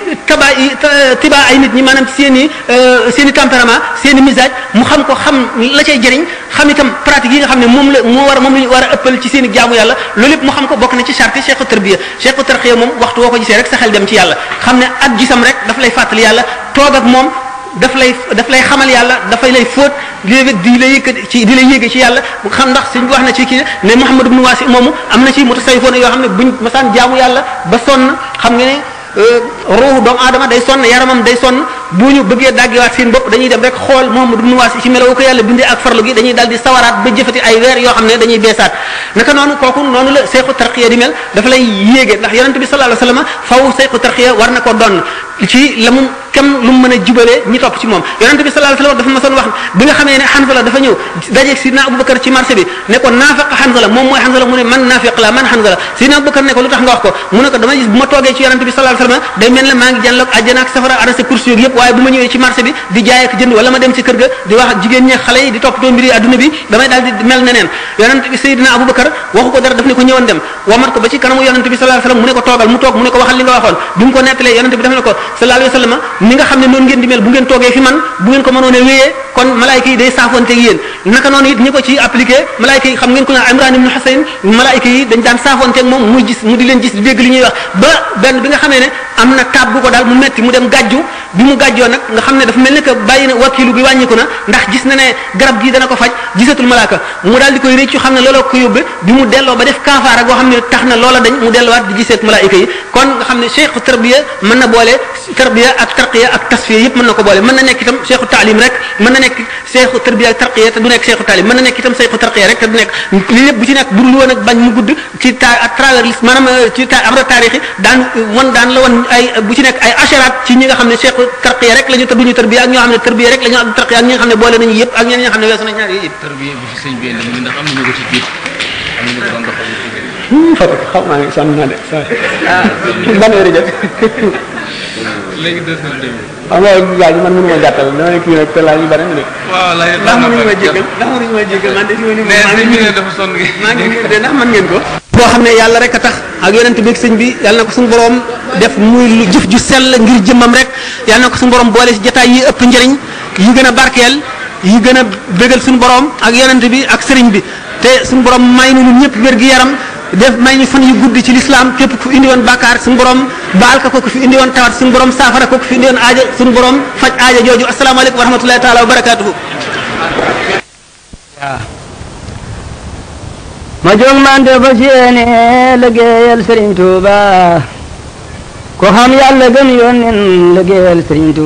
tiba ay nit ñi maanaam seen i tempérament seen i misage mu xam ko xam la cay jëriñ xam itam pratique yi nga xam ne moom la ñu war a ëppal ci seen i jaamu yàlla loolu lépp mu xam ko bokk na ci charte cheikhu tarbiya cheikhu tarqiya moom waxtu woo ko gisee rek sa xel dem ci yàlla xam ne ak gisam rek daf lay fàttali yàlla toog ak moom daf lay xamal yàlla dafay lay fóot léeg-léeg di lay yëkkati ci di lay yéege ci yàlla xam ndax suñ wax na ci kii ne Muhammad ibn Wasi moomu am na ci mutasawwifoon yoo xam ne buñ masaan jaamu yàlla ba sonn xam nga ne ruuxu doomu aadama day sonn yaramam day sonn bu ñu bëggee daggiwaat seen bopp dañuy dem rek xool Muhammad ibn Wasi ci melawu ko yàlla bindee ak farlu gi dañuy daal di sawaraat ba jëfati ay weer yoo xam ne dañuy beesaat naka noonu kooku noonu la seexu tarqiya di mel dafa lay yéege ndax yonente bi sallallahu alayhi wasallam faw seexu tarqiya war na ko doon ci la mu kem lu mu mën a jubalee ñi topp ci moom yonente bi sallallahu alayhi wasallam dafa ma soon wax bi nga xamee ne Hanzala dafa ñëw dajeeg sidna Abubakar ci marché bi ne ko naafiq Hanzala moom mooy Hanzala mu ne man naafiq la man Hanzala sidna Abubakar ne ko lu tax nga wax ko mu ne ko dama gis bu ma toogee ci yonente bi sallallahu alayhi wasallam day mel ne maa ngi jànloog àjjana ak safara arrêté course yooyu yëpp waaye bu ma ñëwee ci marché bi di jaay ak jënd wala ma dem ci kër ga di wax ak jigéen ñi xale yi di toppatoo mbiri adduna bi damay daal di mel neneen yonente bi Seydina Abubakar waxu ko dara daf ne ko ñëwoon dem wamat ko ba ci kanamu yonente bi sallallahu alayhi wasallam mu ne ko toogal mu toog mu ne ko waxal li nga waxoon bi mu ko nettalee yonente bi daf ne ko sallallahu alayhi wasallam ni nga xam ne noonu ngeen di mel bu ngeen toogee fi man bu ngeen ko mënoon a wéyee kon malaayika yi day saafonte ak yéen naka noonu it ñi ko ci appliqué malaayika yi xam ngeen ko ne Imran ibn Husayn malaayika yi dañ daan saafonte ak moom muy gis mu di leen gis di dégg li ñuy wax ba benn bi nga xamee ne am na taab bu ko daal mu metti mu dem gàjju bi mu gàjjoo nag nga xam ne dafa mel ne que bàyyi na wakilu bi wàññiku na ndax gis na ne garab gii dana ko faj gisatul malaaka mu daal di koy réccu xam ne looloo ko yóbbe bi mu delloo ba def kaafaara goo xam ne tax na loola dañ mu delluwaat di giseet malaayika yi kon nga xam ne cheikhu tarbiya mën na boole tarbiya ak tarqiya ak tasfiya yëpp mën na ko boole mën na nekk itam cheikhu taalim rek mën na nekk cheikhu tarbiya ak tarqiya te du nekk cheikhu taalim mën na nekk itam cheikhu tarqiya rek te du nekk li lépp bu ci nekk budul woon ak bañ mu gudd ci à travers li maanaam ci amra taarix yi daan la won ay bu ci nekk ay asharaat ci ñi nga xam ne cheikhu tarqiya rek la ñu te duñu tarbiya ak ñoo xam ne tarbiya rek la ñu ak tarqiya ak ñi nga xam ne boole nañu yëpp ak ñeneen ñi nga xam ne weesu nañ ñaar yëpp tarbiya bi fi sëñ bi indi ndax am nañu ko ci biir am nañu ko doon doxal xaw maa ngi sonn naa de ban heure jot léegi deux heures demi xam nga gars yi man mënu ma gàttal dama kii nag te laaj yu bari na de waaw laaj ndax mënuñu ma jéggal man de fi ma ni mais dafa sonn gi maa ngi nii de ndax mën ngeen ko boo xam ne yàlla rek a tax ak yonent bi ak sëñ bi yàlla na ko suñu borom def muy lu jëf ju sell ngir jëmmam rek yàlla na ko suñu borom boole ci jotaay yi ëpp njëriñ yi gën a barkeel yi gën a bégal suñu borom ak yonent bi ak sëriñ bi te suñu borom may nu ñun ñëpp wér gi yaram def may ñu fan yu guddi ci lislaam képp ku indi woon bàkkaar suñu borom baal ko ku fi indi woon tawat suñu borom saafara ko ku fi indi woon aaja suñu borom faj aaja jooju asalaamaaleykum wa rahmatullahi taala wa barakaatuhu ma jóg mante ba siyéene liggéeyal Sëriñ Tuuba ko xam yàlla gëm yónneen liggéeyal Sëriñ Tuuba